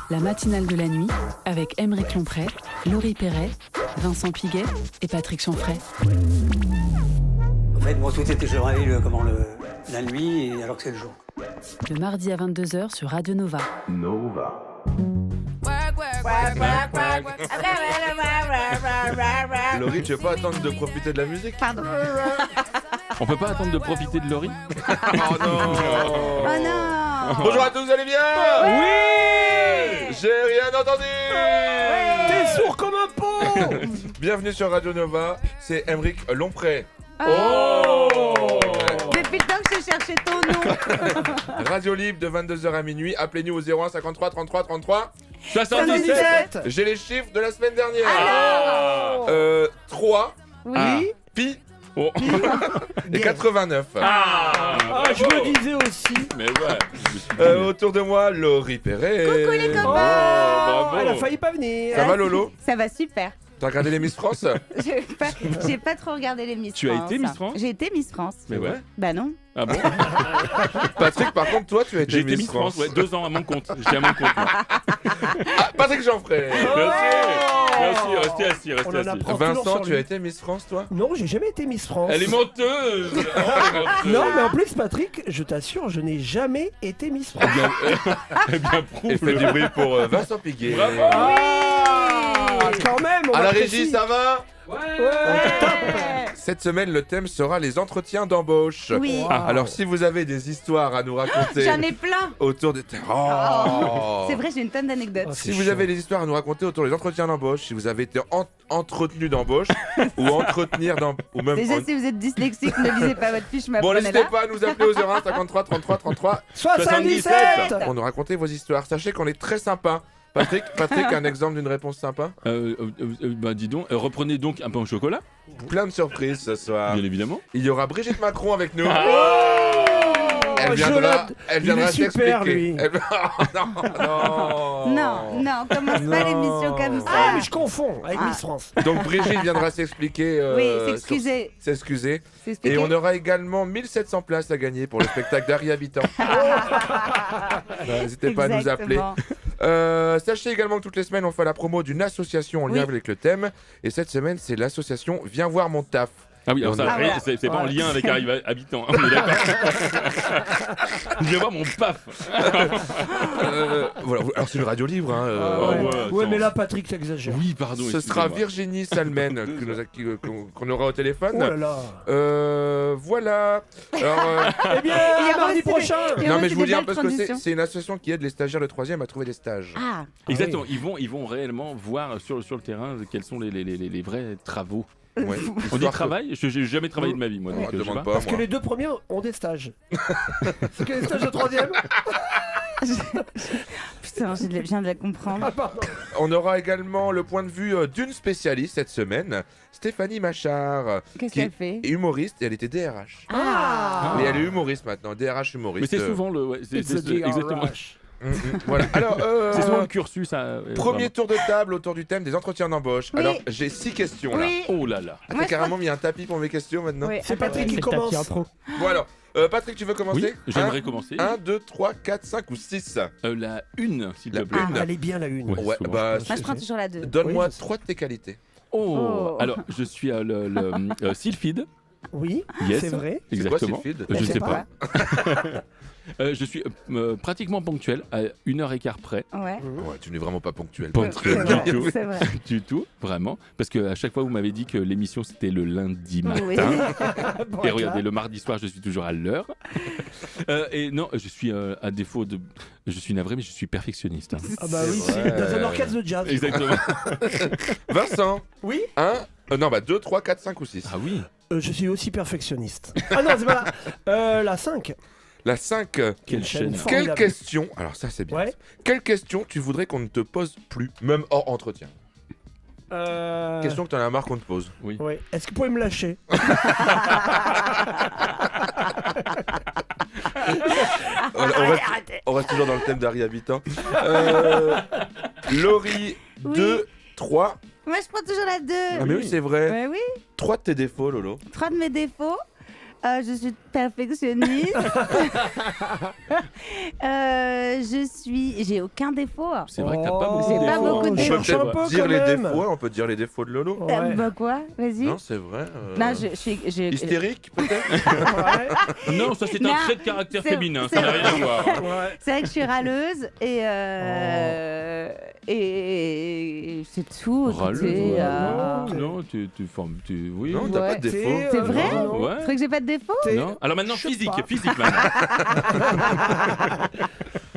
La matinale de la nuit avec Aymeric Lomprey, Laurie Perret, Vincent Piguet et Patrick Chanfray. En fait, moi, tout était la nuit, et alors que c'est le jour. Le mardi à 22h sur Radio Nova. Nova. Laurie, tu veux pas attendre de profiter de la musique? Pardon. On peut pas attendre de profiter de Laurie? Oh non! Oh non! Bonjour à tous, vous allez bien? Oui! J'ai rien entendu! T'es sourd comme un pot. Bienvenue sur Radio Nova, c'est Aymeric Lomprey. Oh! Depuis le temps que je cherchais ton nom. Radio libre de 22h à minuit, appelez-nous au 01 53 33 33 77. J'ai les chiffres de la semaine dernière. Alors 3, Oui. pi Oh. et 89. Ah, je me disais aussi. Mais ouais. Autour de moi, Laurie Perret. Coucou les copains. bravo. Elle a failli pas venir. Ça va Lolo? Ça va super. T'as regardé les Miss France? J'ai pas trop regardé les Miss Tu as France. été Miss France? J'ai été Miss France. Mais ouais. Bah non. Ah bon? Patrick, par contre, toi, tu as J'ai été été Miss France, ouais, 2 ans à mon compte. J'étais à mon compte. Moi. Ah, Patrick Chanfray. Merci, restez assis, On en restez assis. apprend toujours Vincent, sur tu lui. as été Miss France, toi? Non, j'ai jamais été Miss France. Elle est menteuse. Oh, elle est menteuse. Non, mais en plus, Patrick, je t'assure, je n'ai jamais été Miss France. Eh bien, Et fait du bruit pour Vincent Piguet. Bravo. Ah, quand même. On À la apprécie. régie, ça va? Ouais. Cette semaine, le thème sera les entretiens d'embauche. Oui. Wow. Alors, si vous avez des histoires à nous raconter J'en ai plein. autour des... C'est vrai, j'ai une tonne d'anecdotes. Oh, Si vous avez des histoires à nous raconter autour des entretiens d'embauche, si vous avez été entretenu d'embauche ou entretenir ou même... Déjà, si vous êtes dyslexique, ne lisez pas votre fiche, mais Bon, apprenez-la. n'hésitez pas à nous appeler au 01 53 33 33 77. pour nous raconter vos histoires. Sachez qu'on est très sympa. Patrick, un exemple d'une réponse sympa? Bah dis donc, reprenez donc un pain au chocolat, Plein de surprises ce soir. bien évidemment. Il y aura Brigitte Macron avec nous. Elle Oh, viendra il est super, s'expliquer. lui. Non, commence pas l'émission comme ça. Ah, mais je confonds avec Miss France. Donc Brigitte viendra s'expliquer. Oui, s'excuser. s'excuser. S'excuser. S'expliquer. Et on aura également 1700 places à gagner pour le spectacle d'Harry Habitant. N'hésitez pas à nous appeler. Exactement. Sachez également que toutes les semaines on fait la promo d'une association en lien avec le thème. Et cette semaine c'est l'association Viens voir mon taf. Ah oui, alors ça, voilà. c'est pas en lien avec Arrive Habitant, hein, on est d'accord. Je vais voir mon paf. Voilà, alors c'est une radio libre. Hein, Ouais, mais là, Patrick, t'exagères. Oui, pardon. ce sera excusez-moi. Virginie Salmen qu'on aura au téléphone. Oh là là. Voilà. Alors, Eh bien, Il y aura mardi aussi prochain. Il y non aura mais aussi je vous des dis belles parce que transitions. c'est une association qui aide les stagiaires de 3e à trouver des stages. Ah, Exactement, ils vont réellement voir sur le terrain quels sont les vrais travaux. Ouais. On dit Histoire que- travail? J'ai jamais travaillé de ma vie, moi. Oh, Donc, je sais demande pas. pas, Parce que moi. les deux premiers ont des stages. C'est que les stages de 3e. putain, je viens de la comprendre. Ah, pardon. On aura également le point de vue d'une spécialiste cette semaine, Stéphanie Machard, Qu'est-ce qui qu'elle fait? est humoriste et elle était DRH. Ah. Mais elle est humoriste maintenant, DRH humoriste. Mais c'est souvent le. Ouais, It's a exactement. DRH. Voilà. Alors, C'est souvent le cursus. premier tour de table autour du thème des entretiens d'embauche. Oui. Alors, j'ai 6 questions là. Oui. Oh là là. Ah, Moi, t'as je carrément mis un tapis pour mes questions maintenant. Oui, C'est attends, Patrick qui oui. commence. Bon alors, Patrick, tu veux commencer? Oui, j'aimerais commencer. 1, 2, 3, 4, 5 ou 6? La une, s'il te La plaît. une. Elle est bien la une. Ouais. Ouais, souvent, bah, Moi, je prends toujours la 2. donne-moi Oui, je sais. 3 de tes qualités. Oh. Oh. Alors, je suis le Sylphide. Oui, Yes. c'est vrai. C'est quoi, Exactement. Sylphide? Je Je sais sais pas. Je suis pratiquement ponctuel, à 1h15 près. Ouais. Ouais, tu n'es vraiment pas ponctuel. Ponctuel C'est vrai, du tout. c'est vrai. Du tout, vraiment. Parce qu'à chaque fois, vous m'avez dit que l'émission c'était le lundi matin. Oui. Bon, Et regardez, le mardi soir, je suis toujours à l'heure. Et non, je suis à défaut de. Je suis navré, mais je suis perfectionniste. Hein. Ah bah oui, C'est c'est vrai. dans un orchestre de jazz. Exactement. Vincent, Oui, 2, 3, 4, 5 ou 6. Ah oui. je suis aussi perfectionniste. Ah non, c'est pas là. La 5. La 5. Quelle Une chaîne chaîne. forte. Quelle Formidable. question, alors ça c'est bien, Ouais. quelle question tu voudrais qu'on ne te pose plus, même hors entretien? Question que t'en as marre qu'on te pose. Ouais. Est-ce que vous pouvez me lâcher? On reste toujours dans le thème d'Harry Habitant. Laurie, Oui. 2, 3. Moi, je prends toujours la 2. Ah mais oui, c'est vrai. Ouais, oui. 3 de tes défauts, Lolo. 3 de mes défauts. Je suis perfectionniste. J'ai aucun défaut. C'est vrai que t'as pas beaucoup J'ai de pas défauts. beaucoup de On peut défauts. cherche un peu, peut-être dire quand les même. défauts, on peut dire les défauts de Lolo. Ouais. Bah quoi? Vas-y. Non, c'est vrai. Non, je suis. Hystérique, peut-être. Ouais. Non, ça c'est Non, un trait de caractère c'est- féminin, c'est- ça n'a rien à voir. Ouais. C'est vrai que je suis râleuse et c'est tout. Râleuse, écoutez, ouais. Non, oui. Non, t'as Ouais. pas de défaut. C'est vrai non. Ouais. C'est vrai que j'ai pas de défaut. Non. Alors maintenant, Je sais physique, pas. physique maintenant.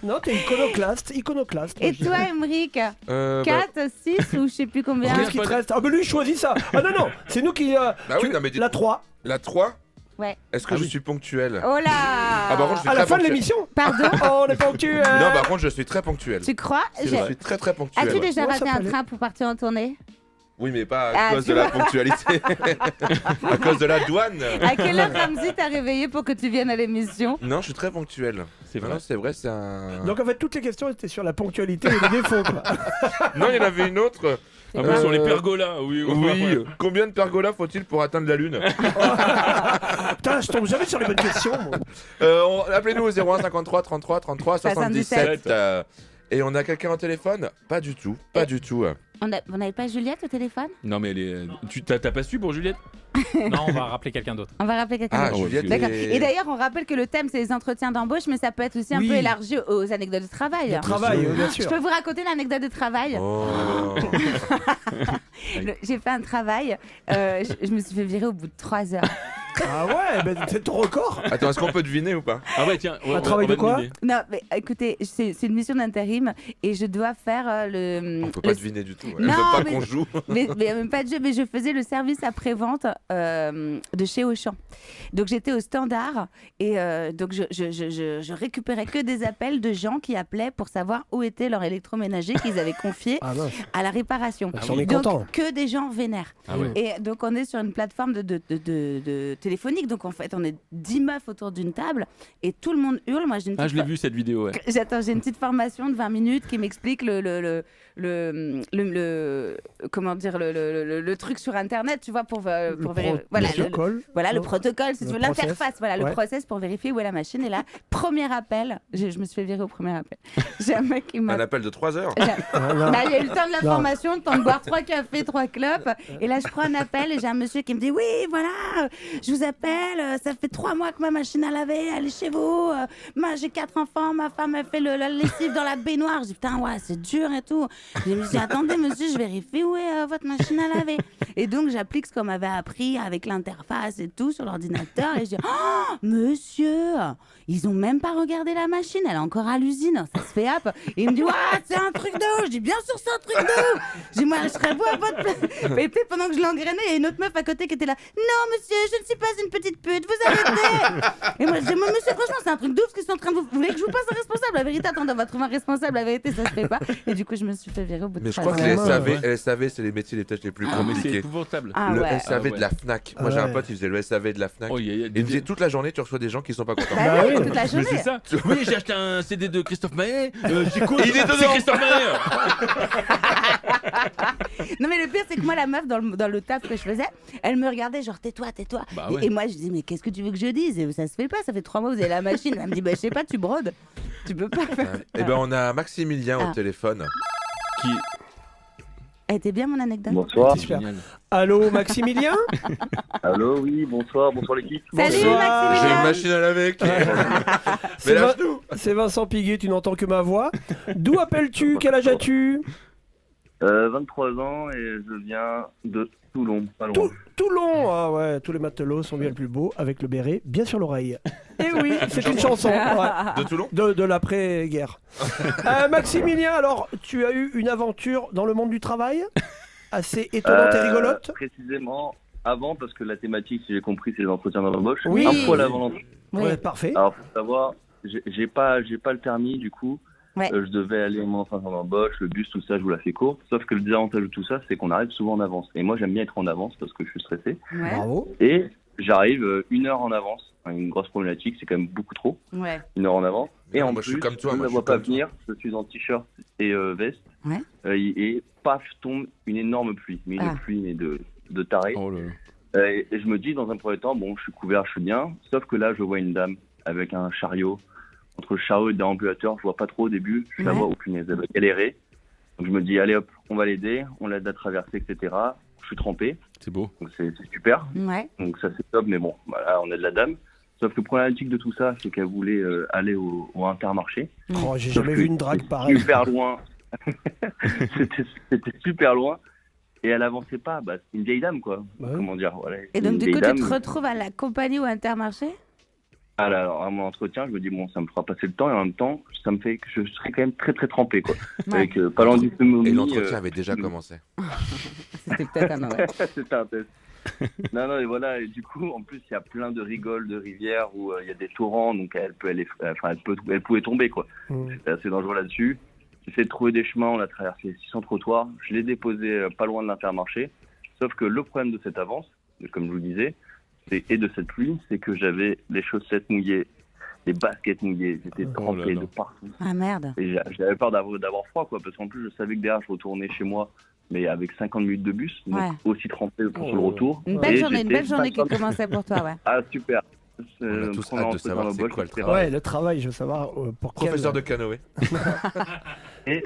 Non, t'es iconoclaste. Et toi, Emmerich Bah, 4, 6 ou je sais plus combien. Qu'est-ce qui te reste? Ah, bah lui, choisis ça. Ah non, non, c'est nous qui. Bah oui, non, mais La 3. La 3. Ouais. Est-ce que Ah je oui. suis ponctuel? Oh là Ah, par contre, je suis À la très fin de ponctuel. l'émission. Pardon. Oh, on est ponctuel. Non, par contre, je suis très ponctuel. Tu crois Je J'ai- suis très très ponctuel. As-tu déjà Ouais, raté ça un peut aller. train pour partir en tournée? Oui, mais pas à Ah, cause tu de la vois. ponctualité. À cause de la douane. À quelle heure Ramzi t'a réveillé pour que tu viennes à l'émission? Non, je suis très ponctuel. C'est vrai. Non, c'est vrai, c'est un. Donc en fait, toutes les questions étaient sur la ponctualité et les défauts. Quoi. Non, il y en avait une autre. Ah oui, sur les pergolas, oui. Oui. Combien de pergolas faut-il pour atteindre la Lune? Putain, je tombe jamais sur les bonnes questions. Moi. Appelez-nous au 01 53 33 33 77. 77. Et on a quelqu'un au téléphone? Pas du tout, pas du tout. On n'avait pas Juliette au téléphone? Non, mais t'as pas su pour Juliette? Non, on va rappeler quelqu'un d'autre. On va rappeler quelqu'un Ah, d'autre. Juliette. D'accord. est- Et d'ailleurs, on rappelle que le thème, c'est les entretiens d'embauche, mais ça peut être aussi un Oui. peu élargi aux anecdotes de travail. Le travail, bien Je sûr. peux vous raconter l'anecdote de travail. Oh. J'ai fait un travail, je me suis fait virer au bout de 3 heures. Ah ouais, ben c'est ton record. Attends, est-ce qu'on peut deviner ou pas? Ah ouais, tiens. Un travail de quoi? Non, mais écoutez, c'est une mission d'intérim et je dois faire le. On peut pas deviner du tout. Elle Non, veut pas mais- qu'on joue. mais même pas de jeu, mais je faisais le service après-vente de chez Auchan. Donc j'étais au standard et donc je récupérais que des appels de gens qui appelaient pour savoir où était leur électroménager qu'ils avaient confié Ah mince. à la réparation. Ils sont mécontents. Donc que des gens vénères. Ah ouais. Et donc on est sur une plateforme de téléphonique, donc en fait on est 10 meufs autour d'une table et tout le monde hurle. Moi j'ai une Ah, petite je l'ai vu cette vidéo, ouais. j'ai une petite formation de 20 minutes qui m'explique comment dire le truc sur internet, tu vois, pour vérifier. Voilà, protocole. le protocole, si tu veux, Le process. l'interface, voilà, Ouais. le process pour vérifier où est la machine. Et là, premier appel, je me suis fait virer au premier appel. J'ai un mec qui m'a. Un appel de 3 heures. Ah, non. Bah, il y a eu le temps de la formation, le temps de boire 3 cafés, 3 clopes. Et là, je prends un appel et j'ai un monsieur qui me dit: oui, voilà, je vous appelle, ça fait 3 mois que ma machine à laver, elle est chez vous. J'ai 4 enfants, ma femme, elle fait la lessive dans la baignoire. Je dis: putain, ouais, c'est dur et tout. Je me dis: attendez, monsieur, je vérifie où est votre machine à laver. Et donc, j'applique ce qu'on m'avait appris avec l'interface et tout sur l'ordinateur. Et je dis: oh, monsieur, ils ont même pas regardé la machine, elle est encore à l'usine, ça se fait hop. Et il me dit: ouais, c'est un truc de ouf. Je dis: bien sûr, c'est un truc de ouf. Je dis: moi, je serais vous à votre place. Et puis, pendant que je l'engrainais, il y a une autre meuf à côté qui était là: non, monsieur, je ne suis pas une petite pute, vous arrêtez. Et moi, je dis: monsieur, franchement, c'est un truc de ouf ce qu'ils sont en train de vous. Vous voulez que je vous passe un responsable? La vérité, attendez, on va trouver un responsable, la vérité, ça se fait pas. Et du coup, je me suis fait virer au bout de Mais je 3 crois que heures. les Ouais, SAV, ouais. les SAV, c'est les métiers peut-être les plus Ah, mais c'est compliqués. épouvantable. Ah Le ouais. SAV Ah ouais. de la Fnac. Ah Moi, j'ai un ouais. pote, il faisait le SAV de la Fnac. Oh, il y a Il me disait toute la journée, tu reçois des gens qui sont pas contents. Bah oui, oui. toute la Mais journée. c'est ça. Oui, j'ai acheté un CD de Christophe Maé. J'écoute. Il est dedans. C'est Christophe Maé. Non mais le pire c'est que moi la meuf dans le taf que je faisais, elle me regardait genre tais-toi. Bah Et- ouais. Et moi je dis: mais qu'est-ce que tu veux que je dise? Et ça se fait pas, ça fait 3 mois que vous avez la machine. Elle me dit: bah je sais pas, tu brodes. Tu peux pas faire. Et ben, on a Maximilien Ah. au téléphone. Qui Elle était bien mon anecdote. Bonsoir. Super. Génial. Allô, Maximilien. Allô, oui, bonsoir l'équipe. Salut Bonsoir. J'ai une Maximilien. machine à laver. C'est Mais Vin- lâche-nous. C'est Vincent Piguet, tu n'entends que ma voix. D'où appelles-tu? Quel âge as-tu? 23 ans et je viens de Toulon, pas loin. Toulon. Ah ouais, tous les matelots sont bien le plus beaux avec le béret bien sur l'oreille. Et oui, c'est une chanson ouais, De Toulon. de l'après-guerre. Maximilien, alors, tu as eu une aventure dans le monde du travail assez étonnante et rigolote? Précisément avant, parce que la thématique, si j'ai compris, c'est les entretiens d'embauche. Oui. Un poil avant l'entretien. Oui. Ouais, parfait. Alors, faut savoir, j'ai pas le permis, du coup. Ouais. Je devais aller à mon entretien d'embauche, le bus, tout ça, je vous la fais courte. Sauf que le désavantage de tout ça, c'est qu'on arrive souvent en avance. Et moi, j'aime bien être en avance parce que je suis stressé. Ouais. Bravo. Et j'arrive 1 heure en avance. Une grosse problématique, c'est quand même beaucoup trop. Ouais. 1 heure en avance. Et Non, en moi, je plus, suis comme toi, je ne moi, la je vois suis pas comme toi. venir. Je suis en t-shirt et veste. Ouais. Et paf, tombe une énorme pluie. Mais Ah. une pluie mais de taré. Oh là là. Et je me dis, dans un premier temps, bon, je suis couvert, je suis bien. Sauf que là, je vois une dame avec un chariot. Entre le chariot et le déambulateur, je vois pas trop au début. Je la vois, oh punaise, elle va galérer. Donc je me dis, allez hop, on va l'aider, on l'aide à traverser, etc. Je suis trempé. C'est beau. Donc c'est super. Ouais. Donc ça c'est top, mais bon, voilà, on aide la dame. Sauf que le problématique de tout ça, c'est qu'elle voulait aller au Intermarché. Oh, j'ai Sauf jamais que vu une drague pareille. Super loin. C'était super loin. Et elle avançait pas. Bah, c'est une vieille dame, quoi. Ouais. Comment dire, voilà. Et donc, Une du vieille coup, tu dame. te retrouves à la compagnie ou Intermarché? Alors, à mon entretien, je me dis, bon, ça me fera passer le temps. Et en même temps, ça me fait que je serais quand même très, très trempé, quoi. Ouais. Avec pas loin du Et l'entretien avait déjà commencé. C'était peut-être un mauvais. C'était un test. Non, et voilà. Et du coup, en plus, il y a plein de rigoles, de rivières où il y a des torrents. Donc, elle pouvait tomber, quoi. C'était assez dangereux là-dessus. J'essaie de trouver des chemins. On a traversé 600 trottoirs. Je l'ai déposé pas loin de l'Intermarché. Sauf que le problème de cette avance, comme je vous le disais, et de cette pluie, c'est que j'avais les chaussettes mouillées, les baskets mouillées, j'étais trempé de partout. Ah merde. Et j'avais peur d'avoir froid, quoi, parce qu'en plus, je savais que derrière, je retournais chez moi, mais avec 50 minutes de bus, donc aussi trempé pour sur le retour. Une belle journée qui commençait pour toi, ouais. Ah, super. On a tous hâte de savoir c'est quoi le travail. Ouais, le travail, je veux savoir pour quel... Professeur de canoë. Et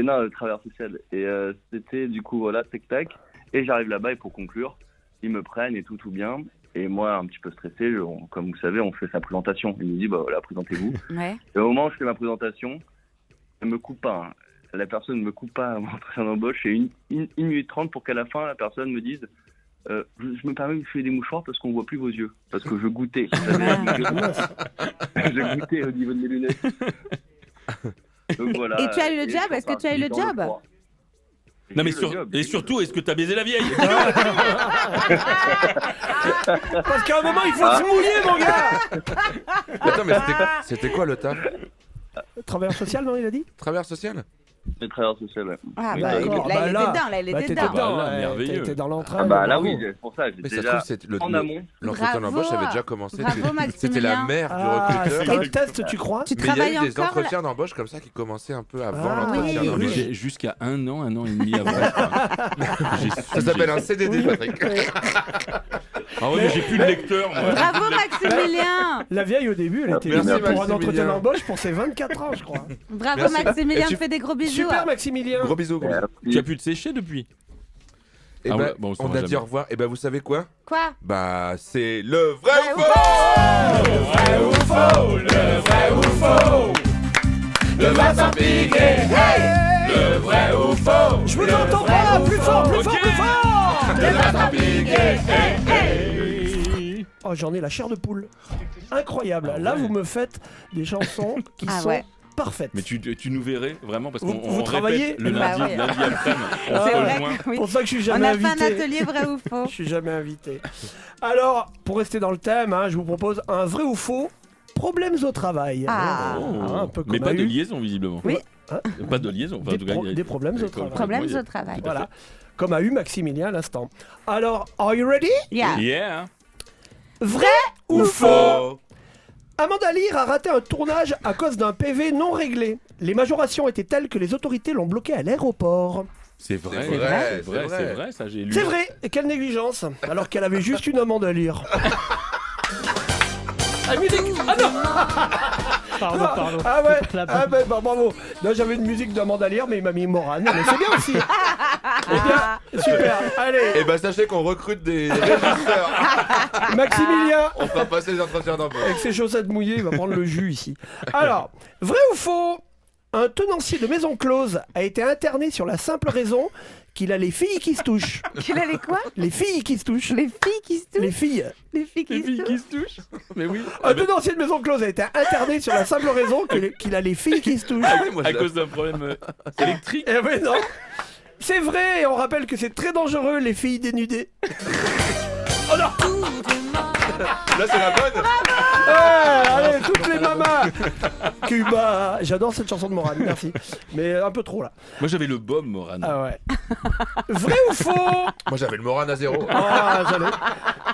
non, le travailleur social. Et c'était du coup, voilà, tac-tac. Et j'arrive là-bas, et pour conclure, ils me prennent et tout bien. Et moi, un petit peu stressé, comme vous savez, on fait sa présentation. Il me dit, bah voilà, présentez-vous. Ouais. Et au moment où je fais ma présentation, elle me coupe pas. Hein. La personne ne me coupe pas à mon entretien d'embauche. Et 1 minute 30 pour qu'à la fin, la personne me dise, je me permets de vous filer des mouchoirs parce qu'on voit plus vos yeux. Parce que je goûtais. Je goûtais au niveau de mes lunettes. Donc, voilà. Et tu as eu le job? Est-ce que tu as eu le job? Non mais surtout, est-ce que t'as baisé la vieille? Parce qu'à un moment, il faut se mouiller, mon gars. Attends, mais c'était quoi le taf? Travailleur social, non, il a dit? Travailleur social? Le travailleur social, ouais. Ah Oui, bah, d'accord. là, il était dedans, merveilleux. T'étais dans l'entrain. Ah bah là, bravo. oui, c'est pour ça. J'étais Mais ça se déjà trouve, c'est en amont. l'entretien Bravo. d'embauche avait déjà commencé. Bravo, C'était la Maximilien. mère du Ah, recruteur. c'était un test, tu crois? Tu Mais il y a travailles eu des encore entretiens d'embauche comme ça qui commençaient un peu avant Ah, l'entretien oui. Mais d'embauche. jusqu'à un an et demi avant. Ça s'appelle un CDD, Patrick. Ah ouais, mais j'ai plus de lecteur, moi. Bravo Maximilien. La vieille, au début, elle était Merci, venue pour un Maximilien. entretien d'embauche pour ses 24 ans, je crois. Bravo Merci. Maximilien, Et je tu- fais des gros bisous. Super, Maximilien. Gros bisous. Gros bisous. Tu as pu te sécher depuis? Et Ah ben, ouais, bon, on se on verra a dit jamais. au revoir. Et ben, vous savez quoi? Quoi? Bah, c'est le vrai ou Ouais, faux! Le vrai ou faux! Le vrai ou faux! Le Vincent Piguet! Hey! Le vrai ou faux! Je vous entends pas. Plus fort, plus fort, plus fort. Le Vincent Piguet! Oh, j'en ai la chair de poule. Incroyable. Là, vous me faites des chansons qui Ah sont ouais. parfaites. Mais tu nous verrais vraiment parce qu'on Vous on travaillez répète le Bah lundi, oui. lundi après-midi. On Ah, C'est se vrai. rejoint. Oui. C'est pour ça que je suis On jamais a fait un invité. atelier vrai ou faux. Je suis jamais invité. Alors, pour rester dans le thème, hein, je vous propose un vrai ou faux. Problèmes au travail. Ah. Un peu comme Mais pas de eu. liaison, visiblement. Oui. Hein Pas de liaison. Enfin, en Des tout cas, il y a- des problèmes au travail. Problèmes Oui, au travail. Voilà. Comme a eu Maximilien à l'instant. Alors, are you ready? Yeah. Yeah. Vrai ou faux? Amanda Lear a raté un tournage à cause d'un PV non réglé. Les majorations étaient telles que les autorités l'ont bloqué à l'aéroport. C'est vrai. C'est vrai, C'est vrai, ça j'ai lu. C'est vrai, et quelle négligence, alors qu'elle avait juste une Amanda Lear. Ah, musique. Ah non. Pardon, pardon. Ah ouais, La ah ben, bah, bravo. Non, j'avais une musique d'Amanda Lear, mais il m'a mis Morane. Mais c'est bien aussi. Eh bien, super. Allez, Et ben, sachez qu'on recrute des régisseurs. Maximilien, On fera passer les entretiens d'embauche. avec ses chaussettes mouillées, il va prendre le jus ici. Alors, vrai ou faux? Un tenancier de maison close a été interné sur la simple raison qu'il a les filles qui se touchent. Qu'il avait quoi? Les filles qui se touchent. Les filles qui se touchent. Les filles. Les filles qui se touchent. se touchent. Mais oui. Un tenancier de maison close a été interné sur la simple raison qu'il a les filles qui se touchent. À cause d'un problème électrique. Eh ben non. C'est vrai, et on rappelle que c'est très dangereux, les filles dénudées. Oh non. Là, c'est la bonne. Allez, toutes les mamas. Cuba. J'adore cette chanson de Morane, merci. Mais un peu trop là. Moi j'avais le baume, Morane. Ah ouais. Vrai ou faux? Moi, j'avais le Moran à 0. Ah, j'allais.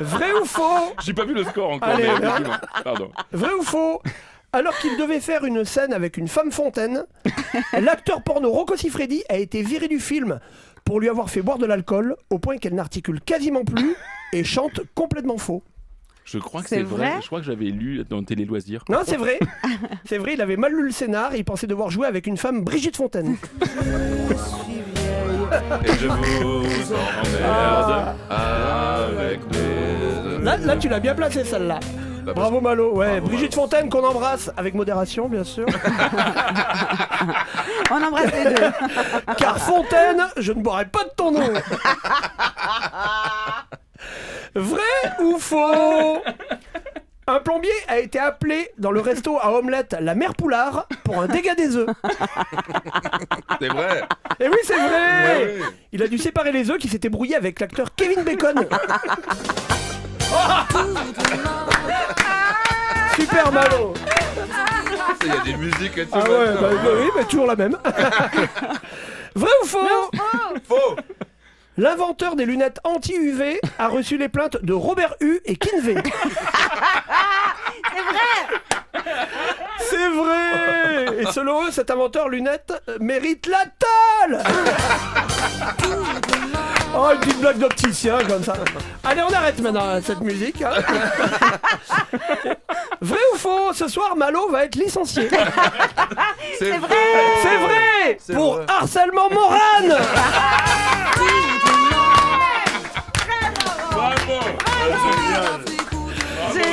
Vrai ou faux? J'ai pas vu le score encore. Allez, mais merde. effectivement. Pardon. Vrai ou faux? Alors qu'il devait faire une scène avec une femme fontaine, l'acteur porno Rocco Siffredi a été viré du film. pour lui avoir fait boire de l'alcool au point qu'elle n'articule quasiment plus et chante complètement faux. Je crois que C'est c'est vrai. vrai. Je crois que j'avais lu dans Télé Loisirs. Non, c'est vrai. C'est vrai, il avait mal lu le scénar et il pensait devoir jouer avec une femme Brigitte Fontaine. Et je vous emmerde avec mes... Là, tu l'as bien placé celle-là. Bravo Malo. Ouais, Bravo, Brigitte Malo. Fontaine qu'on embrasse avec modération, bien sûr. On embrasse les deux. Car Fontaine, je ne boirai pas de ton nom. Vrai ou faux? Un plombier a été appelé dans le resto à omelette La Mère Poulard pour un dégât des œufs. C'est vrai. Et oui, c'est vrai. Ouais, ouais. Il a dû séparer les œufs qui s'étaient brouillés avec l'acteur Kevin Bacon. Super Malo. Il y a des musiques et tout. Ah ouais, maintenant. oui, mais toujours la même. Vrai ou faux? Faux. L'inventeur des lunettes anti-UV a reçu les plaintes de Robert Hue et Kinvey. C'est vrai. Et selon eux, cet inventeur lunettes mérite la tôle. Oh, une petite blague d'opticien comme ça. Allez, on arrête maintenant cette musique. Hein. Vrai ou faux? Ce soir, Malo va être licencié. C'est vrai. C'est vrai. C'est Pour vrai. harcèlement moral. Bravo.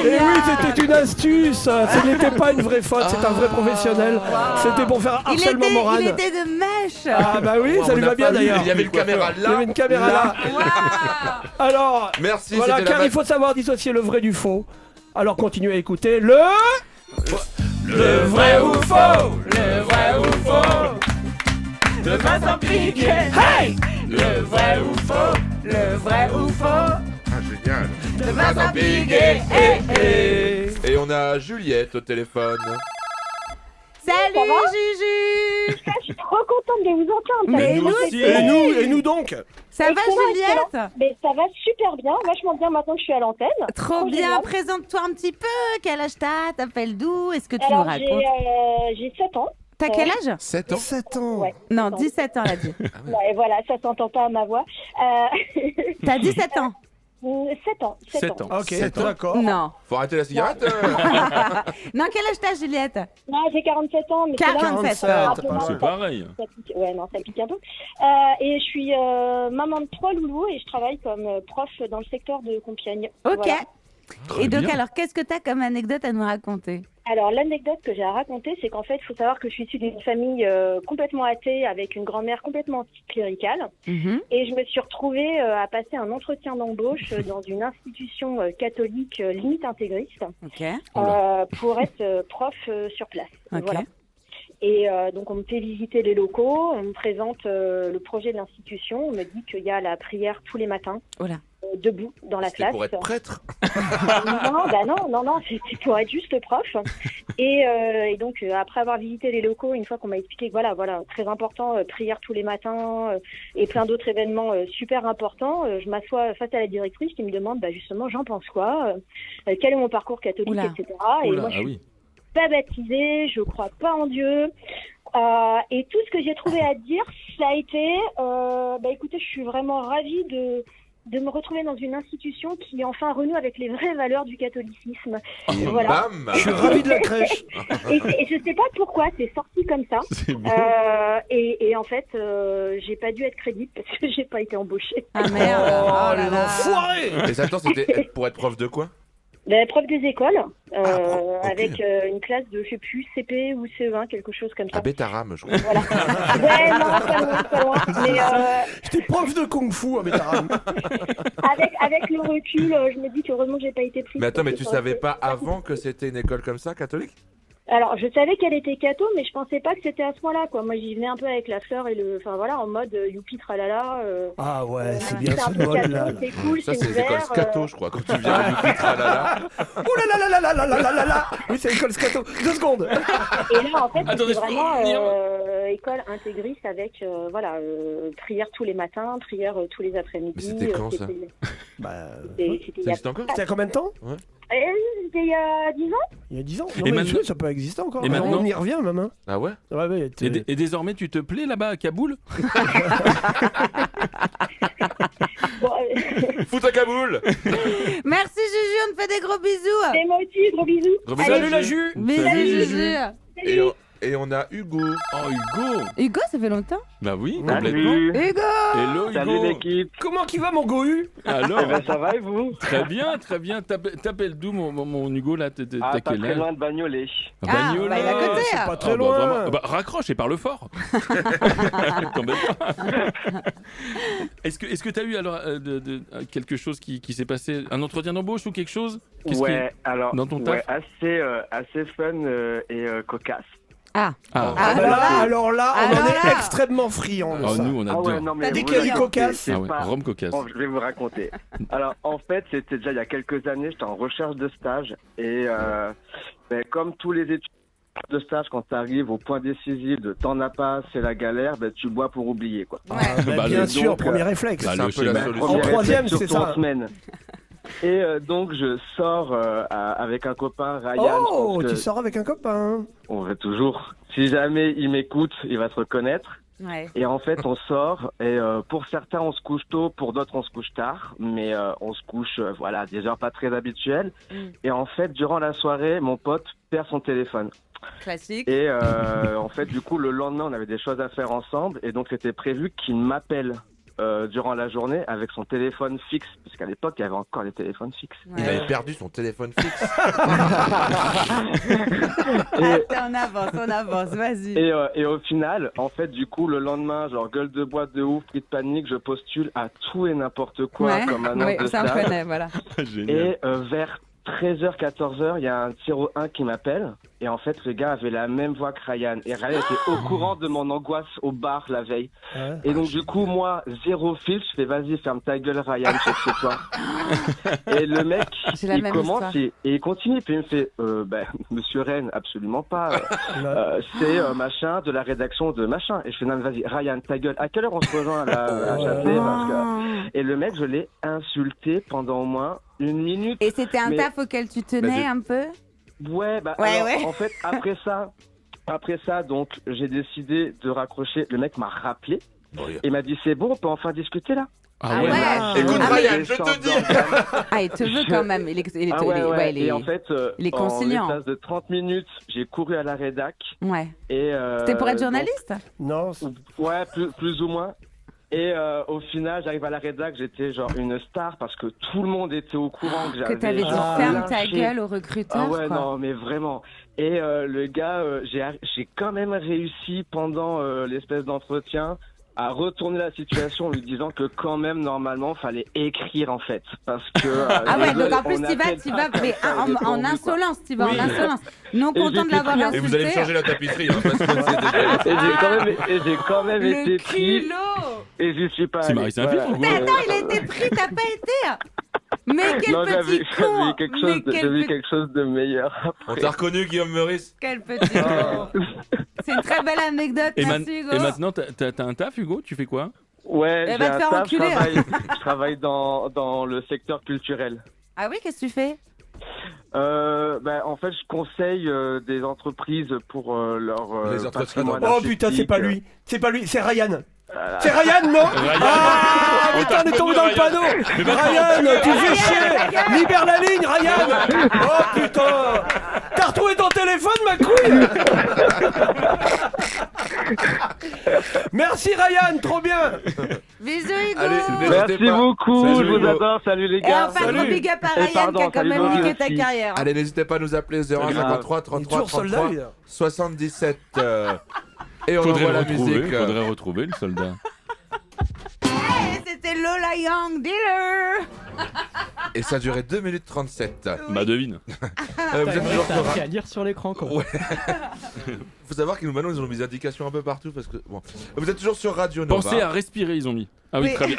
Et oui, c'était une astuce. Ce n'était pas une vraie faute, c'est un vrai professionnel. C'était pour faire harcèlement moral. Il était de mèche. Ah bah oui, Oh, ça on lui n'a va bien pas vu, d'ailleurs. il y avait une caméra Il y avait là. une caméra là. Alors, Merci. voilà, c'était la car il faut savoir dissocier le vrai du faux. Alors continuez à écouter le vrai ou faux. Le vrai ou faux. De Vincent Piguet. Hey. Le vrai ou faux. Le vrai ou faux. Ah, génial. De Vincent Piguet. Et on a Juliette au téléphone. Salut Juju. Je suis trop contente de vous entendre. Mais nous aussi. Et nous donc. Ça va Excellent, Juliette? excellent. Mais ça va super bien, vachement bien maintenant que je suis à l'antenne. Trop bien, génial. présente-toi un petit peu. Quel âge t'as? T'appelles d'où? Est-ce que tu Alors nous racontes? j'ai 7 ans. T'as quel âge? 7 ans. 7 ans. Ouais. Non, 17 ans, elle a dit. Ouais, voilà, ça s'entend pas à ma voix. T'as 17 ans? 7 ans. 7 ans. Ok, 7 ans. d'accord. Non. Faut arrêter la cigarette. Non, quel âge t'as, Juliette? Non, j'ai 47 ans, mais c'est là, 47. ça C'est pique un peu. C'est pareil. Ça pique- Ouais, non, ça pique un peu. Et je suis maman de 3 loulous et je travaille comme prof dans le secteur de Compiègne. Ok. Voilà. Très Et donc, bien. alors, qu'est-ce que t'as comme anecdote à nous raconter? Alors, l'anecdote que j'ai à raconter, c'est qu'en fait, il faut savoir que je suis issue d'une famille complètement athée avec une grand-mère complètement anticléricale. Mhm. Et je me suis retrouvée à passer un entretien d'embauche dans une institution catholique limite intégriste Ok. pour être prof sur place. Ok. Voilà. Et donc, on me fait visiter les locaux, on me présente le projet de l'institution, on me dit qu'il y a la prière tous les matins. Oh là. Debout dans la C'était classe. pour être prêtre. Non, c'était pour être juste prof. Et donc, après avoir visité les locaux, une fois qu'on m'a expliqué que voilà, très important, prière tous les matins et plein d'autres événements super importants, je m'assois face à la directrice qui me demande justement, j'en pense quoi, quel est mon parcours catholique, Oula. etc. Et Oula, moi, je ah suis oui. pas baptisée, je crois pas en Dieu. Et tout ce que j'ai trouvé à dire, ça a été, écoutez, je suis vraiment ravie de me retrouver dans une institution qui enfin renoue avec les vraies valeurs du catholicisme. Voilà. Bam. Je suis ravi de la crèche. Et je sais pas pourquoi c'est sorti comme ça. C'est beau. Et en fait, j'ai pas dû être crédible parce que j'ai pas été embauchée. Ah merde. Oh, Oh les là là. enfoirés. Et attends, c'était pour être prof de quoi? Prof des écoles, ok. avec une classe de, je sais plus, CP ou CE1, quelque chose comme ça. À Bétarame, je crois. Voilà. Ouais, non, pas loin. Mais J'étais prof de kung-fu à Bétarame. avec le recul, je me dis qu'heureusement que j'ai pas été prise. Mais attends, mais parce tu que savais pas avant que c'était une école comme ça, catholique? Alors, je savais qu'elle était catho, mais je pensais pas que c'était à ce point-là, quoi. Moi, j'y venais un peu avec la fleur et enfin voilà, en mode youpi tralala. Ah ouais, c'est bien c'est un ce peu mode catho, là. c'est cool, Ça, c'est c'est les ouvert. écoles scato, je crois. Quand tu viens à Youpi, tralala. Oh là là là là là là là là là. Oui, c'est l'école scato. 2 secondes. Et là, en fait, Attendez, c'était je peux vraiment revenir. école intégriste avec, prière tous les matins, prière tous les après-midi. Mais c'était quand, ça? Bah, C'était il y Ça a existe encore? c'était à combien de temps? C'était il y a 10 ans. Il y a 10 ans. Et Non, mais maintenant- ça peut exister encore. Et Mais maintenant- on y revient même. Hein. Ah ouais? Ouais, Et désormais, tu te plais là-bas à Kaboul? Bon, Fout à Kaboul! Merci Juju, on te fait des gros bisous. c'est moi aussi, gros bisous. Salut la Jus. Bisous Salut, Juju. Et on a Hugo. Oh, Hugo! Hugo, ça fait longtemps. Bah oui, Salut. complètement. Hugo. Hello, Hugo! Salut l'équipe. Comment qui va mon Gohu? Alors, Eh ben, ça va et vous? très bien, très bien. T'appelles d'où mon Hugo là? T'as Ah, pas quel très âge? loin de Bagnolet. Ah, Bagnolet. bah, il est à côté. C'est pas très Ah, bah, loin. vraiment. Bah, raccroche et parle fort. T'embête pas. Est-ce que t'as eu alors quelque chose qui s'est passé, un entretien d'embauche ou quelque chose? Qu'est-ce Ouais, alors, dans ton ouais, taf assez fun et cocasse. Ah. Ah, Ah, bah alors là, on Alors en est là. extrêmement friands de oh, ça. nous on Ah adore. ouais, non, mais T'as dit vous qu'il y a du inquiétez, cocasse. c'est Ah ouais, pas- rhum cocasse. Bon, je vais vous raconter. Alors, en fait, c'était déjà il y a quelques années, j'étais en recherche de stage et comme tous les étudiants de stage, quand tu arrives au point décisif de t'en as pas, c'est la galère, tu bois pour oublier, quoi. Ah, bah, Bah, bien le- sûr, donc, premier réflexe. Bah, C'est un le peu la schéma. solution. En troisième, surtout c'est ça. en semaine. Et donc, je sors avec un copain, Ryan. je Oh, pense que tu sors avec un copain. on va toujours. Si jamais il m'écoute, il va se reconnaître. Ouais. Et en fait, on sort et pour certains, on se couche tôt, pour d'autres, on se couche tard. Mais on se couche, voilà, des heures pas très habituelles. Et en fait, durant la soirée, mon pote perd son téléphone. Classique. Et en fait, du coup, le lendemain, on avait des choses à faire ensemble. Et donc, c'était prévu qu'il m'appelle durant la journée avec son téléphone fixe. Parce qu'à l'époque, il y avait encore les téléphones fixes. Il avait perdu son téléphone fixe. On avance, vas-y. Et au final, en fait, du coup, le lendemain, genre gueule de boîte de ouf, cri de panique, je postule à tout et n'importe quoi Ouais, comme annonce ouais, de ça on stage. connaît, voilà. Génial. Et vers 13h, 14h, il y a un 01 qui m'appelle. Et en fait, le gars avait la même voix que Ryan. Et Ryan était au courant de mon angoisse au bar la veille. Ouais. Et donc, du coup, moi, zéro fil, je fais vas-y, ferme ta gueule, Ryan, chez toi. Et le mec, J'ai la il même commence histoire. et il continue. Puis il me fait Monsieur Rennes, absolument pas. C'est machin de la rédaction de machin. Et je fais non, mais vas-y, Ryan, ta gueule. À quelle heure on se rejoint là, à Châtelet parce que... Et le mec, je l'ai insulté pendant au moins 1 minute. Et c'était un Mais- taf auquel tu tenais un peu? Ouais, Ouais, alors, ouais. en fait, après ça, donc, j'ai décidé de raccrocher. Le mec m'a rappelé et m'a dit c'est bon, on peut enfin discuter là. Ah ouais. Écoute, Ah, Ryan, mais- je te dis. Ah, il te veut quand même. Il est, Ah ouais, ouais. il est- Et en fait, il est en conciliant. l'espace de 30 minutes, j'ai couru à la rédac. Ouais. Et C'était pour être journaliste? Non. Ouais, plus ou moins. Et au final, j'arrive à la rédac, j'étais genre une star parce que tout le monde était au courant que j'avais... Que t'avais dit Ah, ferme ta lâché. gueule au recruteur, Ah ouais, quoi. non, mais vraiment. Et le gars, j'ai quand même réussi pendant l'espèce d'entretien à retourner la situation en lui disant que quand même, normalement, fallait écrire, en fait. Parce que... Ah ouais, donc en on plus, t'y vas, appelle pas mais ça en dépourvu, quoi. insolence, t'y vas Oui. en insolence. Non Et content de j'étais l'avoir pris- insulté. Et vous allez me changer la tapisserie, hein, parce que c'est déjà... Et j'ai quand même Le été pris culot. et j'y suis pas C'est allé. Marie Saint-Phil, Voilà. ou Mais quoi? attends, il a été pris, t'as pas été. Mais quel Non, petit con. j'avais vu quelque chose de meilleur. On t'a reconnu, Guillaume Meurice? Quel petit con. C'est une très belle anecdote, Et, merci Hugo. et maintenant, t'as un taf, Hugo? Tu fais quoi? Ouais, Elle j'ai va te un faire taf, enculer. je travaille dans le secteur culturel. Ah oui, qu'est-ce que tu fais? En fait, je conseille des entreprises pour leur Les entretiens patrimoine Oh putain, c'est artistique. pas lui. C'est pas lui, c'est Ryan. Voilà. C'est Ryan, non? Ah putain, on est tombé dans le panneau. Ryan, tu fais chier. Libère la ligne, Ryan. Oh putain. T'as retrouvé ton téléphone, ma couille? Merci Ryan, trop bien. Bisous Hugo. Allez, Merci n'hésitez pas. beaucoup, Salut, je vous Hugo. adore, salut les Et gars. enfin, gros big up à Et Ryan pardon, qui a quand salut, même Laurie niqué ta aussi. carrière. Allez, n'hésitez pas à nous appeler 0153 33 toujours soldat, 33 lui, là. 77. Et on envoie la musique. Faudrait retrouver le soldat. Et c'était Lola Young Dealer. Et ça a duré 2 minutes 37. Bah devine. Vous êtes toujours sur... T'as à lire sur l'écran, quoi. Ouais. Faut savoir qu'ils nous maintenant ils ont mis des indications un peu partout parce que bon. Vous êtes toujours sur Radio Nova. Pensez à respirer, ils ont mis. Ah oui, Oui. très bien.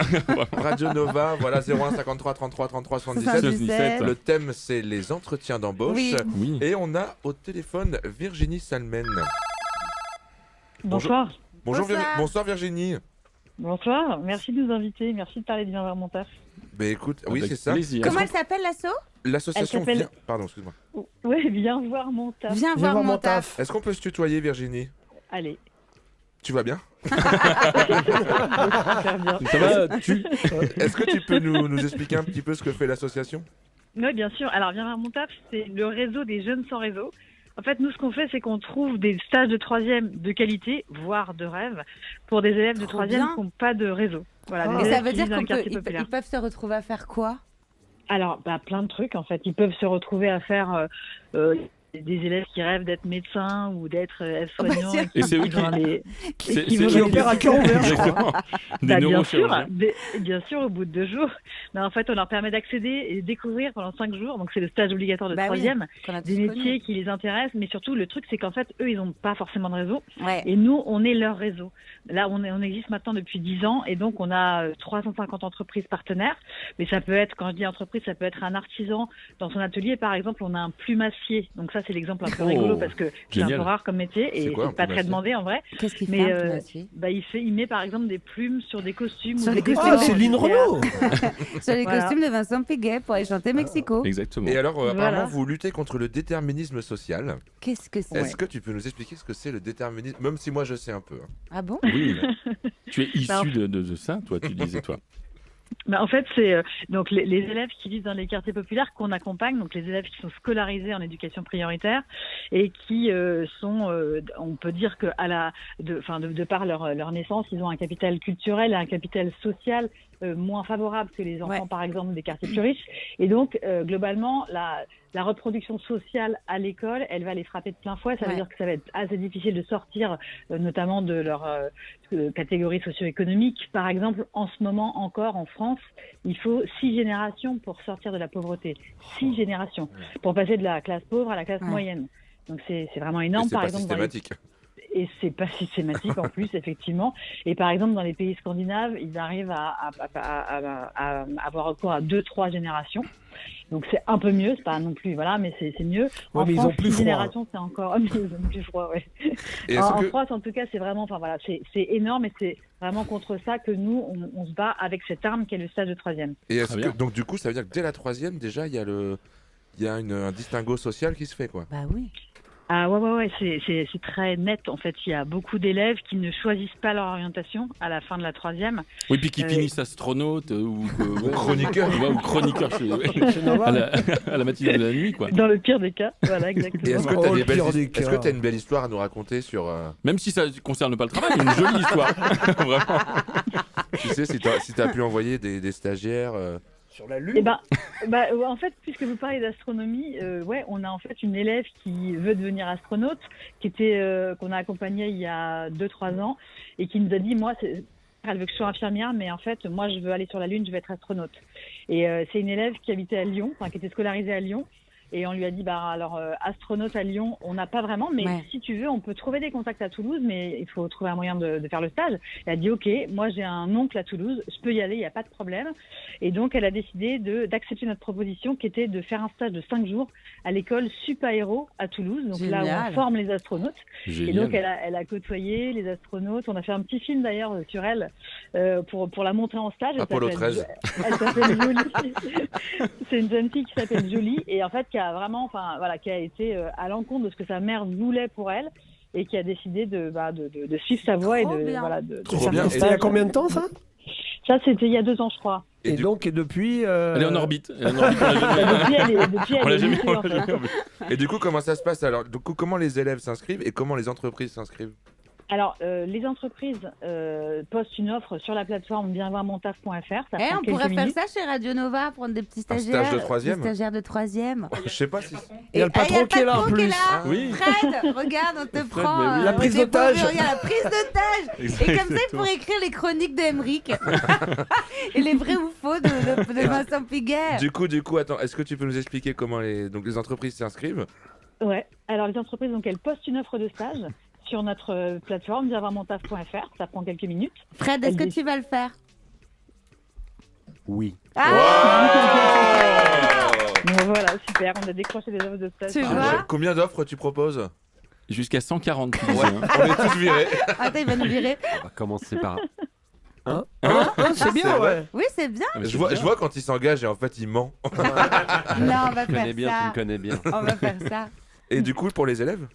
Radio Nova, voilà 01 53 33 33 77. 77. Le thème c'est les entretiens d'embauche. Oui. Oui. Et on a au téléphone Virginie Salmen. Bonsoir. Bonjour, Bonsoir. Bonsoir Virginie. Bonsoir, merci de nous inviter, merci de parler de bien vers mon taf. Bah écoute, oui Avec c'est ça. plaisir. Comment elle s'appelle l'asso? l'association s'appelle- Pardon, excuse-moi. Ouais, viens voir mon taf. Viens voir mon taf. Est-ce qu'on peut se tutoyer, Virginie? Allez. Tu vas bien? Super bien. Ça va, Est-ce que tu peux nous expliquer un petit peu ce que fait l'association? Oui, bien sûr. Alors, Viens voir mon taf, c'est le réseau des jeunes sans réseau. En fait, nous, ce qu'on fait, c'est qu'on trouve des stages de 3e de qualité, voire de rêve, pour des élèves de 3e bien. qui n'ont pas de réseau. Voilà, des Et élèves ça veut qui dire vivent dans le quartier populaire. qu'ils peuvent se retrouver à faire quoi? Alors, plein de trucs, en fait. Ils peuvent se retrouver à faire des élèves qui rêvent d'être médecins ou d'être soignants. Et c'est eux qui opèrent à cœur ouvert, je crois. Des bien sûr, neurochirurgiens. bien sûr, au bout de 2 jours. Mais en fait, on leur permet d'accéder et de découvrir pendant 5 jours. Donc, c'est le stage obligatoire de 3e. Des métiers qui les intéressent. Mais surtout, le truc, c'est qu'en fait, eux, ils n'ont pas forcément de réseau. Ouais. Et nous, on est leur réseau. Là, on existe maintenant depuis 10 ans. Et donc, on a 350 entreprises partenaires. Mais ça peut être, quand je dis entreprise, ça peut être un artisan dans son atelier. Par exemple, on a un plumassier. Donc, ça, c'est l'exemple un peu rigolo parce que c'est un peu rare comme métier et quoi, c'est pas très demandé en vrai. Qu'est-ce qu'il Mais fait, un plumassier? il met par exemple des plumes sur des costumes. Sur ou les des costumes. Ah, c'est Lynn Renaud. Sur les Voilà. costumes de Vincent Piguet pour aller chanter Mexico. Exactement. Et alors, Voilà. apparemment, vous luttez contre le déterminisme social. Qu'est-ce que c'est? Est-ce que tu peux nous expliquer ce que c'est le déterminisme? Même si moi, je sais un peu. hein. Ah bon? Oui, mais tu es Bah, issu de ça, toi, tu disais, toi. En fait, c'est donc les élèves qui vivent dans les quartiers populaires qu'on accompagne, donc les élèves qui sont scolarisés en éducation prioritaire et qui sont, on peut dire que de par leur naissance, ils ont un capital culturel et un capital social moins favorable que les enfants, par exemple, des quartiers plus riches. Et donc, globalement, la reproduction sociale à l'école, elle va les frapper de plein fouet. Ça veut dire que ça va être assez difficile de sortir, notamment de leur catégorie socio-économique. Par exemple, en ce moment encore, en France, il faut 6 générations pour sortir de la pauvreté. 6 générations. Pour passer de la classe pauvre à la classe moyenne. Donc, c'est vraiment énorme. C'est par pas exemple, systématique. Et c'est pas systématique en plus, effectivement. Et par exemple, dans les pays scandinaves, ils arrivent à avoir recours à 2-3 générations. Donc c'est un peu mieux, c'est pas non plus, voilà, mais c'est mieux. Ouais, en mais France, ils ont plus 6 froid. générations, c'est encore mais ils ont plus froid, ouais. Et En France, en tout cas, c'est vraiment, enfin voilà, c'est énorme et c'est vraiment contre ça que nous, on se bat avec cette arme qui est le stage de 3e. Et est-ce que, donc du coup, ça veut dire que dès la 3e, déjà, il y a un distinguo social qui se fait, quoi. Bah oui. Ah ouais, c'est très net en fait. Il y a beaucoup d'élèves qui ne choisissent pas leur orientation à la fin de la 3e. Oui, puis qui finissent astronaute ou chroniqueur. Ouais, ou chroniqueur à la matinée de la nuit, quoi. Dans le pire des cas, voilà, exactement. Et est-ce que tu as une belle histoire à nous raconter sur... Même si ça ne concerne pas le travail, une jolie histoire. Vraiment. Tu sais, si tu as pu envoyer des stagiaires... Sur la Lune? Eh ben, en fait, puisque vous parlez d'astronomie, on a en fait une élève qui veut devenir astronaute, qu'on a accompagnée il y a 2-3 ans, et qui nous a dit, moi, elle veut que je sois infirmière, mais en fait, moi, je veux aller sur la Lune, je veux être astronaute. Et c'est une élève qui habitait à Lyon, qui était scolarisée à Lyon. Et on lui a dit, astronaute à Lyon, on n'a pas vraiment, mais si tu veux, on peut trouver des contacts à Toulouse, mais il faut trouver un moyen de faire le stage. Elle a dit, ok, moi j'ai un oncle à Toulouse, je peux y aller, il n'y a pas de problème. Et donc, elle a décidé d'accepter notre proposition qui était de faire un stage de 5 jours à l'école Supaéro à Toulouse, donc là où on forme les astronautes. Génial. Et donc, elle a côtoyé les astronautes. On a fait un petit film d'ailleurs sur elle pour la montrer en stage. Apollo 13. Elle s'appelle Jolie. C'est une jeune fille qui s'appelle Jolie et en fait qui a été à l'encontre de ce que sa mère voulait pour elle et qui a décidé de suivre sa voie de Trop bien. C'était il y a combien de temps ça? Ça c'était il y a 2 ans je crois. Et donc depuis elle est en orbite. Depuis elle est jamais montée, en fait. Et du coup, comment ça se passe alors? Du coup, comment les élèves s'inscrivent et comment les entreprises s'inscrivent? Alors, les entreprises postent une offre sur la plateforme viensvoirmontaf.fr. On pourrait faire ça chez Radio Nova, prendre des petits stagiaires. Stage de 3e? Des stagiaires de 3e. Je sais pas si... Il y a le patron qui est là en plus. Oui. Fred, regarde, on te prend. La prise d'otage. Regarde la prise d'otage. Et comme ça, il pourrait écrire les chroniques d'Emeric. Et les vrais ou faux de Vincent Piguet. Du coup, attends, est-ce que tu peux nous expliquer comment les entreprises s'inscrivent? Ouais. Alors, les entreprises, donc, elles postent une offre de stage sur notre plateforme viensvoirmontaf.fr. Ça prend quelques minutes. Fred, est-ce que tu vas le faire? Oui. Bon, voilà, super. On a décroché des offres de stage. Tu vois? Combien d'offres tu proposes? Jusqu'à 140. On est tous virés. Attends, il va nous virer. On va commencer par C'est bien, ouais. Oui, c'est bien. Je vois quand il s'engage et en fait il ment. Non, on va Tu connais faire bien, tu ça. me connais bien. On va faire ça. Et du coup, pour les élèves?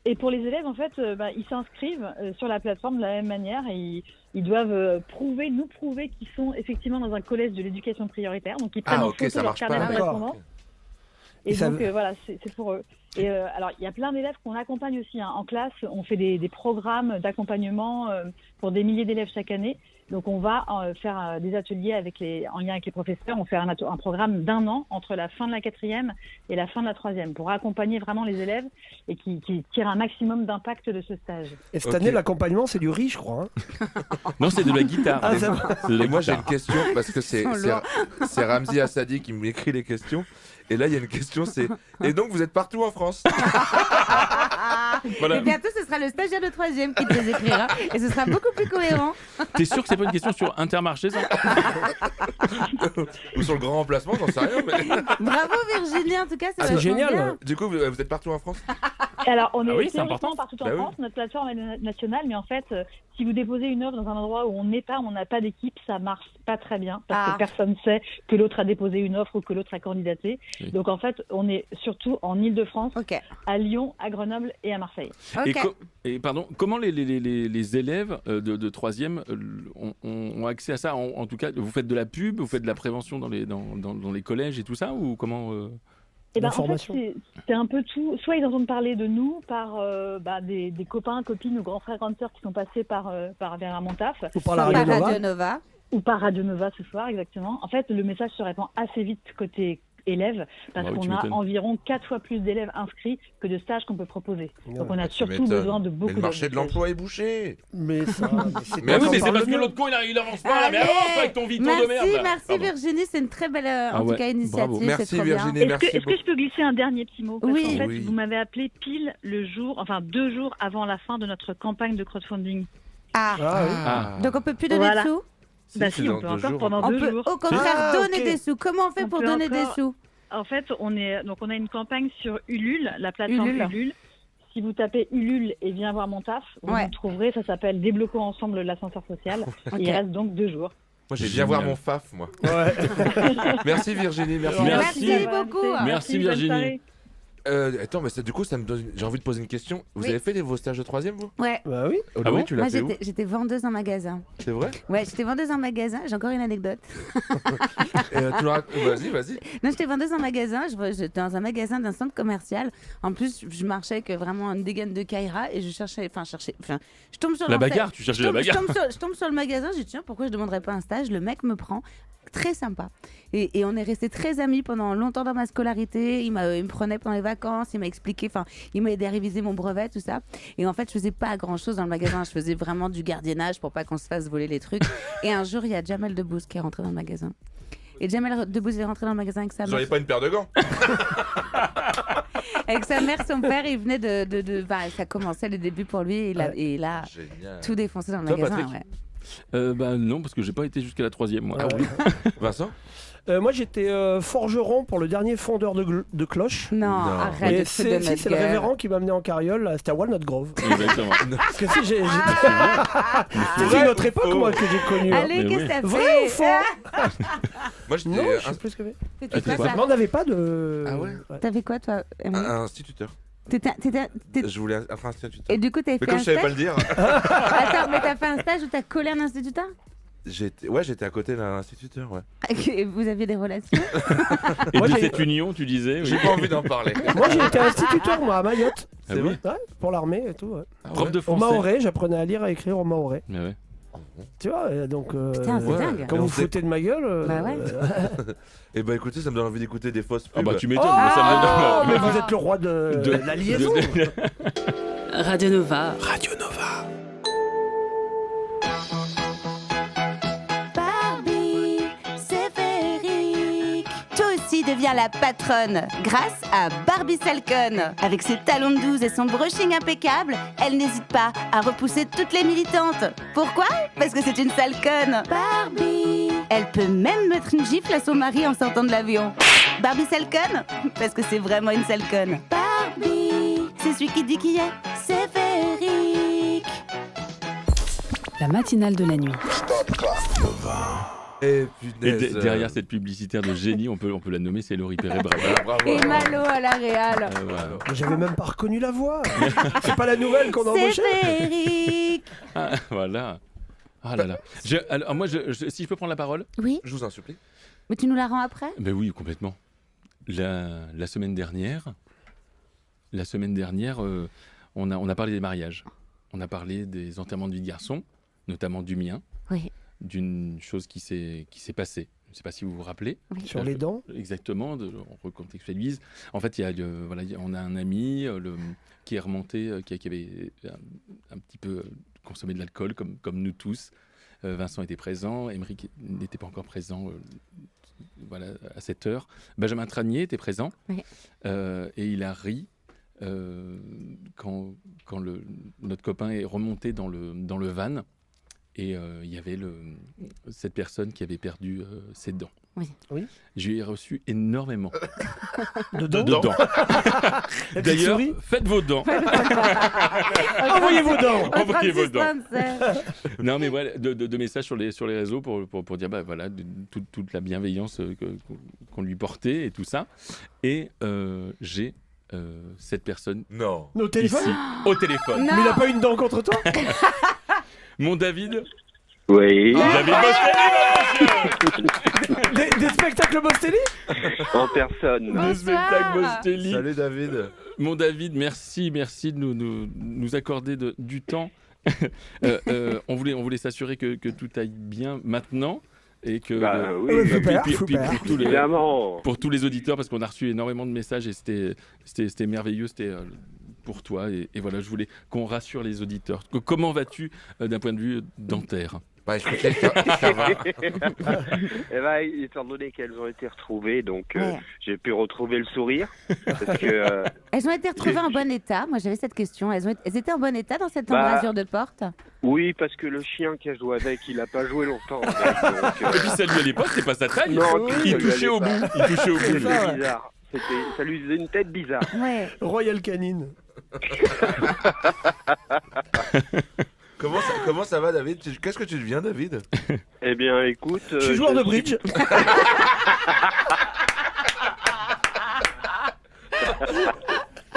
Et pour les élèves, en fait, ils s'inscrivent sur la plateforme de la même manière et ils doivent nous prouver qu'ils sont effectivement dans un collège de l'éducation prioritaire. Donc, ils prennent en photo leur carnet de correspondance. Et donc, voilà, c'est pour eux. Et alors, il y a plein d'élèves qu'on accompagne aussi en classe. On fait des programmes d'accompagnement pour des milliers d'élèves chaque année. Donc, on va faire des ateliers en lien avec les professeurs. On fait un programme d'1 an entre la fin de la 4e et la fin de la 3e pour accompagner vraiment les élèves et qui tirent un maximum d'impact de ce stage. Et cette année, l'accompagnement, c'est du riz, je crois. Non, c'est de la guitare. Et moi, j'ai une question parce que c'est Ramzi Assadi qui m'écrit les questions. Et là, il y a une question, c'est... Et donc, vous êtes partout en France? Voilà. Et bientôt, ce sera le stagiaire de 3e qui te les écrira. Et ce sera beaucoup plus cohérent. T'es sûr que c'est pas une question sur Intermarché, ça? Ou sur le grand remplacement, j'en sais rien. Mais... Bravo Virginie, en tout cas, c'est génial. Bien. Du coup, vous êtes partout en France? Alors, on est important partout en France. Notre plateforme est nationale, mais en fait, si vous déposez une œuvre dans un endroit où on n'a pas d'équipe, ça marche pas très bien parce que personne sait que l'autre a déposé une offre ou que l'autre a candidaté. Oui. Donc en fait, on est surtout en Île-de-France, à Lyon, à Grenoble et à Marseille. Et pardon, comment les élèves de 3e ont accès à ça? En tout cas, vous faites de la pub, vous faites de la prévention dans les collèges et tout ça, ou comment en fait, c'est un peu tout. Soit ils entendent parler de nous par des copains, copines ou grands frères, grandes sœurs qui sont passés vers mon taf. Ou par la Radio Nova. Ou par Radio Nova ce soir, exactement. En fait, le message se répand assez vite côté élèves, parce qu'on a environ 4 fois plus d'élèves inscrits que de stages qu'on peut proposer. Donc on a surtout besoin de beaucoup d'élèves. Le marché de l'emploi est bouché. Mais ça, c'est parce que l'autre con il avance pas, mais avance avec ton Vito de merde. Merci Virginie, c'est une très belle en tout cas initiative. Merci Virginie, merci. Est-ce que je peux glisser un dernier petit mot? Parce qu'en fait, vous m'avez appelé pile 2 jours avant la fin de notre campagne de crowdfunding. Donc on peut plus donner de sous? Si, on peut encore pendant 2 jours. Au contraire, donner des sous. Comment on fait pour donner des sous? En fait, on a une campagne sur Ulule, la plateforme Ulule. Si vous tapez Ulule et viens voir mon taf, vous nous trouverez. Ça s'appelle Débloquons ensemble l'ascenseur social. Il reste donc 2 jours. Moi, j'ai viens voir mon FAF, moi. Ouais. Merci Virginie, merci beaucoup. Merci Virginie. Attends, mais du coup, j'ai envie de poser une question. Vous avez fait vos stages de 3e, vous? Ouais. Bah oui. Laurie, tu l'as fait où? J'étais vendeuse en magasin. C'est vrai? Ouais, j'étais vendeuse en magasin. J'ai encore une anecdote. Vas-y. Non, j'étais vendeuse en magasin. J'étais dans un magasin d'un centre commercial. En plus, je marchais avec vraiment une dégaine de Kaira et je tombe sur la bagarre. Tu cherchais la bagarre. Je tombe sur le magasin. Je dis tiens, pourquoi je demanderais pas un stage? Le mec me prend. Très sympa. Et on est restés très amis pendant longtemps dans ma scolarité. Il me prenait pendant les vacances, il m'a expliqué, il m'a aidé à réviser mon brevet, tout ça. Et en fait, je faisais pas grand chose dans le magasin. Je faisais vraiment du gardiennage pour pas qu'on se fasse voler les trucs. Et un jour, il y a Jamel Debbouze qui est rentré dans le magasin. Et Jamel Debbouze est rentré dans le magasin avec sa mère. Vous n'auriez pas une paire de gants? Avec sa mère, son père, il venait ça commençait le début pour lui. Et il a tout défoncé dans le magasin. Non, parce que j'ai pas été jusqu'à la 3e, moi. Vincent? Moi, j'étais forgeron pour le dernier fondeur de cloches. Non, arrête. C'est le révérend qui m'a amené en carriole. C'était à Walnut Grove. Exactement. Parce que si c'était une autre époque, moi, que j'ai connue. Allez, qu'est-ce que t'as fait? Vrai ou faux? Moi, j'étais. Non, je sais plus ce que c'était. On n'avait pas de. Ah ouais? T'avais quoi, toi? Un instituteur. Je voulais être instituteur. Et du coup, t'as fait comme un je savais stage? pas le dire. Attends, mais t'as fait un stage où t'as collé un instituteur? J'étais à côté d'un instituteur, ouais. Et vous aviez des relations? Et de cette union, tu disais? J'ai pas envie d'en parler. Moi, j'ai été instituteur, moi, à Mayotte. C'est vrai? Ouais, pour l'armée et tout. Ouais. Prof de français. Au maoré, j'apprenais à lire et à écrire au maoré. Mais ouais. Tu vois, donc. Putain, c'est dingue. Quand vous foutez de ma gueule. Bah ouais. Et bah écoutez, ça me donne envie d'écouter des fausses pubs. Ah bah tu m'étonnes, mais ça me donne. Mais vous êtes le roi de la liaison. Radio Nova. Radio Nova. Barbie, c'est féerique. Toi aussi deviens la patronne grâce à Barbie Salcone. Avec ses talons de 12 et son brushing impeccable, elle n'hésite pas à repousser toutes les militantes. Pourquoi? Parce que c'est une Salcone. Barbie. Elle peut même mettre une gifle à son mari en sortant de l'avion. Barbie Salcone? Parce que c'est vraiment une Salcone. Barbie, c'est celui qui dit qui est. C'est féerique. La matinale de la nuit. Et derrière cette publicitaire de génie, on peut la nommer, c'est Laurie Perret. Bravo. Et Malo à la réal. Voilà. J'avais même pas reconnu la voix. C'est pas la nouvelle qu'on a embauchée. C'est Eric. Ah, voilà. Ah là là. Alors moi, si je peux prendre la parole. Oui. Je vous en supplie. Mais tu nous la rends après? Ben oui, complètement. La semaine dernière, on a parlé des mariages. On a parlé des enterrements de vie de garçon, notamment du mien. Oui. D'une chose qui s'est passée. Je ne sais pas si vous vous rappelez. Oui. Sur les dents. Exactement, on recontextualise. En fait, on a un ami qui est remonté, qui avait un petit peu consommé de l'alcool, comme nous tous. Vincent était présent, Émeric n'était pas encore présent à cette heure. Benjamin Tranier était présent, oui. Et il a ri quand notre copain est remonté dans le van. Et il y avait cette personne qui avait perdu ses dents. Oui. J'ai reçu énormément de dents. D'ailleurs, faites vos dents. Envoyez vos dents. Envoyez vos dents. Non, mais voilà, de messages sur les réseaux pour dire voilà, toute la bienveillance qu'on lui portait et tout ça. Et j'ai cette personne. Non. Au téléphone. Ici, au téléphone. Non. Mais il n'a pas une dent contre toi. Mon David. Oui. David Bostelli. Des spectacles Bostelli. En personne. Des spectacles Bostelli. Salut David. Mon David, merci de nous accorder du temps. On voulait s'assurer que tout aille bien maintenant. Et que pour tous les auditeurs, parce qu'on a reçu énormément de messages et c'était merveilleux, c'était pour toi et voilà, je voulais qu'on rassure les auditeurs. Comment vas-tu d'un point de vue dentaire? Écoutez, ça va. Eh ben, étant donné qu'elles ont été retrouvées, donc j'ai pu retrouver le sourire. Parce que, elles ont été retrouvées en bon état. Moi, j'avais cette question. Elles étaient en bon état dans cette embrasure de porte? Oui, parce que le chien qui a joué avec, il n'a pas joué longtemps. Et puis ça lui allait pas, c'est pas sa taille. Non, il touchait au bout. C'était bizarre. Ça lui faisait une tête bizarre. Ouais. Royal Canine. Comment ça va, David? Qu'est-ce que tu deviens, David? Eh bien, écoute... je suis joueur de bridge.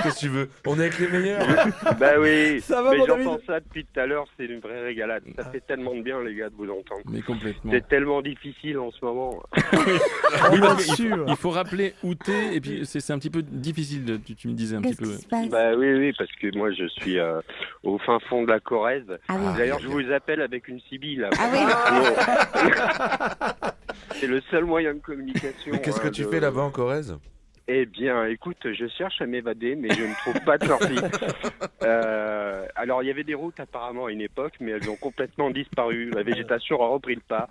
Qu'est-ce que tu veux? On est avec les meilleurs. Bah oui, ça va, mais mon j'en David pense ça depuis tout à l'heure, c'est une vraie régalade. Ça fait tellement de bien, les gars, de vous entendre. Mais complètement. C'est tellement difficile en ce moment. Il faut rappeler où t'es, et puis c'est un petit peu difficile, tu me disais un petit peu. Bah oui, parce que moi je suis au fin fond de la Corrèze. Ah oui. D'ailleurs, je vous appelle avec une sibylle. Ah oui. C'est le seul moyen de communication. Mais qu'est-ce que tu fais là-bas en Corrèze? Eh bien, écoute, je cherche à m'évader, mais je ne trouve pas de sortie. Alors, il y avait des routes apparemment à une époque, mais elles ont complètement disparu. La végétation a repris le pas.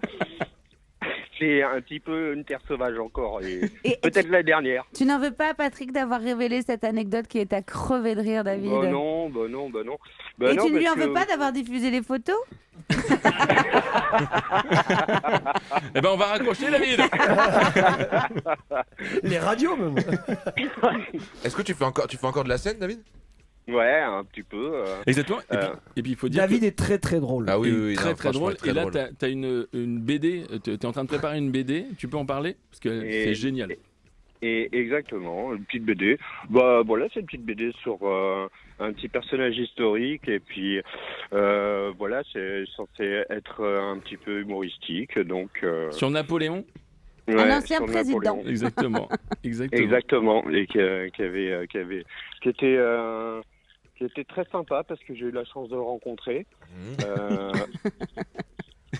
C'est un petit peu une terre sauvage encore, et peut-être la dernière. Tu n'en veux pas, Patrick, d'avoir révélé cette anecdote qui est à crever de rire, David? Bah non. Et tu ne lui en veux pas d'avoir diffusé les photos? Eh ben, on va raccrocher, David. Les radios, même. Est-ce que tu fais encore de la scène, David? Ouais, un petit peu. Exactement. Et puis il faut dire David est très très drôle. Ah oui, très drôle. Et là, t'as une BD. T'es en train de préparer une BD. Tu peux en parler parce que c'est génial. Et exactement, une petite BD. Bah voilà, c'est une petite BD sur un petit personnage historique, et puis voilà, c'est censé être un petit peu humoristique, donc. Sur Napoléon. Ouais, un ancien président. Exactement. Et qui était très sympa parce que j'ai eu la chance de le rencontrer.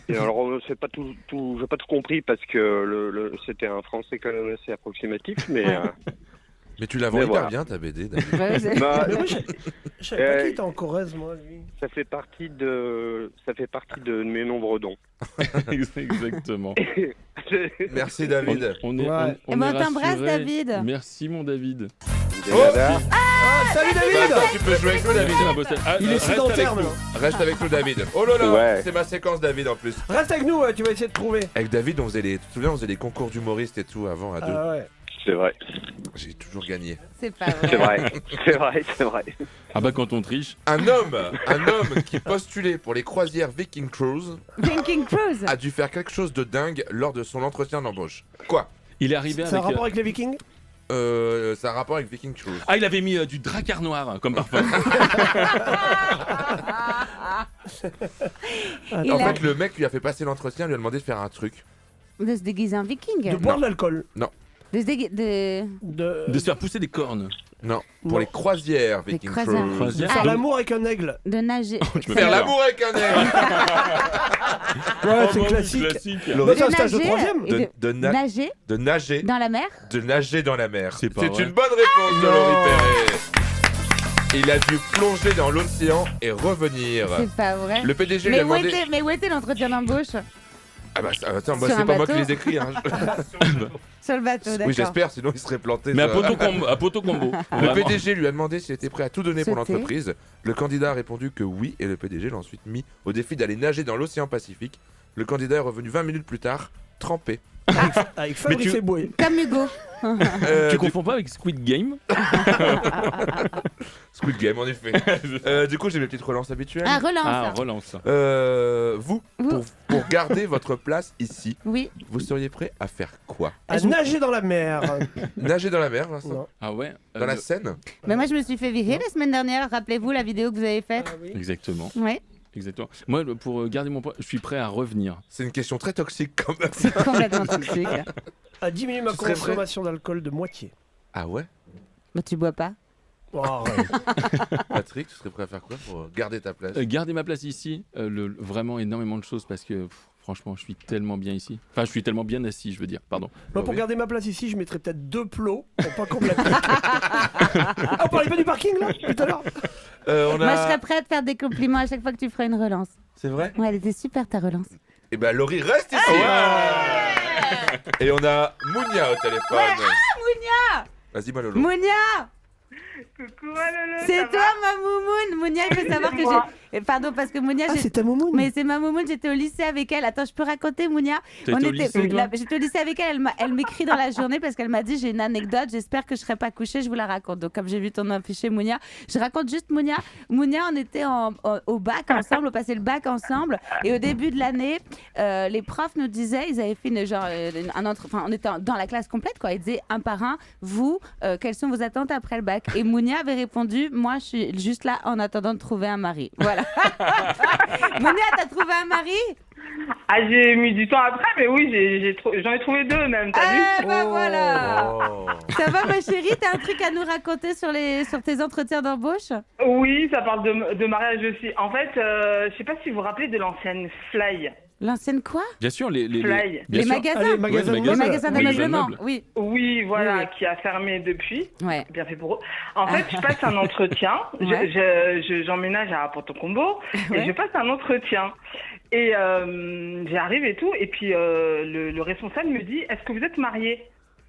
Et alors, j'ai pas tout compris parce que c'était un français quand même assez approximatif, mais. Mais tu la vends hyper bien, ta BD, David. Je savais pas qu'il était en Corrèze, moi, lui. Ça fait partie de mes nombreux dons. Exactement. Merci, David. On t'embrasse, David. Merci, mon David. Salut, David. Tu peux jouer avec nous, David. Il est sédentaire, maintenant. Reste avec nous, David. Oh là là, c'est ma séquence, David, en plus. Reste avec nous, tu vas essayer de trouver. Avec David, tu te souviens, on faisait des concours d'humoristes et tout avant, à deux. Ah ouais. C'est vrai. J'ai toujours gagné. C'est pas vrai. C'est vrai. C'est vrai, c'est vrai. Ah bah quand on triche. Un homme qui postulait pour les croisières Viking Cruise a dû faire quelque chose de dingue lors de son entretien d'embauche. Quoi? Il est arrivé avec... Ça a un rapport avec les Vikings? Ça a un rapport avec Viking Cruise. Ah, il avait mis du dracar noir comme parfum. En fait, le mec lui a fait passer l'entretien, lui a demandé de faire un truc. De se déguiser en viking. De boire de l'alcool? Non. De se déguiser... De se faire pousser des cornes. Non, pour les croisières Viking Cruise. Faire l'amour avec un aigle. De nager. Faire l'amour avec un aigle. Ouais, c'est classique. C'est un stage de troisième. De nager. De nager. Dans la mer. De nager dans la mer. C'est une bonne réponse de Laurie Perret. Il a dû plonger dans l'océan et revenir. C'est pas vrai. Le PDG lui a demandé... Mais où était l'entretien d'embauche? Ah bah attends, moi c'est pas moi qui les écris. Hein. Sur le bateau, d'accord. Oui, j'espère, sinon il serait planté. Mais à poteau combo. Le PDG lui a demandé s'il était prêt à tout donner pour l'entreprise. Le candidat a répondu que oui, et le PDG l'a ensuite mis au défi d'aller nager dans l'océan Pacifique. Le candidat est revenu 20 minutes plus tard, trempé. Avec Fabrice Eboué. Comme Hugo. Tu confonds pas avec Squid Game? Squid Game, en effet. Du coup, j'ai mes petites relances habituelles. Ah, relance. Vous, pour garder votre place ici, vous seriez prêt à faire quoi? À nager dans la mer. Nager dans la mer, Vincent? Non. Ah ouais. Dans la Seine? Mais moi, je me suis fait virer la semaine dernière. Rappelez-vous la vidéo que vous avez faite? Exactement. Ouais. Exactement. Moi, pour garder mon poids, je suis prêt à revenir. C'est une question très toxique quand même. C'est complètement toxique. À diminuer ma consommation d'alcool de moitié. Ah ouais? Mais tu bois pas? Oh, arrête. Patrick, tu serais prêt à faire quoi pour garder ta place? Garder ma place ici, vraiment énormément de choses parce que franchement, je suis tellement bien ici. Enfin, je suis tellement bien assis, je veux dire. Pardon. Moi, pour garder ma place ici, je mettrais peut-être 2 plots pour pas qu'on me la pique. Ah, on parlait pas du parking là tout à l'heure? Moi, je serais prêt à te faire des compliments à chaque fois que tu feras une relance. C'est vrai? Ouais, elle était super ta relance. Et ben Laurie reste ici. Et on a Mounia au téléphone. Mounia! Vas-y, Malolo. Mounia! Coucou Malolo. C'est toi ma moumoune. Mounia, il faut savoir que j'ai... Pardon, parce que Mounia... Ah, c'est ta moumoune? Mais c'est ma moumoune, j'étais au lycée avec elle. Attends, je peux raconter, Mounia? J'étais au lycée avec elle, elle m'écrit dans la journée parce qu'elle m'a dit j'ai une anecdote, j'espère que je serai pas couchée, je vous la raconte. Donc comme j'ai vu ton affiché Mounia, je raconte juste Mounia. Mounia, on était au bac ensemble, on passait le bac ensemble et au début de l'année, les profs nous disaient, ils avaient fait on était dans la classe complète quoi, ils disaient un par un, vous, quelles sont vos attentes après le bac? Et Mounia avait répondu, moi je suis juste là en attendant de trouver un mari. Voilà. Mounia, t'as trouvé un mari? Ah, j'ai mis du temps après, mais oui, j'en ai trouvé 2 même, t'as vu? Bah voilà. Ça va ma chérie, t'as un truc à nous raconter sur tes entretiens d'embauche? Oui, ça parle de mariage aussi. En fait, je sais pas si vous vous rappelez de l'ancienne Fly. L'ancienne quoi? Bien sûr, les magasins d'ameublement, oui. Oui, voilà, qui a fermé depuis. Ouais. Bien fait pour eux. En fait, je passe un entretien. J'emménage à Porto-Combo et je passe un entretien. Et j'arrive et tout. Et puis le responsable me dit, est-ce que vous êtes marié?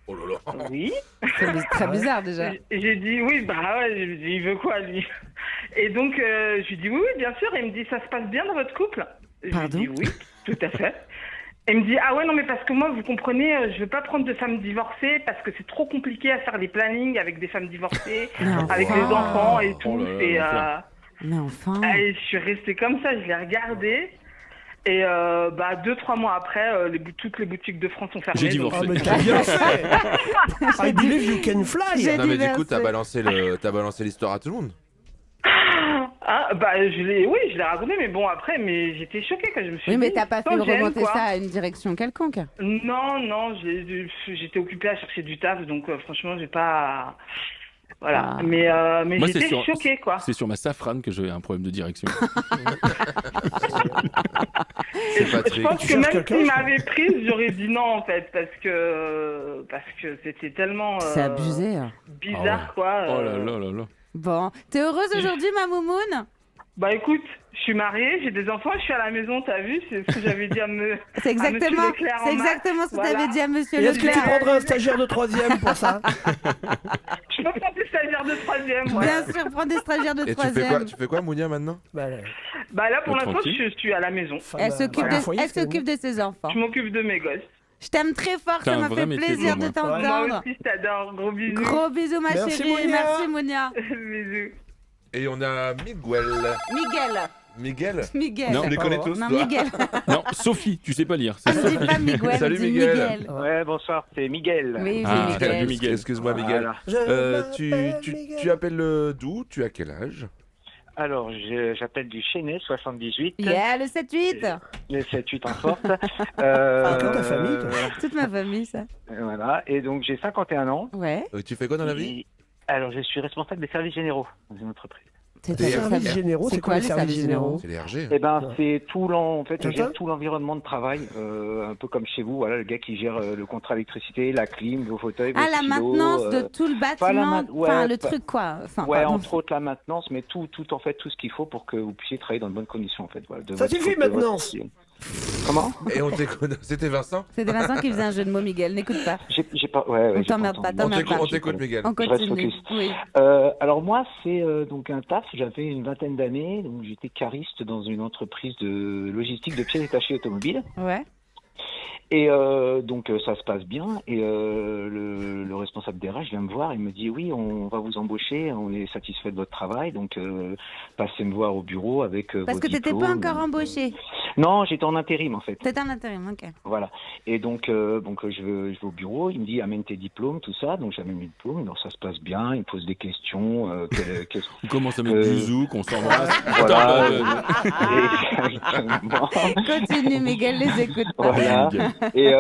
Oh là là. Oui. C'est très bizarre déjà. J'ai dit oui, bah ouais, je lui dis, il veut quoi lui? Et donc je lui dis oui, bien sûr. Et il me dit, ça se passe bien dans votre couple? Pardon? Je lui dis oui, tout à fait. Et il me dit, ah ouais, non, mais parce que moi, vous comprenez, je veux pas prendre de femmes divorcées parce que c'est trop compliqué à faire des plannings avec des femmes divorcées, avec les enfants et tout. Mais enfin. Et je suis restée comme ça, je l'ai regardé. Et 2-3 mois après, toutes les boutiques de France sont fermées. J'ai divorcé. Ah, mais t'as bien fait. I believe you can fly. Non mais du coup, t'as balancé l'histoire à tout le monde. Ah, je l'ai raconté, mais bon, après, j'étais choquée quand je me suis dit... Oui, mais t'as pas fait remonter ça à une direction quelconque? Non, j'étais occupée à chercher du taf, donc franchement, j'ai pas... Voilà, mais moi, j'étais choquée, quoi. C'est sur ma safrane que j'ai un problème de direction. Je pense que même s'il m'avait prise, j'aurais dit non, en fait, parce que c'était tellement... C'est abusé. Bizarre, quoi. Oh là là là là. Bon, t'es heureuse aujourd'hui, ma moumoune? Bah écoute, je suis mariée, j'ai des enfants, je suis à la maison, t'as vu? C'est ce que j'avais dit à C'est exactement ce que t'avais dit à monsieur Leclerc. Est-ce que tu prendrais un stagiaire de 3e pour ça? Je peux prendre des stagiaires de 3e, ouais. Bien sûr, prends des stagiaires de 3e. Et tu fais quoi, Mounia, maintenant? Bah là, pour l'instant, je suis à la maison. Elle s'occupe de ses enfants. Je m'occupe de mes gosses. Je t'aime très fort, T'as ça un m'a vrai fait métier plaisir pour de moi. t'entendre. Moi aussi, je t'adore. Gros bisous. Gros bisous, ma Merci, chérie. Mounia. Merci, Mounia. Bisous. Et on a Miguel. Miguel. Miguel. Non, on les connaît tous. Non, toi. Miguel. Non, Sophie, tu sais pas lire. C'est On dit Sophie. pas Miguel, Salut, on dit Miguel. Miguel. Ouais, bonsoir, c'est Miguel. Oui, Ah, Miguel. salut Miguel. Excuse-moi, Miguel. Voilà. Tu appelles d'où? Tu as quel âge? Alors, j'appelle du Chesnay, 78. Yeah, le 7-8. Le 7-8 en forte. Toute ta famille, toi. Toute ma famille, ça. Voilà, et donc j'ai 51 ans. Ouais. Tu fais quoi dans la vie? Alors, je suis responsable des services généraux dans une entreprise. Les services généraux, c'est quoi les services généraux? C'est les RG. Eh ben, c'est en fait, je Tintin gère tout l'environnement de travail, un peu comme chez vous. Voilà, le gars qui gère le contrat électricité, la clim, vos fauteuils, vos Ah, la stylos, maintenance de tout le bâtiment, enfin le pas- truc quoi. Enfin, ouais, pardon. entre autres la maintenance, mais tout en fait, tout ce qu'il faut pour que vous puissiez travailler dans de bonnes conditions en fait. Voilà, de Ça votre suffit faute, de votre- maintenance. Comment? Et on t'écoute. C'était Vincent? C'était Vincent qui faisait un jeu de mots, Miguel. N'écoute pas. J'ai pas. Ouais, On j'ai t'emmerde pas, entendu. t'emmerde pas. On t'écoute, Miguel. On Je reste continue. focus. Oui. Alors moi, c'est donc un taf. J'avais une vingtaine d'années, donc j'étais cariste dans une entreprise de logistique de pièces détachées automobiles. Ouais. Et donc ça se passe bien. Et le responsable DRH vient me voir et me dit oui, on va vous embaucher, on est satisfait de votre travail, donc passez me voir au bureau avec Parce vos que t'étais pas diplômes. encore embauché. Non, j'étais en intérim en fait. T'étais en intérim, ok. Voilà. Et donc je vais au bureau, il me dit amène tes diplômes, tout ça. Donc j'amène mes diplômes, alors ça se passe bien, il me pose des questions. On commence à mettre du zouk, on s'embrasse. Voilà. Continue, Miguel, les écoute pas. Voilà. Et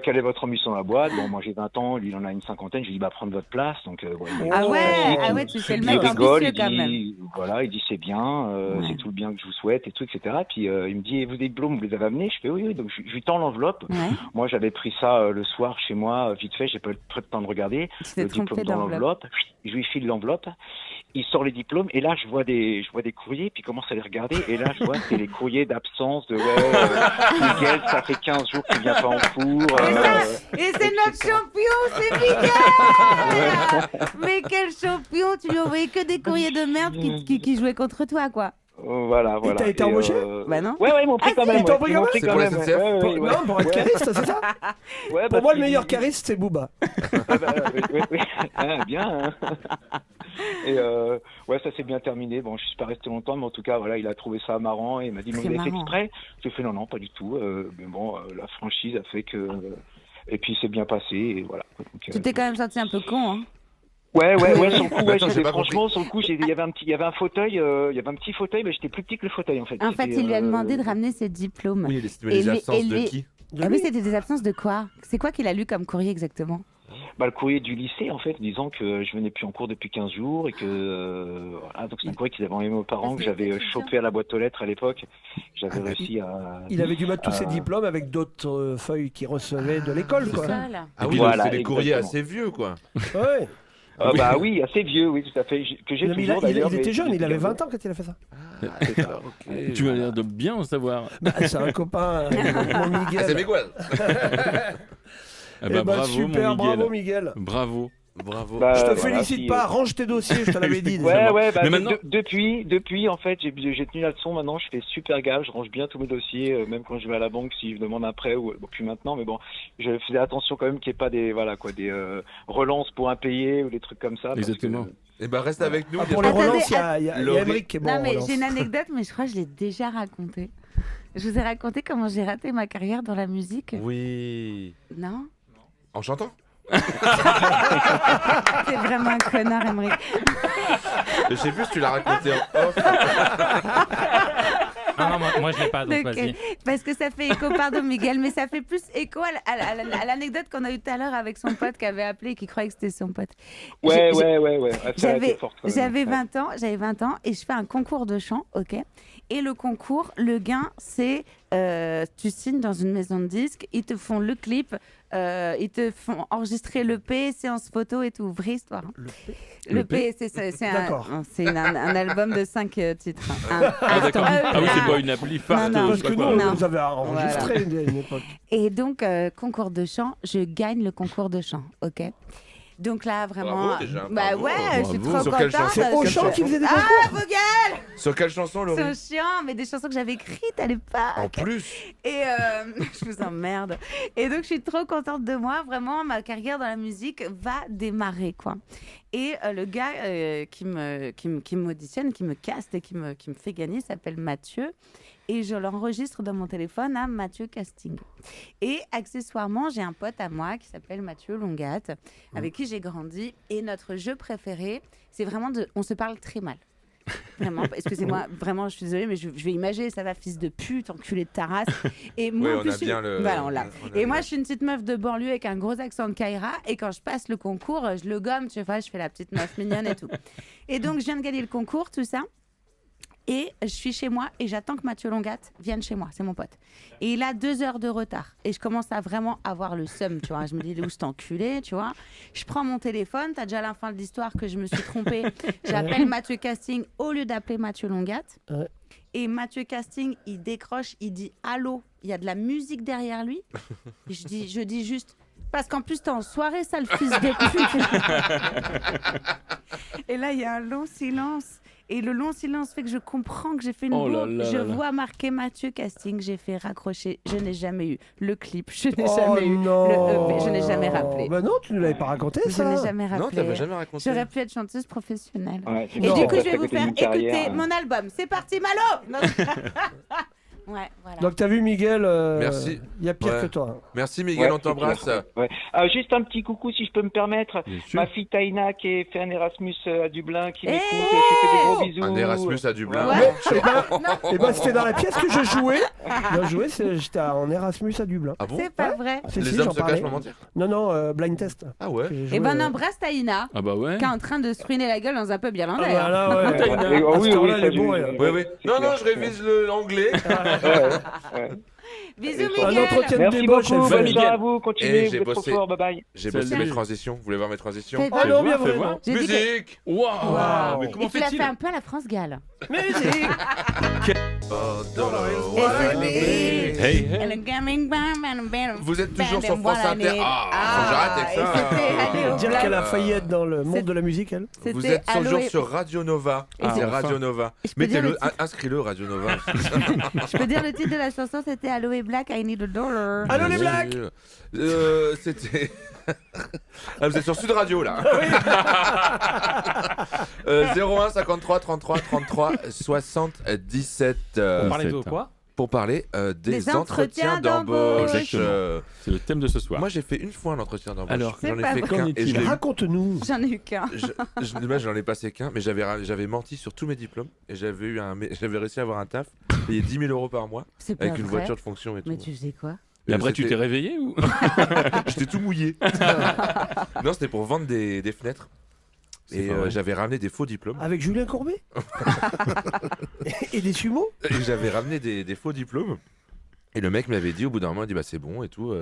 quelle est votre ambition à la boîte? Bon, moi j'ai 20 ans, lui il en a une cinquantaine. Je lui dis bah prendre votre place. Donc Ah ouais, tu fais le mec il rigole, ambitieux il quand même. dit voilà, il dit c'est bien, c'est tout le bien que je vous souhaite et tout, etc. Puis il me dit et vos diplômes vous les avez amenés? Je fais oui. Donc je lui tends l'enveloppe. Ouais. Moi j'avais pris ça le soir chez moi vite fait, j'ai pas eu le temps de regarder. Tu t'es Le trompé diplôme dans d'enveloppe. l'enveloppe. Je lui file l'enveloppe. Il sort les diplômes et là je vois des courriers puis il commence à les regarder et là je vois c'est les courriers d'absence de Miguel, ça fait 15 jours qu'il vient pas en cours. Et c'est notre champion, c'est Miguel. Mais quel champion, tu lui envoyais que des courriers de merde qui jouaient contre toi, quoi. Voilà. Et t'as été embauché? Bah non. Ouais, ils m'ont pris quand même. Ils t'ont pris quand même? C'est pour la SNCF? Non, pour être cariste, c'est ça? Ouais, Pour moi, le meilleur cariste, c'est Booba. Oui. Ah, bien. Et ouais, ça s'est bien terminé. Bon, je suis pas resté longtemps, mais en tout cas, voilà, il a trouvé ça marrant et il m'a dit, mais vous avez fait exprès? J'ai fait non, pas du tout. Mais bon, la franchise a fait que. Et puis c'est bien passé et voilà. Donc, Tu t'es quand même senti un peu con, hein. Ouais, sur le coup, Attends, j'ai pas franchement, sur le coup, il y avait un fauteuil, il y avait un petit fauteuil, mais j'étais plus petit que le fauteuil en fait. En fait, il lui a demandé de ramener ses diplômes. Oui, les absences de qui? Ah oui, c'était des absences de quoi? C'est quoi qu'il a lu comme courrier exactement? Bah, le courrier du lycée, en fait, disant que je venais plus en cours depuis 15 jours et que voilà, donc c'est un courrier qu'ils avaient envoyé aux parents, que j'avais chopé à la boîte aux lettres à l'époque. J'avais réussi à. Il avait dû mettre tous ses diplômes avec d'autres feuilles qu'il recevait de l'école, quoi. Ah oui, voilà, c'est des courriers exactement. assez vieux, quoi. Ouais. Bah oui, assez vieux, oui, tout à fait. Que j'ai toujours d'ailleurs. Il était mais- jeune, il avait 20 ans quand il a fait ça. C'est ça. Tu as l'air de bien en savoir. Bah, c'est un copain, mon Miguel. C'est Miguel. Eh ben, bravo, super, mon Miguel. bravo Miguel. Bravo. Bravo. Bah, Je te voilà, félicite si, pas, range tes dossiers, je te l'avais dit. déjà. Ouais, bah, Mais maintenant- depuis, en fait, j'ai tenu la leçon. Maintenant, je fais super gaffe, je range bien tous mes dossiers, même quand je vais à la banque, s'ils me demandent après ou bon, plus maintenant, mais bon, je faisais attention quand même qu'il n'y ait pas des relances pour impayés ou des trucs comme ça. parce Exactement. Et bah reste avec nous. Pour les Attendez, relances, il y a Emmerich qui est bon. Non, en mais relance. j'ai une anecdote, mais je crois que je l'ai déjà racontée. Je vous ai raconté comment j'ai raté ma carrière dans la musique. Oui. Non? En chantant? T'es vraiment un connard, Emmerich. Je sais plus si tu l'as raconté en off. Non, moi je l'ai pas, donc Donc, vas-y. parce que ça fait écho, pardon Miguel, mais ça fait plus écho à l'anecdote qu'on a eue tout à l'heure avec son pote qui avait appelé et qui croyait que c'était son pote. Ouais. Ah, ça a été J'avais fort, quand même. j'avais 20 ans et je fais un concours de chant, ok. Et le concours, le gain, c'est tu signes dans une maison de disques, ils te font le clip, ils te font enregistrer l'EP, séance photo et tout, vraie histoire. Hein. L'EP, c'est un album de 5 titres. Hein. D'accord. Ah oui, c'est pas une appli farce. Non, Parce que nous, on nous avait enregistré à une époque. Et donc, concours de chant, je gagne le concours de chant, ok. Donc là, vraiment. Bravo, déjà, bah bravo. ouais, je suis trop Sur quelle contente. chanson C'est Auchan qui faisait des concours. Ah, vos gueules! Sur quelle chanson, Laurie? C'est chiant, mais des chansons que j'avais écrites à l'époque. En plus. Et je vous emmerde. Et donc, je suis trop contente de moi. Vraiment, ma carrière dans la musique va démarrer, quoi. Et le gars qui m'auditionne, qui me caste et qui me fait gagner s'appelle Mathieu. Et je l'enregistre dans mon téléphone à Mathieu Casting. Et accessoirement, j'ai un pote à moi qui s'appelle Mathieu Longat, avec qui j'ai grandi. Et notre jeu préféré, c'est vraiment on se parle très mal. Vraiment, excusez-moi, vraiment, je suis désolée, mais je vais imager, ça va, fils de pute, enculé de ta race. Et moi, Oui, en on plus, a bien le. voilà, on l'a. on a Et le- moi, je suis une petite meuf de banlieue avec un gros accent de Kaira. Et quand je passe le concours, je le gomme, tu vois, je fais la petite meuf mignonne et tout. Et donc, je viens de gagner le concours, tout ça. Et je suis chez moi et j'attends que Mathieu Longat vienne chez moi, c'est mon pote. Et il a 2 heures de retard. Et je commence à vraiment avoir le seum, tu vois. Je me dis, il est où cet enculé, tu vois. Je prends mon téléphone, t'as déjà la fin de l'histoire que je me suis trompée. J'appelle Mathieu Casting au lieu d'appeler Mathieu Longat. Et Mathieu Casting, il décroche, il dit allô. Il y a de la musique derrière lui. Et je dis juste, parce qu'en plus, t'es en soirée, sale fils de pute. Et là, il y a un long silence. Et le long silence fait que je comprends que j'ai fait une bourde. Je vois marqué Mathieu Casting, j'ai fait raccrocher. Je n'ai jamais eu le clip, je n'ai jamais eu le EP, je n'ai jamais rappelé. Bah non, tu ne l'avais pas raconté, ça. Je n'ai jamais rappelé. Non, t'avais jamais raconté. J'aurais pu être chanteuse professionnelle. Ouais, Et du coup, je vais vous faire écouter mon album. C'est parti, Malo. Non. Ouais, voilà. Donc t'as vu Miguel, Merci. il y a pire Ouais. que toi. Merci Miguel, on t'embrasse. Ouais. Juste un petit coucou, si je peux me permettre. Ma fille Taïna qui a fait un Erasmus à Dublin, qui m'écoute. Je lui fais des gros bisous. Un Erasmus à Dublin. Ouais. Et ben c'était dans la pièce que je jouais. J'étais en Erasmus à Dublin. Ah bon? C'est pas vrai. Si, Les si, hommes j'en se parlais. cachent pour mentir. Non, blind test. Ah ouais. Et ben on embrasse Taïna, Ah bah ouais. qui est en train de se ruiner la gueule dans un pub irlandais. Ah bah là, ouais. Taïna. À ce temps-là, elle est bourrée, là. Oui, oui. Non, je révise l'anglais. Bisous, Un Miguel. entretien de Merci débauche. beaucoup, elle fait. bonne soirée à vous, continuez, Et vous êtes trop fort, bye bye. J'ai bossé Salut. mes transitions. Vous voulez voir mes transitions? Fais Ah non, bien Fais vrai. voir. non. J'ai dit que- Musique. Waouh. Mais comment Et tu l'as fait-il? fait un peu à la France Gall. Musique. Hey, hey. Vous êtes toujours sur France Inter. Ah, faut que j'arrête avec ça. C'était Allô Dire Black. qu'elle a failli être dans le monde C'est- de la musique, elle. Vous C'était êtes toujours Allô et- sur Radio Nova. Et C'est c'est- Radio Nova. Je peux dire Mettez-le, le titre inscris-le Radio Nova. Je peux dire le titre de la chanson, c'était Allô et Black, I need a dollar. Allô les Blacks. C'était. Ah, vous êtes sur Sud Radio là. 01 53 33 33 77. On parlait de quoi? Pour parler des Des entretiens entretiens d'embauche. Exactement. C'est le thème de ce soir. Moi j'ai fait une fois un entretien d'embauche. Alors, j'en C'est pas ai fait vrai. qu'un et je l'ai eu. Raconte-nous. J'en ai eu qu'un. Moi, j'en ai passé qu'un, mais j'avais menti sur tous mes diplômes et j'avais réussi à avoir un taf, payé 10 000 € par mois C'est pas avec une vrai. voiture de fonction et tout. Mais tu faisais quoi? Et après, tu C'était- t'es réveillé ou? J'étais tout mouillé. Non, c'était pour vendre des fenêtres. Et pas vrai. j'avais ramené des faux diplômes. Avec Julien Courbet. Et des sumo. Et j'avais ramené des faux diplômes. Et le mec m'avait dit, au bout d'un moment, il dit bah c'est bon et tout.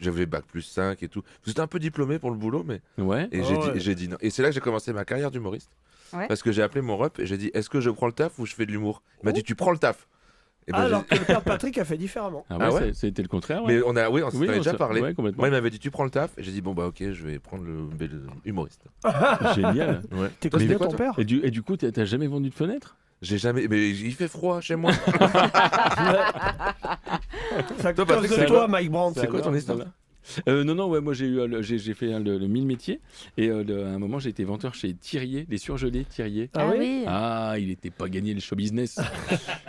J'avais bac plus 5 et tout. J'étais un peu diplômé pour le boulot, mais. Ouais. Et j'ai dit non. Et c'est là que j'ai commencé ma carrière d'humoriste. Ouais. Parce que j'ai appelé mon rep et j'ai dit est-ce que je prends le taf ou je fais de l'humour? Il m'a dit tu prends le taf. Et ben, Alors que le père Patrick a fait différemment. Ah Ah ouais ouais, c'était le contraire. Ouais. Mais on s'en avait déjà parlé. Ouais, complètement. Moi, il m'avait dit tu prends le taf et j'ai dit bon bah ok, je vais prendre le humoriste. Génial. Ouais. T'es Toi, connu c'était ton quoi, toi père. Et du coup, t'as jamais vendu de fenêtre? J'ai jamais. Mais il fait froid chez moi. Ça Toi, cause Patrick, de c'est toi, quoi Mike Brandt. C'est quoi ton histoire? Non, ouais, moi j'ai fait le mille métiers et à un moment j'ai été vendeur chez Thirier, les surgelés Thirier. Ah oui. Ah, il n'était pas gagné le show business.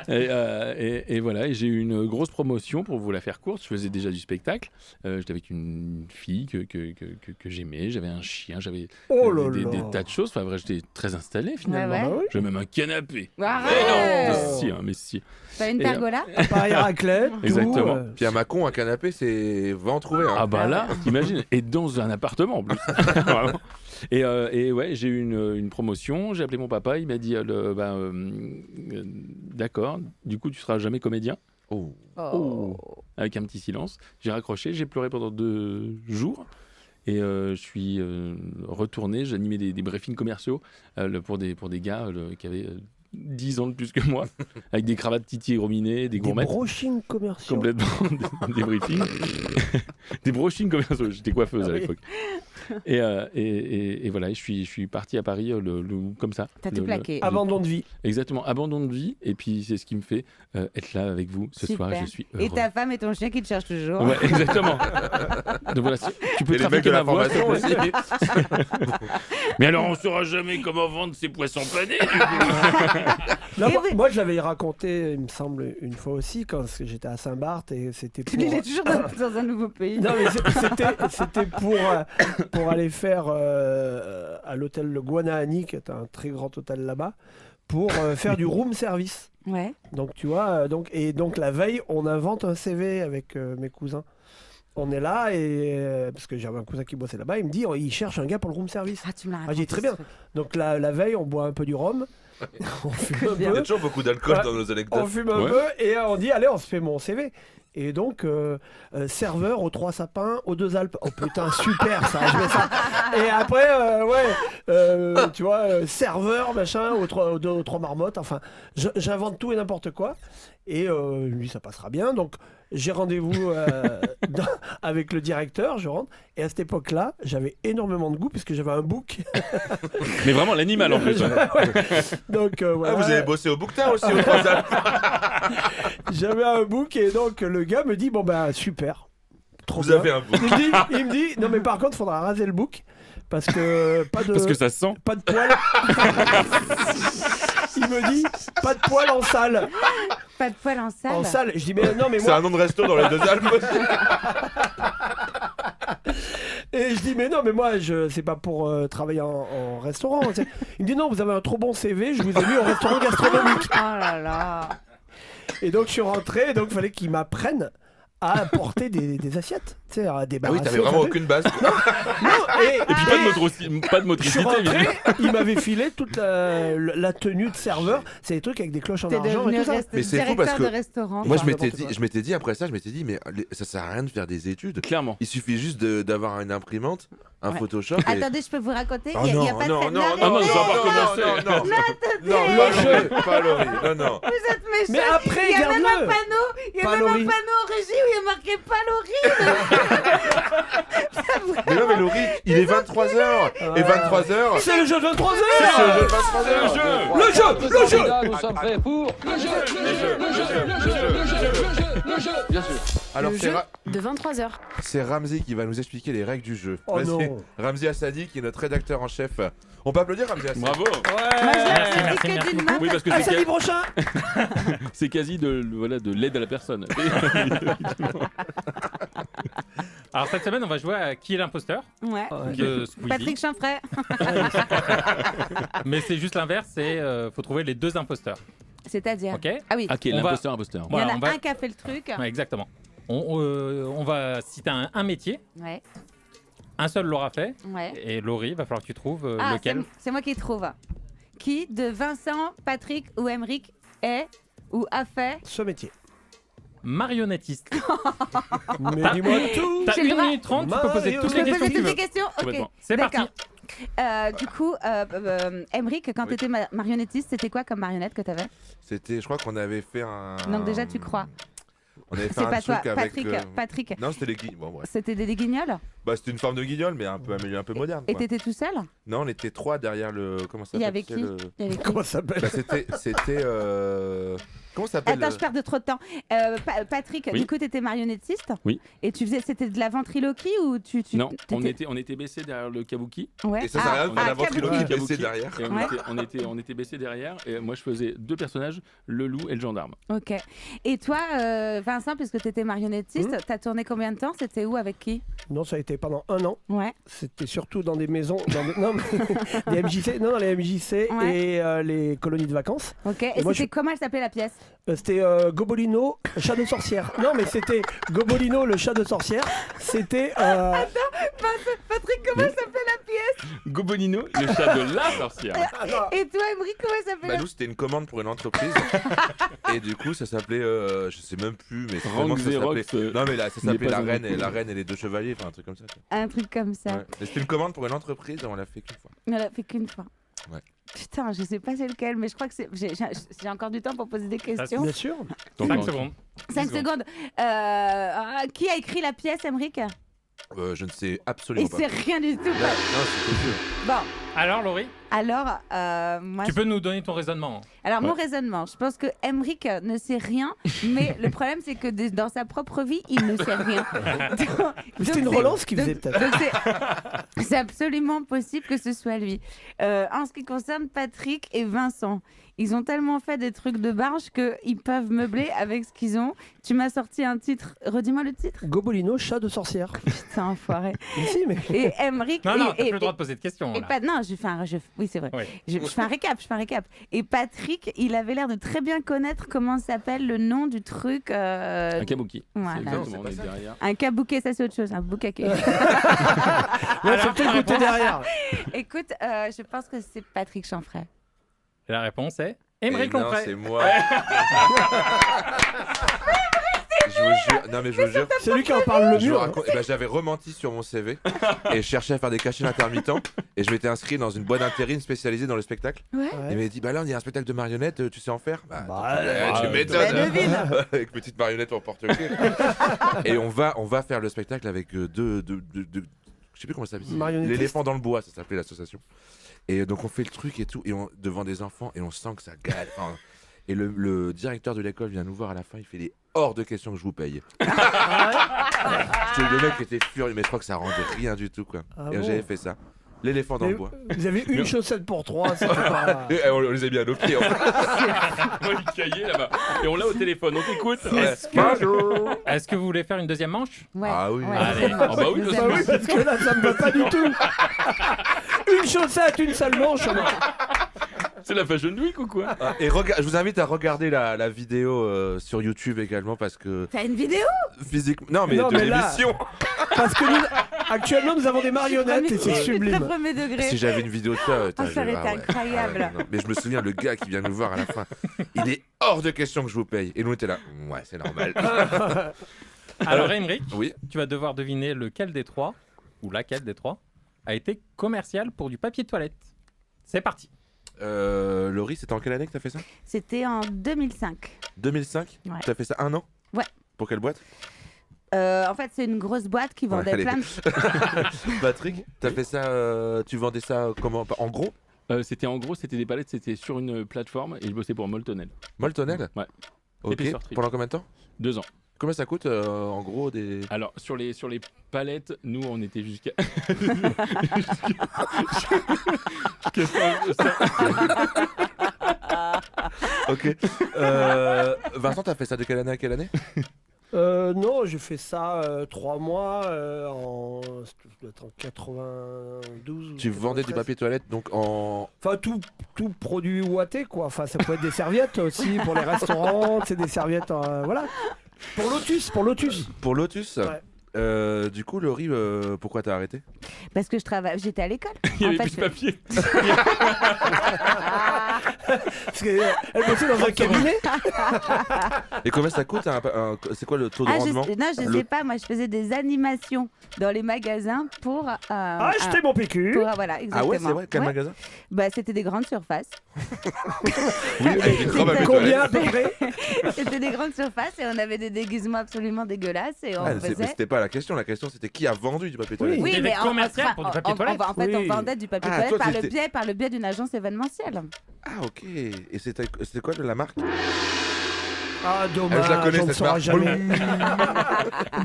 et voilà, et j'ai eu une grosse promotion pour vous la faire courte. Je faisais déjà du spectacle. J'étais avec une fille que j'aimais. J'avais un chien, j'avais Oh là des là. tas de choses. Enfin, vrai, j'étais très installé finalement. Ouais, ouais. Bah oui. J'avais même un canapé. Arrête. Mais si. T'as une Et, pergola? Pareil raclette. tout, Exactement. euh, à Mâcon, un canapé, c'est va en trouver. Hein. Ah bah là, t'imagines, et dans un appartement en plus. Vraiment. Et ouais, j'ai eu une promotion, j'ai appelé mon papa, il m'a dit d'accord, du coup tu seras jamais comédien. Avec un petit silence. J'ai raccroché, j'ai pleuré pendant 2 jours. Et je suis retourné, j'animais des briefings commerciaux pour des gars qui avaient 10 ans de plus que moi, avec des cravates Titi et Rominet, des gourmettes. Des brochings commerciaux. Complètement, des briefings. Des brochings commerciaux, j'étais coiffeuse à l'époque. Et voilà, je suis parti à Paris comme ça. T'as tout plaqué. Abandon de vie. Exactement, abandon de vie. Et puis c'est ce qui me fait être là avec vous ce soir. Je suis heureux. Et ta femme et ton chien qui te cherchent toujours. Ouais, exactement. Donc voilà, tu peux trafiquer ma voix aussi. Mais alors on saura jamais comment vendre ces poissons panés. Non, moi je l'avais raconté, il me semble, une fois aussi quand j'étais à Saint-Barth et c'était pour... Il est toujours dans un nouveau pays. Non mais c'était pour aller faire à l'hôtel Le Guanahani, qui est un très grand hôtel là-bas, pour faire du room service. Ouais. Donc tu vois, donc la veille, on invente un CV avec mes cousins. On est là et parce que j'avais un cousin qui bossait là-bas, il me dit il cherche un gars pour le room service. Ah, tu me l'as raconté. J'ai dit très bien. Donc la veille, on boit un peu du rhum. On fume un peu. Il y a toujours beaucoup d'alcool dans nos anecdotes. On fume un peu et on dit allez, on se fait mon CV. Et donc serveur aux 3 sapins, aux 2 Alpes. Oh putain, super ça, je mets ça. Et après tu vois serveur machin aux 3 marmottes. Enfin, j'invente tout et n'importe quoi. Et lui ça passera bien. Donc j'ai rendez-vous avec le directeur, je rentre. Et à cette époque-là, j'avais énormément de goût puisque j'avais un bouc. Mais vraiment l'animal en plus. Donc voilà. Vous avez bossé au bouquetin aussi aux 3 Alpes. J'avais un bouc et donc le gars me dit bon bah super. Trop Vous bien. avez un bouc. Il me dit non mais par contre faudra raser le bouc parce que parce que ça se sent. Pas de poils. Il me dit pas de poils en salle. Pas de poils en salle. En salle. Je dis mais non mais moi. C'est un nom de resto dans les 2 Alpes aussi. Et je dis mais non mais moi c'est pas pour travailler en restaurant. Il me dit non vous avez un trop bon CV, je vous ai mis au restaurant gastronomique. Oh là là. Et donc je suis rentré, et donc il fallait qu'il m'apprenne à porter des assiettes, tu sais, à débarrasser. Ah oui, t'avais vraiment aucune base. Et puis pas de motricité. Je suis rentré, il m'avait filé toute la tenue de serveur, c'est des trucs avec des cloches en argent et tout ça. Mais c'est fou parce que moi je je m'étais dit après ça, mais ça sert à rien de faire des études. Clairement. Il suffit juste d'avoir une imprimante, un Photoshop. Attendez, je peux vous raconter. Oh il y a pas non, de non, ça va pas commencer. Non, pas Laurie. Non. Vous êtes méchants. Mais après, il y a même garde-le. un panneau. Il y a Pas même Laurie. un panneau en régie où il y a marqué pas Laurie. Mais non, mais Laurie, il est 23h. Et 23h. C'est le jeu de 23h. C'est le jeu de 23h. Le jeu. Nous sommes prêts pour le jeu. Bien sûr. Alors, Le jeu de 23h. c'est Ramzi qui va nous expliquer les règles du jeu. Oh Vas-y. non. Ramzi Assadi, qui est notre rédacteur en chef. On peut applaudir Ramzi Assadi. Bravo. Ouais. Oui, parce que Samedi prochain. c'est quasi de l'aide à la personne. Alors cette semaine, on va jouer à Qui est l'imposteur Ouais. de Squeezie. Patrick Chanfray. Mais c'est juste l'inverse, c'est faut trouver les 2 imposteurs. C'est-à-dire. Ok. Ah oui. Ok, On va- l'imposteur. Il y en Voilà, a on va- un qui a fait le truc. Ouais, exactement. On va citer un métier. Ouais. Un seul l'aura fait. Ouais. Et Laurie, va falloir que tu trouves Ah, lequel. c'est moi qui trouve. Qui de Vincent, Patrick ou Emeric est ou a fait Ce métier. Marionnettiste. Mais dis-moi tout. T'as J'ai le 1 droit. minute 30, tu peux poser toutes Je les peux questions poser que tu toutes veux. les questions. Ok. Complètement. C'est parti. D'accord. Du coup, Emeric, quand tu étais marionnettiste, c'était quoi comme marionnette que tu avais? Je crois qu'on avait fait un. Donc déjà, tu crois. On avait fait C'est un pas toi, truc avec. Patrick. Non, c'était les guignols. Bon, bref. C'était des guignols? Bah, c'était une forme de guignol, mais un peu moderne. Et quoi. t'étais tout seul? Non, on était 3 derrière le. Comment ça Il y s'appelle avait qui? Il y avait qui? Comment ça s'appelle? Bah, c'était. Comment ça s'appelle Attends, je perds de trop de temps. Patrick, Oui. du coup, t'étais marionnettiste? Oui. Et c'était de la ventriloquie ou tu Non, on t'étais- était baissé derrière le kabuki. Ouais. Et ça sert à rien de faire la ventriloquie kabuki. baissée derrière. Et Ouais. on était baissé derrière. Et moi, je faisais 2 personnages, le loup et le gendarme. Ok. Et toi, Vincent, puisque t'étais marionnettiste, t'as tourné combien de temps? C'était où, avec qui? Non, ça a été pendant 1 an. Ouais. C'était surtout dans des maisons, non, mais des MJC, non, les MJC Ouais. et les colonies de vacances. Ok. Et moi, c'était comment elle s'appelait la pièce? C'était Gobolino, chat de sorcière. Non, mais c'était Gobolino, le chat de sorcière. C'était. Patrick, comment elle s'appelait la pièce? Gobonino, le chat de la sorcière. Et toi, Emeric, comment elle s'appelait? Bah, nous, c'était une commande pour une entreprise. Et du coup, ça s'appelait. Je sais même plus, mais Rank vraiment, ça Xerox, s'appelait. Non, mais là, ça n'est s'appelait pas la reine et les 2 chevaliers, enfin, un truc comme ça. Un truc comme ça. Ouais. Et c'était une commande pour une entreprise et on l'a fait qu'une fois. On l'a fait qu'une fois. Ouais. Putain, je sais pas c'est lequel, mais je crois que c'est. J'ai encore du temps pour poser des questions. Bien sûr. 5 secondes. 5 secondes. Qui a écrit la pièce, Emmerich? Je ne sais absolument pas. Il sait rien du tout. Non, c'est sûr. Bon. Alors, Laurie? Alors, moi. Tu peux nous donner ton raisonnement. Alors, mon raisonnement, je pense que Emmerich ne sait rien, mais le problème, c'est que dans sa propre vie, il ne sait rien. C'était une relance qu'il faisait peut-être. C'est absolument possible que ce soit lui. En ce qui concerne Patrick et Vincent, ils ont tellement fait des trucs de barge qu'ils peuvent meubler avec ce qu'ils ont. Tu m'as sorti un titre, redis-moi le titre. Gobolino, chat de sorcière. Putain, enfoiré. Si, mais... Et Emmerich... Non, t'as plus le droit de poser de questions. Non, je fais un... Oui, c'est vrai. Oui. Je fais un récap. Et Patrick, il avait l'air de très bien connaître comment s'appelle le nom du truc. Un kabuki. Voilà. Exactement, on est derrière. Un kabuki, ça c'est autre chose. Un bukake. Ouais, faut peut-être écouter derrière. Écoute, je pense que c'est Patrick Chanfray. La réponse est Emmerich Lompré. C'est moi. Je vous jure, non mais je vous jure, c'est lui qui en parle le mieux. J'avais rementi sur mon CV et je cherchais à faire des cachets intermittents et je m'étais inscrit dans une boîte d'intérim spécialisée dans le spectacle. Ouais. Il m'a dit bah là il y a un spectacle de marionnettes, tu sais en faire? Tu m'étonnes. Avec petite marionnette en porte-clés. Et on va faire le spectacle avec deux je sais plus comment ça s'appelle. L'éléphant dans le bois, ça s'appelait l'association. Et donc on fait le truc et tout et devant des enfants et on sent que ça gale. Et le directeur de l'école vient nous voir à la fin, il fait des hors de question que je vous paye. Le mec était furieux, mais je crois que ça rendait rien du tout quoi. Ah et bon j'avais fait ça. L'éléphant dans le bois. Vous avez une chaussette pour 3, c'était pas... On les a mis à nos pieds. On a le cahier là-bas. Et on l'a au téléphone, on t'écoute. Est-ce que vous voulez faire une deuxième manche? Ouais. Ah oui. Ouais, allez. Ah bah oui, parce que là, ça me va pas du tout. Une chaussette, une seule manche. C'est la Fashion Week ou quoi? Et je vous invite à regarder la vidéo sur YouTube également parce que... T'as une vidéo? Physiquement... Non mais Non, de mais là- l'émission. Parce que actuellement, nous avons des marionnettes et c'est sublime. Très premier degré. Si j'avais une vidéo de ça... ça aurait été incroyable. Non. Mais je me souviens, le gars qui vient nous voir à la fin, il est hors de question que je vous paye. Et nous, on était là. Ouais, c'est normal. Alors, Emmerich, oui. tu vas devoir deviner lequel des trois, ou laquelle des trois, a été commercial pour du papier de toilette. C'est parti. Laurie, c'était en quelle année que t'as fait ça? C'était en 2005. 2005? Ouais. T'as fait ça 1 an? Ouais. Pour quelle boîte? En fait, c'est une grosse boîte qui vendait plein de... Patrick, t'as fait ça, tu vendais ça comment? En gros? C'était des palettes, c'était sur une plateforme et je bossais pour Moltonel. Moltonel? Ouais. Ok. Pendant combien de temps? 2 ans. Combien ça coûte en gros des... Alors sur les palettes, nous on était jusqu'à... Ok. Vincent, t'as fait ça de quelle année à quelle année? Non, j'ai fait ça 3 mois en 92. Tu vendais du papier toilette donc en... Enfin, tout produit ouaté, quoi. Enfin, ça peut être des serviettes aussi pour les restaurants, c'est des serviettes, voilà. Pour Lotus. Pour Lotus? Ouais. Du coup, Laurie, pourquoi t'as arrêté? Parce que j'étais à l'école. Il y avait plus de papier. Parce qu'elle bossait dans un cabinet. Et combien ça coûte c'est quoi le taux de rendement? Je sais pas, moi je faisais des animations dans les magasins pour... acheter mon PQ. Voilà, exactement. Ah ouais, c'est vrai? Quel magasin? Bah, c'était des grandes surfaces. Combien à peu près? C'était des grandes surfaces et on avait des déguisements absolument dégueulasses et on faisait... Mais c'était pas la question c'était qui a vendu du papier toilette? Oui, mais commercial pour du papier toilette. En fait, on vendait du papier toilette toi, par le biais d'une agence événementielle. Ah ok. Et c'était quoi de la marque? Ah dommage, je la connais, on ne cette saura marque. jamais.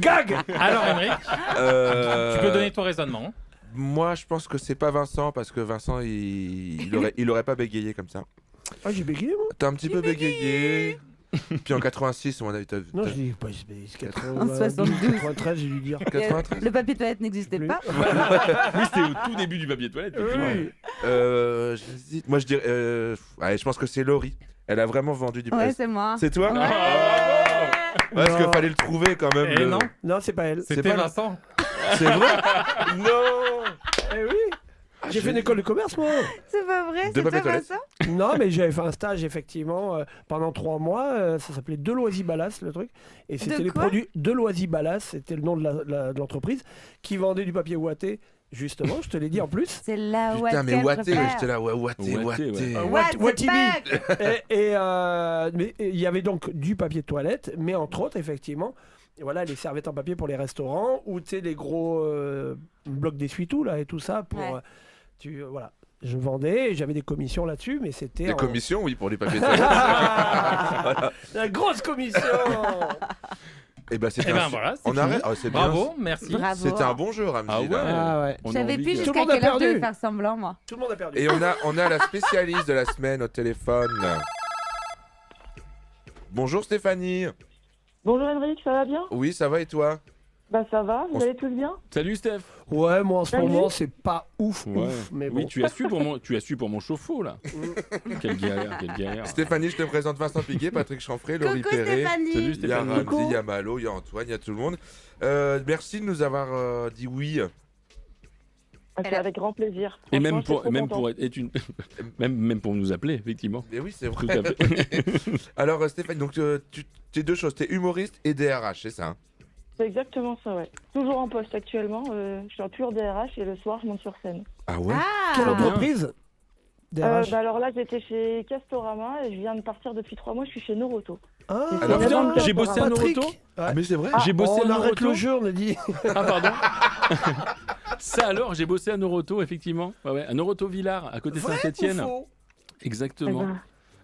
Gag. Alors, Emmerich, tu peux donner ton raisonnement. Moi, je pense que c'est pas Vincent parce que Vincent, il aurait pas bégayé comme ça. Ah, j'ai bégayé moi. T'as un petit peu bégayé. Puis en 86, on a eu... Non, je dis pas, En 72. 93, j'ai dû dire. 93. Le papier toilette n'existait pas. Oui, c'était au tout début du papier toilette. Oui. J'hésite. Moi, je dirais... je pense que c'est Laurie. Elle a vraiment vendu du Ouais, c'est moi. C'est toi? Ouais. Parce qu'il fallait le trouver quand même. Et non. Non, c'est pas elle. C'était pas Vincent. C'est vrai? Non. Eh oui. J'ai fait une école de commerce, moi. C'est pas vrai, De c'est papier pas toilette. ça? Non, mais j'avais fait un stage, effectivement, pendant 3 mois. Ça s'appelait Deloisy-Ballas, le truc. Et c'était les quoi? produits Deloisy-Ballas, c'était le nom de l'entreprise, qui vendait du papier ouaté Justement, je te l'ai dit en plus. C'est la Putain, mais Watté, préfère. j'étais là, Watté. Watibi. Mais il y avait donc du papier de toilette, mais entre autres, effectivement, voilà, les serviettes en papier pour les restaurants, ou tu sais, les gros blocs d'essuie-tout, là, et tout ça, pour... voilà. Je vendais, et j'avais des commissions là-dessus, mais c'était... Des commissions, oui, pour les papiers de toilette. Voilà. La grosse commission. Et ben c'est voilà, on arrête. c'est bravo, bien. Merci. Bravo. C'était un bon jeu, Ramzi. Je savais plus jusqu'à quelle heure je devais faire semblant, moi. Tout le monde a perdu. Et on a la spécialiste de la semaine au téléphone. Bonjour Stéphanie. Bonjour Henrik, ça va bien? Oui, ça va et toi? Bah ça va, vous allez tous bien? Salut Steph. Ouais, moi en ce moment c'est pas ouf, mais bon. Oui, tu as su pour mon chauffe-eau là. Quelle galère. Stéphanie, je te présente Vincent Piguet, Patrick Chanfray, Laurie Perret. Salut Il y a Stéphanie. Ramzi, il y a Malo, il y a Antoine, il y a tout le monde. Merci de nous avoir dit oui. C'est avec grand plaisir. Et même pour nous appeler, effectivement. Et oui, c'est vrai. Tout à fait. Alors Stéphanie, donc tu es deux choses, tu es humoriste et DRH, c'est ça? C'est exactement ça, ouais. Toujours en poste actuellement. Je suis en pure DRH et le soir, je monte sur scène. Ah ouais? Quelle entreprise? DRH. Alors là, j'étais chez Castorama et je viens de partir depuis 3 mois. Je suis chez Noroto. Alors putain, j'ai bossé à Noroto. Ah mais c'est vrai. J'ai bossé à on arrête Noroto. le jeu, on a dit. Ah pardon. Ça alors, j'ai bossé à Noroto, effectivement. Ouais, à Noroto Villars, à côté de Saint-Étienne. Exactement.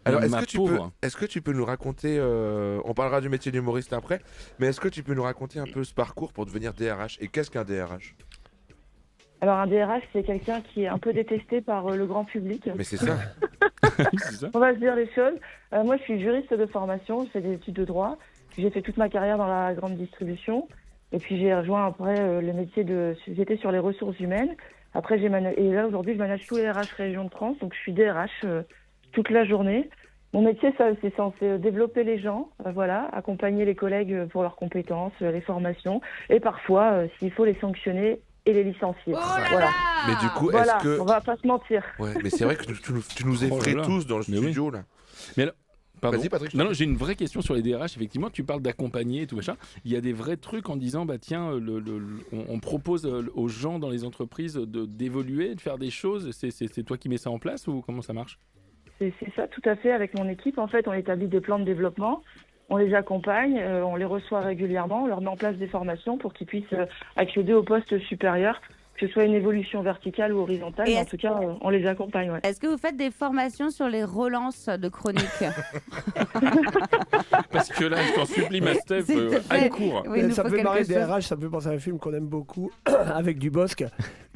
Alors, Ma pauvre. est-ce que tu peux nous raconter, on parlera du métier d'humoriste après, mais est-ce que tu peux nous raconter un peu ce parcours pour devenir DRH? Et qu'est-ce qu'un DRH? Alors un DRH, c'est quelqu'un qui est un peu détesté par le grand public. Mais c'est ça. On va se dire les choses. Moi, je suis juriste de formation, je fais des études de droit. J'ai fait toute ma carrière dans la grande distribution. Et puis j'ai rejoint après le métier de... J'étais sur les ressources humaines. Après, et là, aujourd'hui, je manage tous les RH région de France. Donc, je suis DRH toute la journée. Mon métier, ça, c'est censé développer les gens, voilà, accompagner les collègues pour leurs compétences, les formations. Et parfois, s'il faut, les sanctionner et les licencier. Voilà. Mais du coup, Voilà, est-ce que... on va pas se mentir. Ouais, mais c'est vrai que tu nous effraies tous dans le studio, là. Mais alors, pardon. Vas-y, Patrick. Non, j'ai une vraie question sur les DRH. Effectivement, tu parles d'accompagner et tout machin. Il y a des vrais trucs en disant, bah tiens, on propose aux gens dans les entreprises d'évoluer, de faire des choses. C'est toi qui mets ça en place ou comment ça marche? C'est ça, tout à fait. Avec mon équipe, en fait, on établit des plans de développement. On les accompagne, on les reçoit régulièrement, on leur met en place des formations pour qu'ils puissent accéder au poste supérieur, que ce soit une évolution verticale ou horizontale. Mais en tout cas, on les accompagne. Ouais. Est-ce que vous faites des formations sur les relances de chroniques? Parce que là, je t'en supplie, ma Steph, à court. Oui, ça me fait marrer DRH, ça me fait penser à un film qu'on aime beaucoup avec Dubosc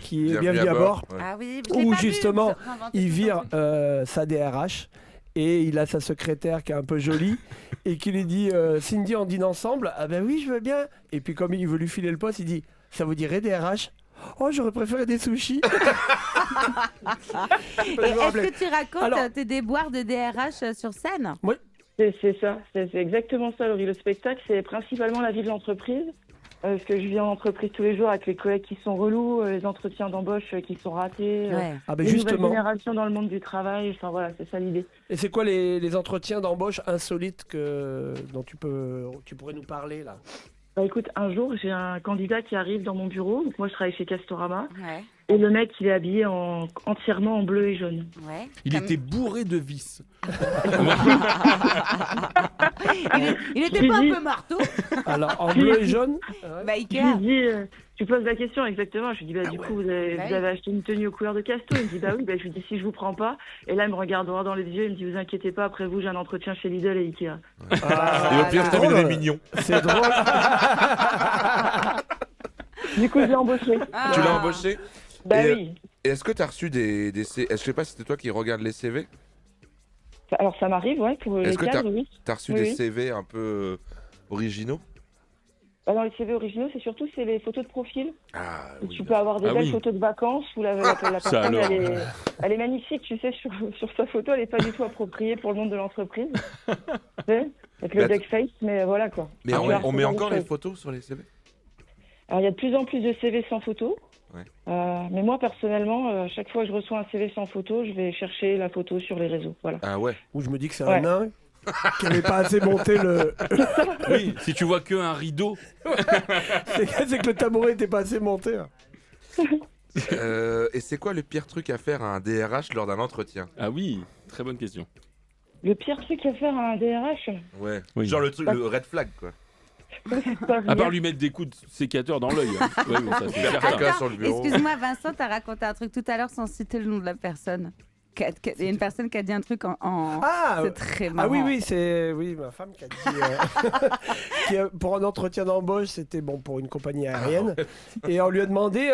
qui est Bienvenue à bord. Ouais. Ah oui, où justement il vire sa DRH et il a sa secrétaire qui est un peu jolie et qui lui dit Cindy, on dîne ensemble? Ah ben oui, je veux bien. Et puis comme il veut lui filer le poste, il dit ça vous dirait DRH? Oh, j'aurais préféré des sushis. Est-ce que tu racontes tes déboires de DRH sur scène? Oui. C'est ça, c'est exactement ça, Laurie. Le spectacle, c'est principalement la vie de l'entreprise. Parce que je viens en entreprise tous les jours avec les collègues qui sont relous, les entretiens d'embauche qui sont ratés, les nouvelles générations dans le monde du travail. Enfin voilà, c'est ça l'idée. Et c'est quoi les entretiens d'embauche insolites dont tu pourrais nous parler là? Bah écoute, un jour, j'ai un candidat qui arrive dans mon bureau. Donc moi, je travaille chez Castorama. Ouais. Et le mec, il est habillé entièrement en bleu et jaune. Ouais. Il était bourré de vis. il était pas un peu marteau? Alors, en bleu et jaune? Bah, Je lui dis, tu poses la question exactement. Je lui dis, du coup, vous avez acheté une tenue aux couleurs de Casto? Il me dit, bah oui. Bah, je lui dis, si je vous prends pas. Et là, il me regarde droit dans les yeux. Il me dit, vous inquiétez pas, après vous, j'ai un entretien chez Lidl et Ikea. Et au pire, je terminerai mignon. C'est drôle. Du coup, je l'ai embauché. Tu l'as embauché? Bah oui. Et est-ce que tu as reçu des CV? Je sais pas si c'était toi qui regardes les CV. Alors ça m'arrive, ouais, pour les cadres, oui. Tu as reçu des CV un peu originaux? Dans les CV originaux, c'est les photos de profil. Ah, tu peux avoir des belles photos de vacances où la personne, elle est magnifique, tu sais, sur sa photo, elle n'est pas du tout appropriée pour le monde de l'entreprise. Avec le duckface, mais voilà quoi. Mais on met encore les photos sur les CV? Alors il y a de plus en plus de CV sans photo. Ouais. Mais moi personnellement, chaque fois que je reçois un CV sans photo, je vais chercher la photo sur les réseaux. Voilà. Ah ouais. Ou je me dis que c'est un nain qui n'avait pas assez monté le. Oui, si tu vois qu'un rideau. C'est que le tabouret n'était pas assez monté. Hein. Et c'est quoi le pire truc à faire à un DRH lors d'un entretien? Ah oui, très bonne question. Le pire truc à faire à un DRH? Ouais. Oui. Genre le red flag, quoi. À part lui mettre des coups de sécateur dans l'œil. Ouais, bon, ça, c'est certain. Attends, excuse-moi Vincent, t'as raconté un truc tout à l'heure sans citer le nom de la personne. Il y a une personne qui a dit un truc en... Ah, c'est très marrant. Ah oui, c'est ma femme qui a dit pour un entretien d'embauche, c'était bon pour une compagnie aérienne. Et on lui a demandé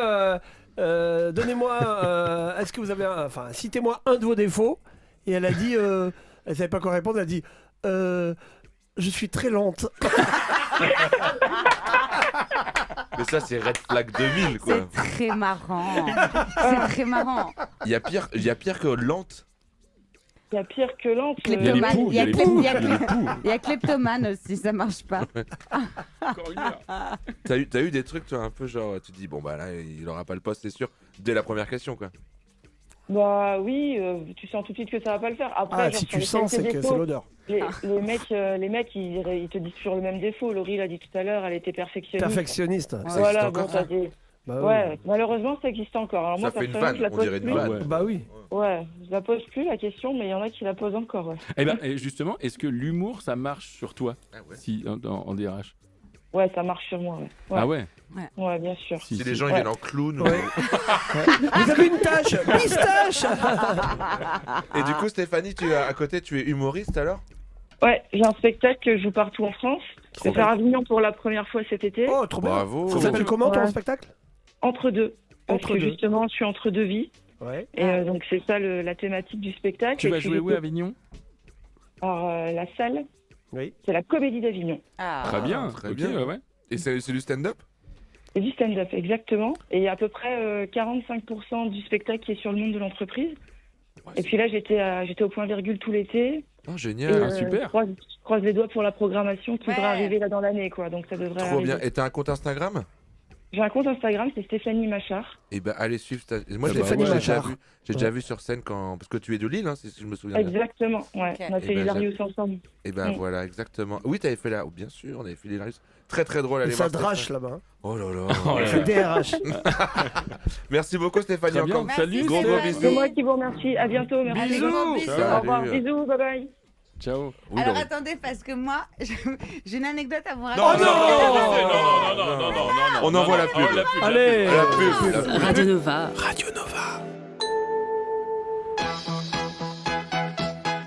donnez-moi, est-ce que vous avez citez-moi un de vos défauts. Et elle a dit, elle savait pas quoi répondre, elle a dit je suis très lente. Mais ça, c'est red flag 2000, quoi. C'est très marrant. C'est très marrant. Il y a pire que lente. Il y a pire que lente. Il y a kleptomane aussi, ça marche pas. T'as eu des trucs, toi, un peu genre, tu te dis, bon, bah là, il aura pas le poste, c'est sûr, dès la première question, quoi. Bah oui, tu sens tout de suite que ça va pas le faire. Après, si tu sens, c'est que c'est l'odeur. Les mecs, ils te disent toujours le même défaut. Laurie l'a dit tout à l'heure, elle était perfectionniste. Perfectionniste. Voilà, bon, t'as dit. Bah ouais, malheureusement, ça existe encore. Alors, moi, ça fait une vanne, on dirait une vanne. Bah oui. Ouais, je la pose plus la question, mais il y en a qui la posent encore. Ouais. Eh ben, justement, est-ce que l'humour, ça marche sur toi si, en DRH? Ouais, ça marche sur moi. Ouais. Ah ouais? Ouais, bien sûr. Si les gens ils viennent en clown. Ouais. Vous avez une tâche, pistache. Et du coup, Stéphanie, à côté, tu es humoriste alors? Ouais, j'ai un spectacle que je joue partout en France. Je vais faire Avignon pour la première fois cet été. Oh, trop bien. Bravo. Ça s'appelle comment ton spectacle? Entre deux. Parce Entre que deux. justement, je suis entre deux vies. Ouais. Et donc, c'est ça la thématique du spectacle. Tu vas jouer où à Avignon? Alors, la salle, oui. C'est la Comédie d'Avignon. Très bien. Très bien. Ouais. Et c'est du stand-up? C'est du stand-up, exactement. Et il y a à peu près 45% du spectacle qui est sur le monde de l'entreprise. Et puis là, j'étais au point virgule tout l'été. Oh, génial. Super. Je croise les doigts pour la programmation qui devrait arriver là dans l'année, quoi. Donc ça devrait Trop arriver. bien. Et t'as un compte Instagram? J'ai un compte Instagram, c'est Stéphanie Machard. Et ben allez suivre. Moi, Stéphanie Machard. J'ai déjà vu sur scène parce que tu es de Lille, hein, si je me souviens bien. Exactement, ouais. On a fait l'Hilarius ensemble. Et ben voilà, exactement. Oui, t'avais fait là. Oh, bien sûr, on avait fait l'Hilarius. Très très drôle. Allez Ça voir. drache là-bas. Oh là là. C'est DRH. Merci beaucoup, Stéphanie. Très bien. Encore. Salut. Gros bisous. C'est moi qui vous remercie. À bientôt. Merci. Bisous. Au revoir. Salut. Bisous. Bye bye. Ciao. Oui, Alors Laurie. attendez, parce que moi, j'ai une anecdote à vous Non, raconter. non. On envoie la pub. Allez. La pub. Radio Nova.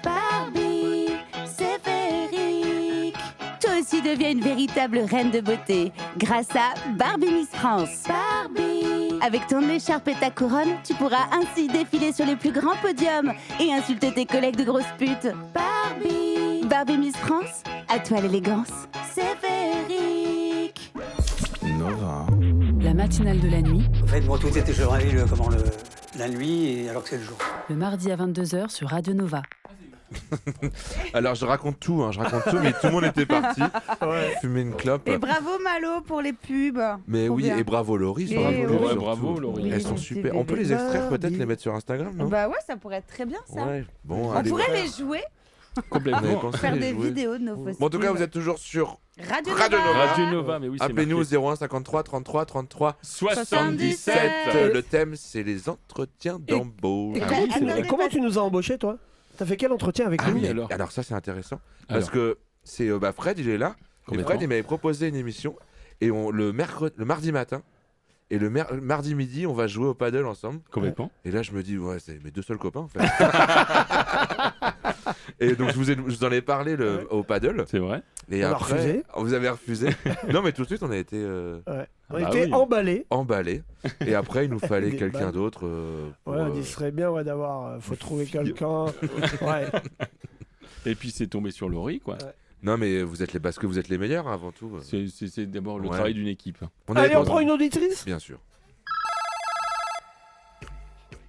Barbie, c'est féerique. Toi aussi deviens une véritable reine de beauté grâce à Barbie Miss France. Barbie. Avec ton écharpe et ta couronne, tu pourras ainsi défiler sur les plus grands podiums et insulter tes collègues de grosses putes. Barbie. Barbie Miss France, à toi l'élégance. C'est féerique. Nova. La matinale de la nuit, En fait, moi, tout était, je réveille la nuit, et alors que c'est le jour. le mardi à 22h sur Radio Nova. Alors je raconte tout, mais tout le monde était parti. Fumer une clope. Et bravo Malo pour les pubs. Mais Trop oui, bien. et bravo Laurie. Et Bravo, oui. Bravo, Laurie. Elles sont super. On peut les extraire peut-être, les mettre sur Instagram, non? Bah ouais, ça pourrait être très bien ça. Ouais. Bon, On allez. pourrait les jouer, Complètement. faire des vidéos de nos fausses Bon, en tout cas, pubs. vous êtes toujours sur Radio Radio Nova. Nova. Radio Nova, mais oui, c'est Appelez-nous marqué. au 01 53 33 33 77. Le thème, c'est les entretiens d'embauche. Ah oui, c'est vrai. Et comment tu nous as embauchés, toi? T'as fait quel entretien avec nous? oui, Alors ça, c'est intéressant. Alors. Parce que c'est Fred, il est là. Et Complètement. Fred, il m'avait proposé une émission. Et le mardi matin et le mardi midi, on va jouer au paddle ensemble. Complètement. Et là, je me dis, ouais, c'est mes deux seuls copains, en fait. Et donc, je vous en ai parlé au paddle. C'est vrai. Et On a après, refusé. vous avez refusé. Non, mais tout de suite, on a été Ouais. On bah était oui. emballés. emballés. Et après, il nous fallait Des quelqu'un balles. d'autre. Ouais, on dit ce serait bien d'avoir. Faut trouver quelqu'un. Ouais. Et puis c'est tombé sur Laurie, quoi. Non, mais parce que vous êtes les meilleurs avant tout. C'est d'abord le Ouais. travail d'une équipe. Allez, on prend une auditrice. Bien sûr.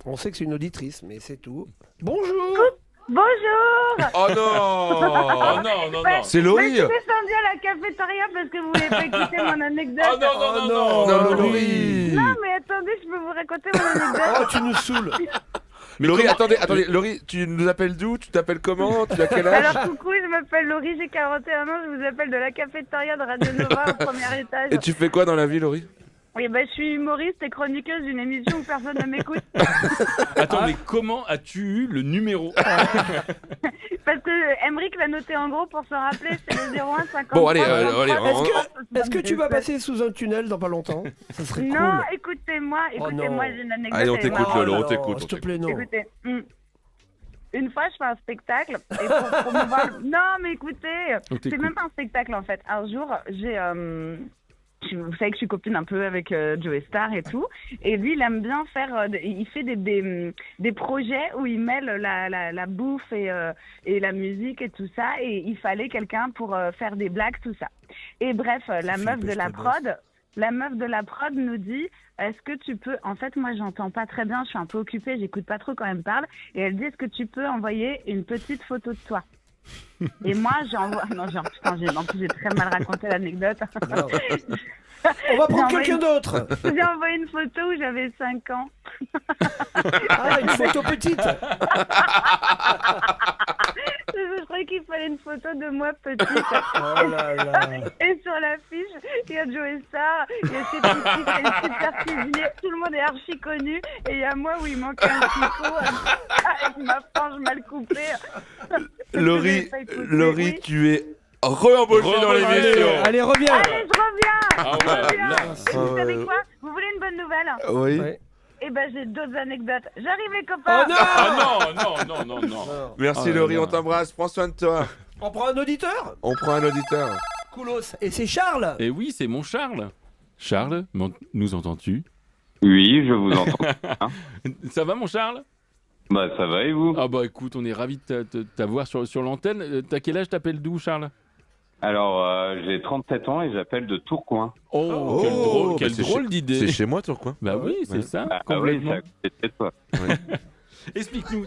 On sait que c'est une auditrice, mais c'est tout. Bonjour. Bonjour. Oh non. Oh non, non, non. C'est Moi, Laurie. je suis descendue à la cafétéria parce que vous voulez pas écouter mon anecdote. Oh non, non, non, non. Non, Laurie. Non, mais attendez, je peux vous raconter mon anecdote. Oh, tu nous saoules. Mais Laurie, attendez, Laurie, tu nous appelles d'où? Tu t'appelles comment? Tu as quel âge? Alors, coucou, je m'appelle Laurie, j'ai 41 ans, je vous appelle de la cafétéria de Radio Nova au premier étage. Et tu fais quoi dans la vie, Laurie? Oui, je suis humoriste et chroniqueuse d'une émission où personne ne m'écoute. Attends, mais comment as-tu eu le numéro? Parce que Emmerich l'a noté en gros pour se rappeler, c'est le 01 50. Bon, allez, Est-ce que tu vas passer sous un tunnel dans pas longtemps? Ça serait cool. Non, écoutez-moi, j'ai une anecdote. Allez, on t'écoute, Lolo, on t'écoute. S'il te plaît, non. Écoutez, une fois, je fais un spectacle et pour promouvoir... Non, mais écoutez, c'est même pas un spectacle en fait. Un jour, vous savez que je suis copine un peu avec Joey Star et tout. Et lui, il aime bien faire... il fait des projets où il mêle la bouffe et la musique et tout ça. Et il fallait quelqu'un pour faire des blagues, tout ça. Et bref, la meuf de la prod nous dit... Est-ce que tu peux... En fait, moi, j'entends pas très bien. Je suis un peu occupée. J'écoute pas trop quand elle me parle. Et elle dit, est-ce que tu peux envoyer une petite photo de toi? Et moi, j'envoie... Non, putain, en plus, j'ai très mal raconté l'anecdote. On va prendre quelqu'un d'autre. J'ai envoyé une photo où j'avais 5 ans. Ah, une photo petite. Je croyais qu'il fallait une photo de moi petite. Oh là là. Et sur l'affiche, il y a Joey Star, il y a ses petits, il y a une super cuisinière, tout le monde est archi connu. Et il y a moi où il manque un picot avec ma frange mal coupée. Laurie, oui. Tu es re-embauchée dans l'émission. Allez, reviens. Allez, je reviens. Ah ouais, là. Et vous savez quoi? Vous voulez une bonne nouvelle? Oui. Eh ben, j'ai d'autres anecdotes. J'arrive, les copains. Oh non. Ah non. Merci Laurie, on t'embrasse, prends soin de toi. On prend un auditeur? On prend un auditeur. Coolos. Et c'est Charles. Et oui, c'est mon Charles. Charles, nous entends-tu? Oui, je vous entends. Ça va, mon Charles? Bah, ça va et vous? Ah bah écoute, on est ravis de t'avoir sur l'antenne. T'as quel âge? T'appelles d'où, Charles? Alors, j'ai 37 ans et j'appelle de Tourcoing. Oh, quelle drôle d'idée. C'est chez moi, Tourcoing? Bah oui, c'est ça, Ah oui, complètement. c'est chez toi. Explique-nous,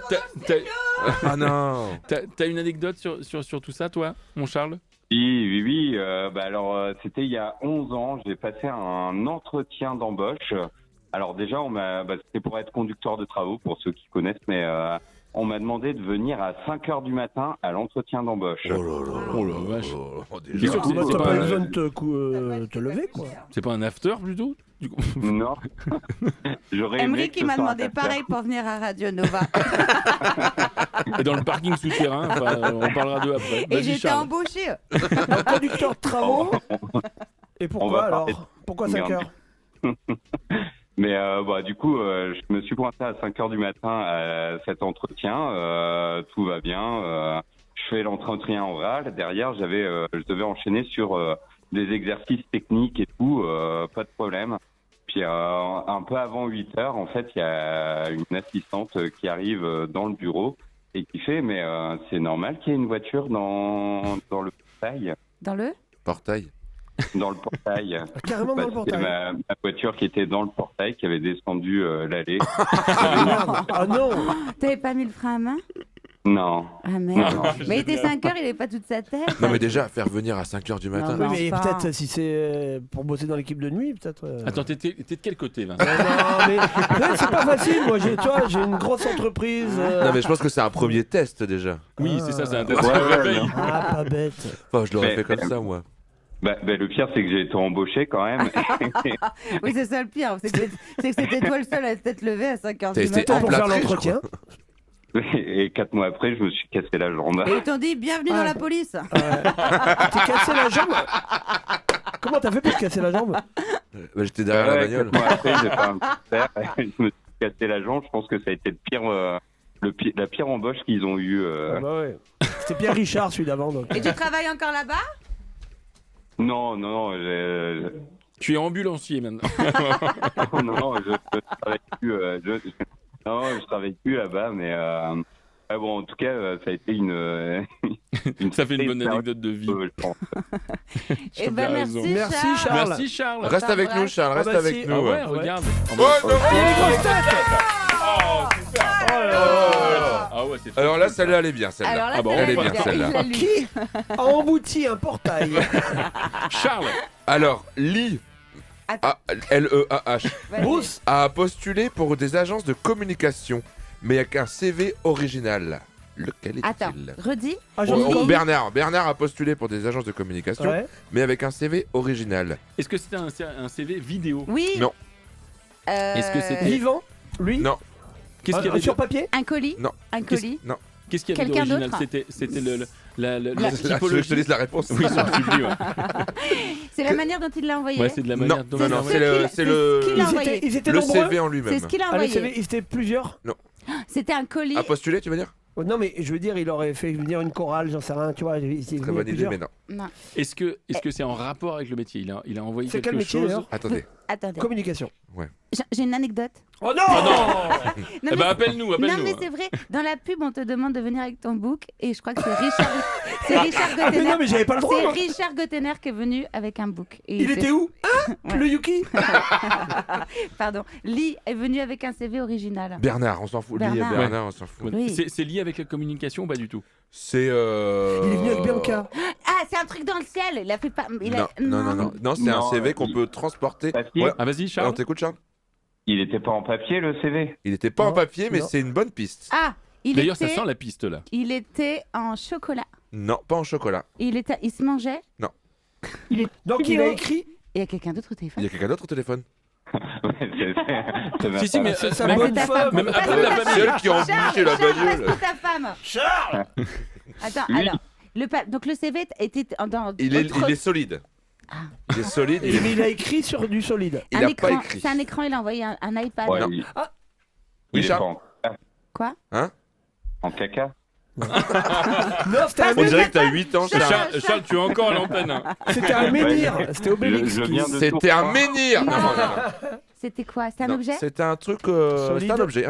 Ah non. t'as une anecdote sur tout ça, toi, mon Charles? Oui. Alors, c'était il y a 11 ans. J'ai passé un entretien d'embauche. Alors déjà, c'était pour être conducteur de travaux, pour ceux qui connaissent, mais on m'a demandé de venir à 5h du matin à l'entretien d'embauche. Oh la vache. T'as pas besoin de te lever, quoi. C'est pas un after, plutôt du coup? Non. J'aurais aimé Emmerich, que il ce m'a soit un demandé after. pareil pour venir à Radio Nova. Et dans le parking souterrain, on parlera d'eux après. Et Vas-y, j'ai été Charles. embauché. Un conducteur de travaux. Et pourquoi alors? Pourquoi 5 heures? Mais du coup, je me suis pointé à 5h du matin à cet entretien. Tout va bien. Je fais l'entretien oral. Derrière, je devais enchaîner sur des exercices techniques et tout. Pas de problème. Puis un peu avant 8h, en fait, il y a une assistante qui arrive dans le bureau et qui fait, mais c'est normal qu'il y ait une voiture dans le portail. Dans le portail? Dans le portail. Carrément dans le portail. C'était ma voiture qui était dans le portail, qui avait descendu l'allée. Ah non. T'avais pas mis le frein à main? Non. Ah merde. Non. Mais il était 5h, il avait pas toute sa tête. Non mais déjà, faire venir à 5h du matin. Oui, mais peut-être si c'est pour bosser dans l'équipe de nuit, peut-être. Attends, t'es de quel côté, Vincent? Non, mais c'est pas facile. Moi, j'ai une grosse entreprise. Non mais je pense que c'est un premier test déjà. Oui, c'est ça, c'est un test. Ah, pas bête. Enfin, je l'aurais fait comme ça, moi. Le pire, c'est que j'ai été embauché quand même. Oui, c'est ça le pire. C'est que c'était toi le seul à s'être levé à 5h du matin. Pour faire l'entretien. Et 4 mois après, je me suis cassé la jambe. Et ils t'ont dit bienvenue dans la police. Tu t'es cassé la jambe? Comment t'as fait pour te casser la jambe? J'étais derrière la bagnole. 4 mois après, j'ai fait un concert et je me suis cassé la jambe. Je pense que ça a été la pire embauche qu'ils ont eue. Ah bah ouais. C'était Pierre Richard, celui d'avant. Donc. Et tu travailles encore là-bas? Non. Tu es ambulancier maintenant. non, je travaille plus. Je travaille plus là-bas, mais en tout cas, ça a été une ça fait une bonne anecdote de vie. Je pense. Eh ben merci Charles. Merci Charles. Reste avec nous, Charles. Reste avec nous. Ah ouais, regarde. Ah ouais, c'est alors là, celle-là, elle est bien, celle-là. Alors là, elle est bien, celle-là. Qui a embouti un portail? Charles. Alors, Lee, L-E-A-H, Bruce a postulé pour des agences de communication, mais avec un CV original. Lequel est-il? Attends, redis. Bernard a postulé pour des agences de communication, mais avec un CV original. Est-ce que c'était un CV vidéo? Oui. Non. Est-ce que c'était vivant? Lui? Non. Qu'est-ce qu'il y avait sur papier? Un colis? Non. Un colis? Non. Qu'est-ce qu'il y avait Quelqu'un d'original? d'autre? C'était Là, je te laisse la réponse. Oui, ça sublime. Ouais. C'est la manière dont il l'a envoyé. Ouais, c'est de la manière dont non, c'est le Ils étaient le nombreux. CV en lui-même. C'est ce qu'il a envoyé. Ils étaient plusieurs? Non. C'était un colis. À postuler, tu veux dire? Non, mais je veux dire, il aurait fait venir une chorale, j'en sais rien, tu vois. Très bonne idée, mais non. Non. Est-ce que c'est en rapport avec le métier? Il a envoyé C'est quelque quel métier chose. d'ailleurs? Attendez. Attendez. Communication. Ouais. J'ai une anecdote. Oh non, Eh ben appelle-nous. Non mais c'est vrai, dans la pub on te demande de venir avec ton book et je crois que c'est Richard Gottener. mais non, mais j'avais pas le droit. C'est Richard Gottener qui est venu avec un book. Et il était où? Ouais. Le Yuki? Pardon. Lee est venu avec un CV original. Bernard, on s'en fout. Bernard, on s'en fout. Oui. C'est lié avec la communication ou pas du tout? C'est Il est venu avec Bianca. Ah, c'est un truc dans le ciel. Il a fait pas. Non, c'est un CV qu'on peut transporter. Ouais. Ah vas-y Charles. On t'écoute Charles. Il était pas en papier le CV? Il était pas en papier, mais c'est une bonne piste. Ah, D'ailleurs, ça sent la piste là. Il était en chocolat. Non, pas en chocolat. Il se mangeait. Non. Donc il a écrit. Il y a quelqu'un d'autre au téléphone. Il y a quelqu'un d'autre au téléphone. Si, mais c'est sa bonne femme. Même après la C'est elle qui a embouché la bagnole. Passe ta femme. Charles. Attends, alors. Donc le CV était dans. Il est solide. Il est solide. Mais il a écrit sur du solide. Il a pas écrit. C'est un écran, il a envoyé un iPad. Ouais, Ah. Il est Charles. pas en caca. Quoi? Hein? En caca? Non, c'était un On dirait que t'as 8 ans, Charles, tu es encore à l'antenne. Hein. C'était un menhir. C'était Obélix. C'était un menhir. Non. C'était quoi? C'était un objet? C'était un truc. C'était un objet.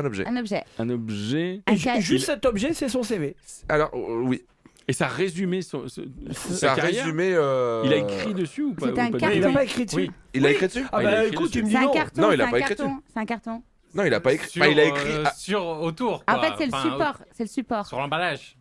Un objet. Juste cet objet, c'est son CV. Alors, oui. Et ça résumait Ça résumait. Il a écrit dessus ou pas? C'était un carton. Il a pas écrit dessus. Oui. Il a écrit dessus? Ah bah écoute, tu me dis non. C'est un carton. Non, il a pas écrit dessus. C'est un carton. Non, il a pas écrit. Enfin, il a écrit. Autour. En quoi. fait, c'est le support. C'est le support. Sur l'emballage.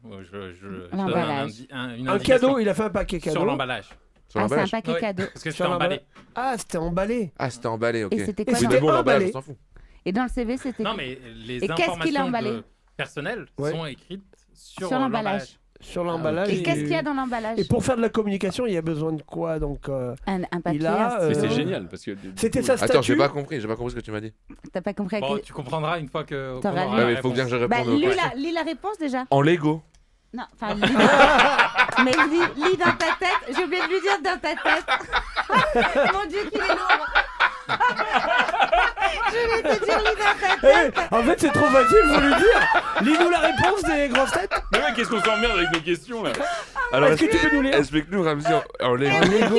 L'emballage. Un cadeau, il a fait un paquet cadeau. Sur l'emballage. Ah, c'est un paquet cadeau. Parce que c'était emballé. Ah, c'était emballé. Ah, c'était emballé, ok. Et c'était quoi? c'était bon, l'emballage, emballé. on s'en fout. Et dans le CV, c'était. Non, mais les Et qu'est-ce qu'il a informations emballé personnelles Ouais. sont écrites sur l'emballage. Sur l'emballage. Et qu'est-ce qu'il y a dans l'emballage? Et pour faire de la communication, il y a besoin de quoi donc un papier. il a, C'est génial parce que. C'était sa statue. Attends, j'ai pas compris ce que tu m'as dit. T'as pas compris? Bon, tu comprendras une fois que. T'auras lu. Ouais, mais il faut bien que je Bah, réponde aux questions. lis la réponse déjà. En Lego. Non, enfin, mais lis dans ta tête. J'ai oublié de lui dire dans ta tête. Mon Dieu, qu'il est lourd. Je vais te dire, lis dans ta tête. En fait, c'est trop facile, faut lui dire. Lis-nous la réponse des grosses têtes. Mais ouais, qu'est-ce qu'on s'emmerde avec nos questions là? Alors, Est-ce que tu peux nous lire? Explique-nous, Ramzi, en Lego.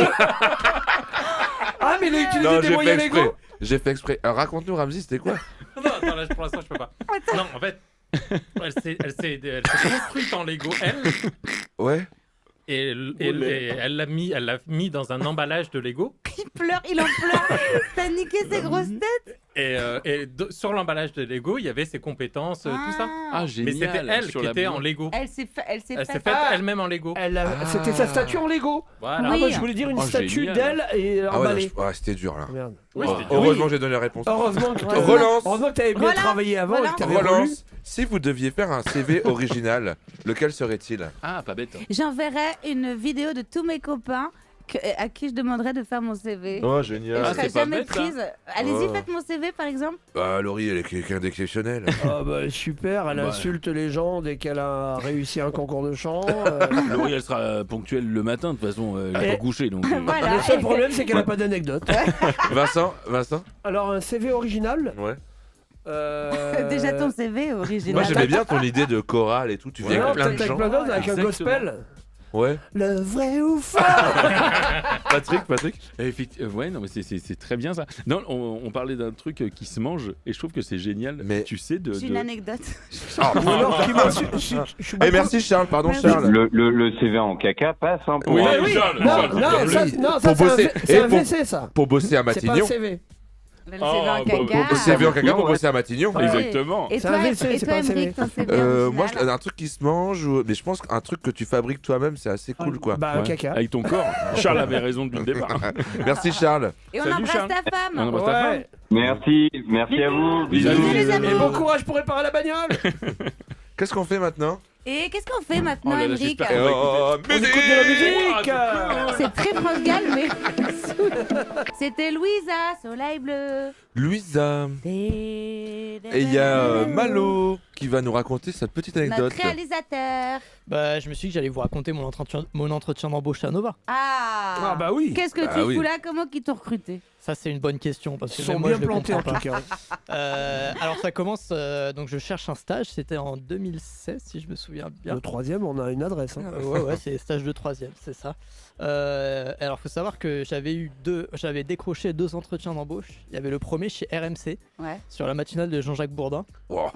Ah, mais il a utilisé Non, des moyens Lego. J'ai fait exprès. Alors, raconte-nous, Ramzi, c'était quoi? Non, attends, là, pour l'instant, je peux pas. Non, en fait, elle s'est construite en Lego, elle. Ouais. Et elle l'a mis dans un emballage de Lego. Il en pleure. T'as niqué ses grosses têtes. Sur l'emballage de Lego, il y avait ses compétences, tout ça. Ah, génial. Mais c'était elle qui était en Lego. Elle s'est faite faite elle-même en Lego. C'était sa statue en Lego. Voilà. Ah bah, je voulais dire une statue génial. d'elle et emballée. Ah ouais, c'était dur là. Merde. Oui, c'était dur. Heureusement, j'ai donné la réponse. Heureusement que Relance. Heureusement que t'avais bien travaillé avant et que t'avais relu. Relance. Si vous deviez faire un CV original, lequel serait-il? Ah, pas bête. J'enverrai une vidéo de tous mes copains à qui je demanderais de faire mon CV. Oh, Et génial. je serai jamais bête, ça. prise. Allez-y, Oh. faites mon CV par exemple. Bah, Laurie, elle est quelqu'un d'exceptionnel. Ah bah super, elle Ouais. insulte les gens dès qu'elle a réussi un concours de chant. Laurie, elle sera ponctuelle le matin, de toute façon, elle est Et- pas couchée. Donc, Voilà. Le seul problème, c'est qu'elle a pas d'anecdote. Vincent? Alors, un CV original. Ouais. Déjà ton CV original. Moi, j'aimais bien ton idée de chorale et tout. Tu viens Non, avec plein de peut-être gens. plein d'autres avec un Exactement. gospel. Ouais. Le vrai ou faux? Patrick? Ouais, non, mais c'est très bien ça. Non, on parlait d'un truc qui se mange et je trouve que c'est génial. Mais tu sais J'ai une anecdote. Ah, Ou alors, qui m'insulte. Eh, merci Charles, pardon Merci. Charles. Le CV en caca passe, hein, pour Oui, un- oui. Charles, Non, Charles, non, Charles, ça, lui. non, ça, Pour bosser. c'est un Et pour- WC, ça. Pour bosser à C'est pas un Matignon. CV. Le CV en bon, caca. CV en caca pour bosser à Matignon. Ouais. Exactement. Et C'est toi, un WC, et c'est toi, pas un CV. Emric, ton CV Moi, original un truc qui se mange, mais je pense qu'un truc que tu fabriques toi-même, c'est assez cool, quoi. Bah, un Ouais. caca. Avec ton corps. Charles avait raison depuis le départ. Merci Charles. Et on Salut, embrasse Charles. ta On femme. embrasse ta femme. Ouais. Merci à vous. Bisous. Bisous, les amis. Et bon courage pour réparer la bagnole. Qu'est-ce qu'on fait maintenant? Et qu'est-ce qu'on fait maintenant, Oh là là, Emric j'espère qu'on va écouter. On écoute de la musique. C'est très France Gall, mais c'était Louisa, Soleil Bleu. Louisa. Et il y a Malo qui va nous raconter cette petite anecdote. Notre réalisateur. Bah, je me suis dit que j'allais vous raconter mon entretien d'embauche à Nova. Ah bah oui. Qu'est-ce que tu fous là? Comment qu'ils t'ont recruté? Ça, c'est une bonne question parce que Ils sont même moi, bien je le plantés en comprends tout pas. cas. Alors ça commence, donc je cherche un stage, c'était en 2016 si je me souviens bien. Le 3e, on a une adresse. Hein. Ouais, c'est stage de 3e, c'est ça. Alors faut savoir que j'avais décroché 2 entretiens d'embauche. Il y avait le premier chez RMC, sur la matinale de Jean-Jacques Bourdin. Wow.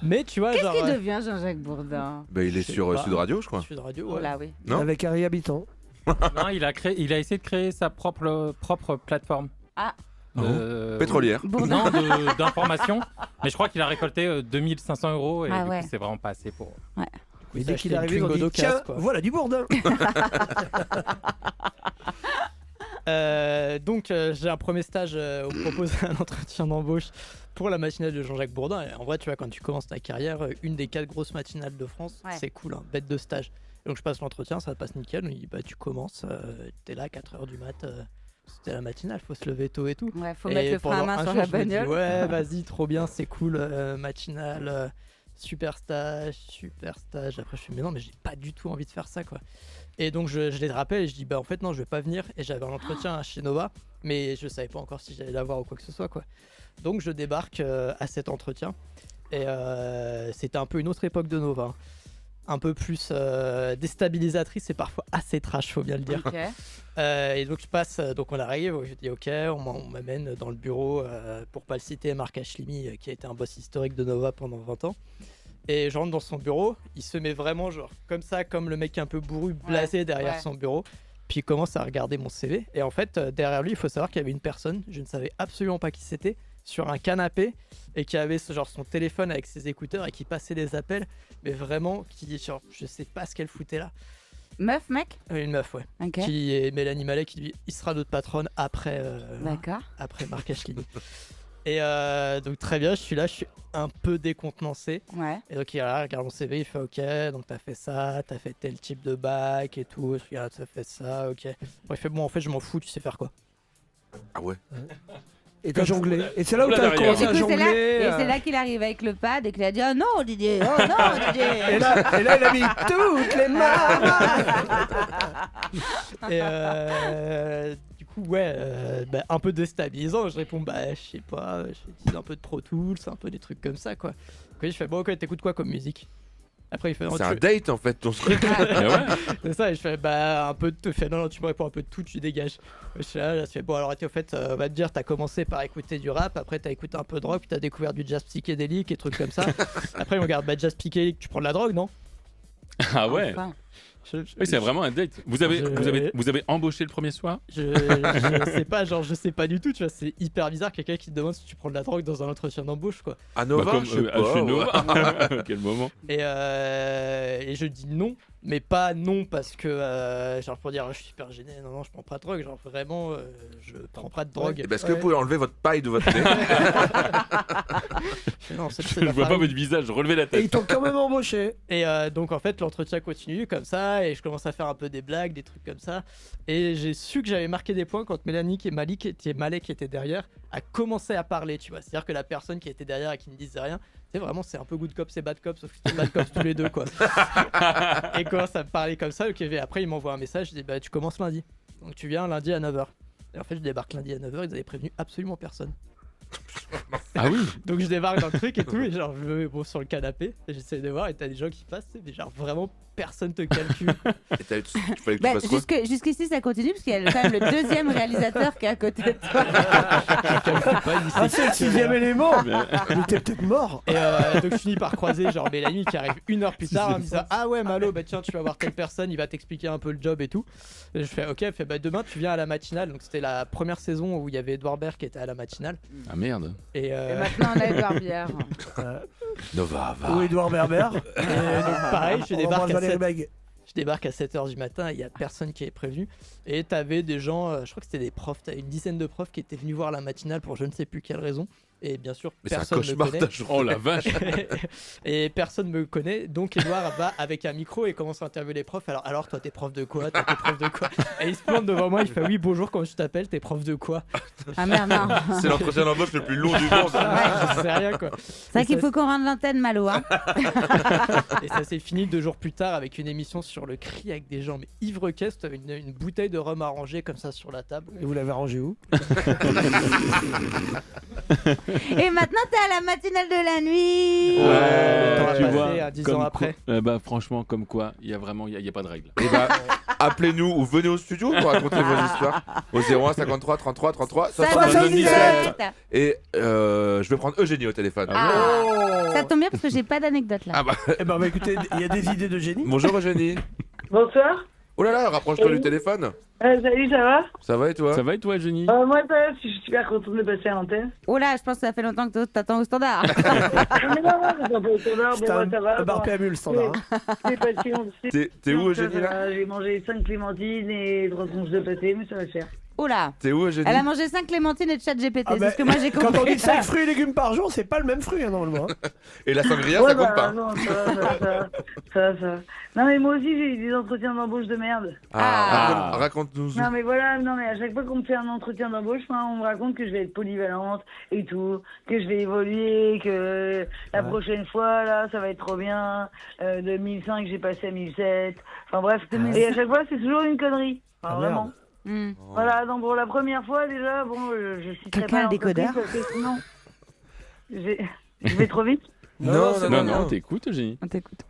Mais tu vois, Qu'est-ce genre. qu'il devient Jean-Jacques Bourdin? Bah, il est sur Sud Radio, je crois. Sud Radio, Oh là, oui. Non Avec Harry Habitant. Non, il a essayé de créer sa propre plateforme. Ah. Pétrolière. Non, d'information. Mais je crois qu'il a récolté 2500 € et Ah du ouais. coup, c'est vraiment pas assez pour. Ouais. Et dès qu'il acheté est arrivé, une ils ont dit Twingo tiens, d'occasion, quoi. voilà du Bourdin. Donc j'ai un premier stage, on me propose un entretien d'embauche pour la matinale de Jean-Jacques Bourdin. Et en vrai, tu vois, quand tu commences ta carrière, une des 4 grosses matinales de France, c'est cool, hein, bête de stage. Et donc je passe l'entretien, ça passe nickel. On dit bah tu commences, t'es là 4h du mat. C'était la matinale, faut se lever tôt et tout. Ouais, faut mettre le frein à main sur la bagnole. Ouais, vas-y, trop bien, c'est cool, matinale, super stage. Après je suis mais non, mais j'ai pas du tout envie de faire ça quoi. Et donc je les rappelle et je dis bah en fait non, je vais pas venir. Et j'avais un entretien chez Nova, mais je savais pas encore si j'allais l'avoir ou quoi que ce soit quoi. Donc je débarque à cet entretien et c'était un peu une autre époque de Nova. Hein. Un peu plus déstabilisatrice et parfois assez trash, faut bien le dire. Ok. Et donc je passe, donc on arrive, je dis ok, on m'amène dans le bureau, pour pas le citer, Marc Ashlimi, qui a été un boss historique de Nova pendant 20 ans. Et je rentre dans son bureau, il se met vraiment genre comme ça, comme le mec un peu bourru, blasé derrière son bureau. Puis il commence à regarder mon CV. Et en fait, derrière lui, il faut savoir qu'il y avait une personne, je ne savais absolument pas qui c'était, sur un canapé et qui avait genre son téléphone avec ses écouteurs et qui passait des appels, mais vraiment qui genre je sais pas ce qu'elle foutait là. Meuf, mec? Une meuf, ouais. Ok. Qui est Mélanie Mallet, qui lui, il sera notre patronne après. D'accord. Après Marc Ashlimi. Et donc très bien, je suis là, je suis un peu décontenancé. Ouais. Et donc il regarde mon CV, il fait ok, donc t'as fait ça, t'as fait tel type de bac et tout. Je regarde, t'as fait ça, ok. Bon, il fait bon, en fait, je m'en fous, tu sais faire quoi. Ah ouais. Et t'as jonglé. Et c'est là où t'as commencé à jongler. Et c'est là qu'il arrive avec le pad et qu'il a dit oh non Didier, oh non Didier. Et là il a mis toutes les mains. Et du coup ouais, un peu déstabilisant. Je réponds bah je sais pas, j'utilise un peu de Pro Tools, un peu des trucs comme ça quoi. Donc je fais bon ok, t'écoutes quoi comme musique? Après il fait c'est un date en fait ton truc. C'est ça, et je fais bah un peu de fait non tu me réponds un peu de tout, tu dégages. Je suis là, je fais bon alors en fait on va te dire t'as commencé par écouter du rap, après t'as écouté un peu de rock, puis t'as découvert du jazz psychédélique et trucs comme ça. Après on regarde bah jazz psychédélique, tu prends de la drogue non? Ah ouais. Oui, c'est vraiment un date. Vous avez embauché le premier soir? Je sais pas, genre je sais pas du tout, tu vois, c'est hyper bizarre quelqu'un qui te demande si tu prends de la drogue dans un entretien d'embauche quoi. À Nova, je sais pas, chez Nova. À quel moment? Et je dis non, mais pas non parce que genre pour dire je suis hyper gêné, non je prends pas de drogue, genre vraiment je prends pas de drogue. Et est-ce que vous pouvez enlever votre paille de votre nez? Non, je vois pas votre visage, relevez la tête. Et ils t'ont quand même embauché. Et donc en fait l'entretien continue comme ça et je commence à faire un peu des blagues, des trucs comme ça. Et j'ai su que j'avais marqué des points quand Mélanie et Malek qui était derrière a commencé à parler, tu vois. C'est-à-dire que la personne qui était derrière et qui ne disait rien, c'est vraiment c'est un peu good cop, c'est bad cop, sauf que c'est bad cop tous les deux quoi. Et commence à me parler comme ça, okay, après il m'envoie un message, je dis bah tu commences lundi. Donc tu viens lundi à 9h. Et en fait je débarque lundi à 9h, ils avaient prévenu absolument personne. Ah oui. Donc je débarque dans le truc et tout, et genre je me pose sur le canapé, et j'essaie de voir, et t'as des gens qui passent, mais genre vraiment personne te calcule. Et il fallait que tu fasses quoi? Jusqu'ici ça continue, parce qu'il y a quand même le deuxième réalisateur qui est à côté de toi. Ah c'est le 6ème élément. Mais t'es peut-être mort. Et donc je finis par croiser genre Mélanie qui arrive 1 heure plus tard en me disant ah ouais Malo, bah tiens tu vas voir telle personne, il va t'expliquer un peu le job et tout. Et je fais ok, elle fait bah demain tu viens à la matinale. Donc c'était la première saison où il y avait Edouard Baird qui était à la matinale. Ah merde. Et maintenant on a Edouard Bière. Nova va. Ou Edouard Berber. Et donc pareil, je débarque à 7 h du matin, il y a personne qui est prévenu. Et t'avais des gens, je crois que c'était des profs, t'avais une dizaine de profs qui étaient venus voir la matinale pour je ne sais plus quelle raison. Et bien sûr, Mais c'est un personne me cauchemar connaît. ta journée. Oh la vache. Et personne me connaît, donc Edouard va avec un micro et commence à interviewer les profs. Alors toi, t'es prof de quoi? Toi, t'es prof de quoi? Et il se plante devant moi, il fait oui, bonjour, comment tu t'appelles? T'es prof de quoi? Ah merde, non. C'est l'entretien d'embauche le plus long du monde. Je sais rien quoi. C'est vrai qu'il faut qu'on rende l'antenne, Malo. Hein. Et ça s'est fini 2 jours plus tard avec une émission sur le cri avec des gens mais ivre-caisse, t'avais une bouteille de rhum à ranger comme ça sur la table. Et vous l'avez rangé où? Et maintenant, t'es à la matinale de la nuit. Ouais, tu passé vois, à 10 comme ans après. bah franchement, comme quoi, il y a vraiment, il y a pas de règle. Et bah, appelez-nous ou venez au studio pour raconter vos histoires au 01 53 33 33 77. Et je vais prendre Eugénie au téléphone. Ça tombe bien parce que j'ai pas d'anecdote là. Ah bah. Eh ben, écoutez, il y a des idées de génie. Bonjour Eugénie. Bonsoir. Oh là là, rapproche-toi du téléphone. Salut, ça va? Ça va et toi? Ça va et toi, Jenny? Moi, ça va, je suis super contente de passer à l'antenne. Oh là, je pense que ça fait longtemps que t'attends au standard. Mais non, c'est pas au standard, bon, moi, ça va. Un bar PMU, le standard. C'est patient. T'es où, Eugénie, là? J'ai mangé 5 clémentines et 3 tranches de pâté, mais ça va le faire. Oh là. T'es où, Eugénie? Elle a mangé 5 clémentines et de chat GPT, c'est ce que moi j'ai compris. Quand on dit 5 fruits et légumes par jour, c'est pas le même fruit, hein, normalement. Et la sangria, Ouais, ça compte pas. Non, ça. Non, mais moi aussi, j'ai eu des entretiens d'embauche de merde. Raconte-nous. Non, mais voilà, mais à chaque fois qu'on me fait un entretien d'embauche, on me raconte que je vais être polyvalente et tout, que je vais évoluer, que la prochaine fois, là, ça va être trop bien. De 1005, j'ai passé à 1007. Enfin bref, et à chaque fois, c'est toujours une connerie. Enfin, vraiment. Voilà, donc pour la première fois, déjà, bon, je citerai pas l'entreprise parce que sinon, je vais trop vite. Non, t'écoutes, Eugénie. On t'écoute.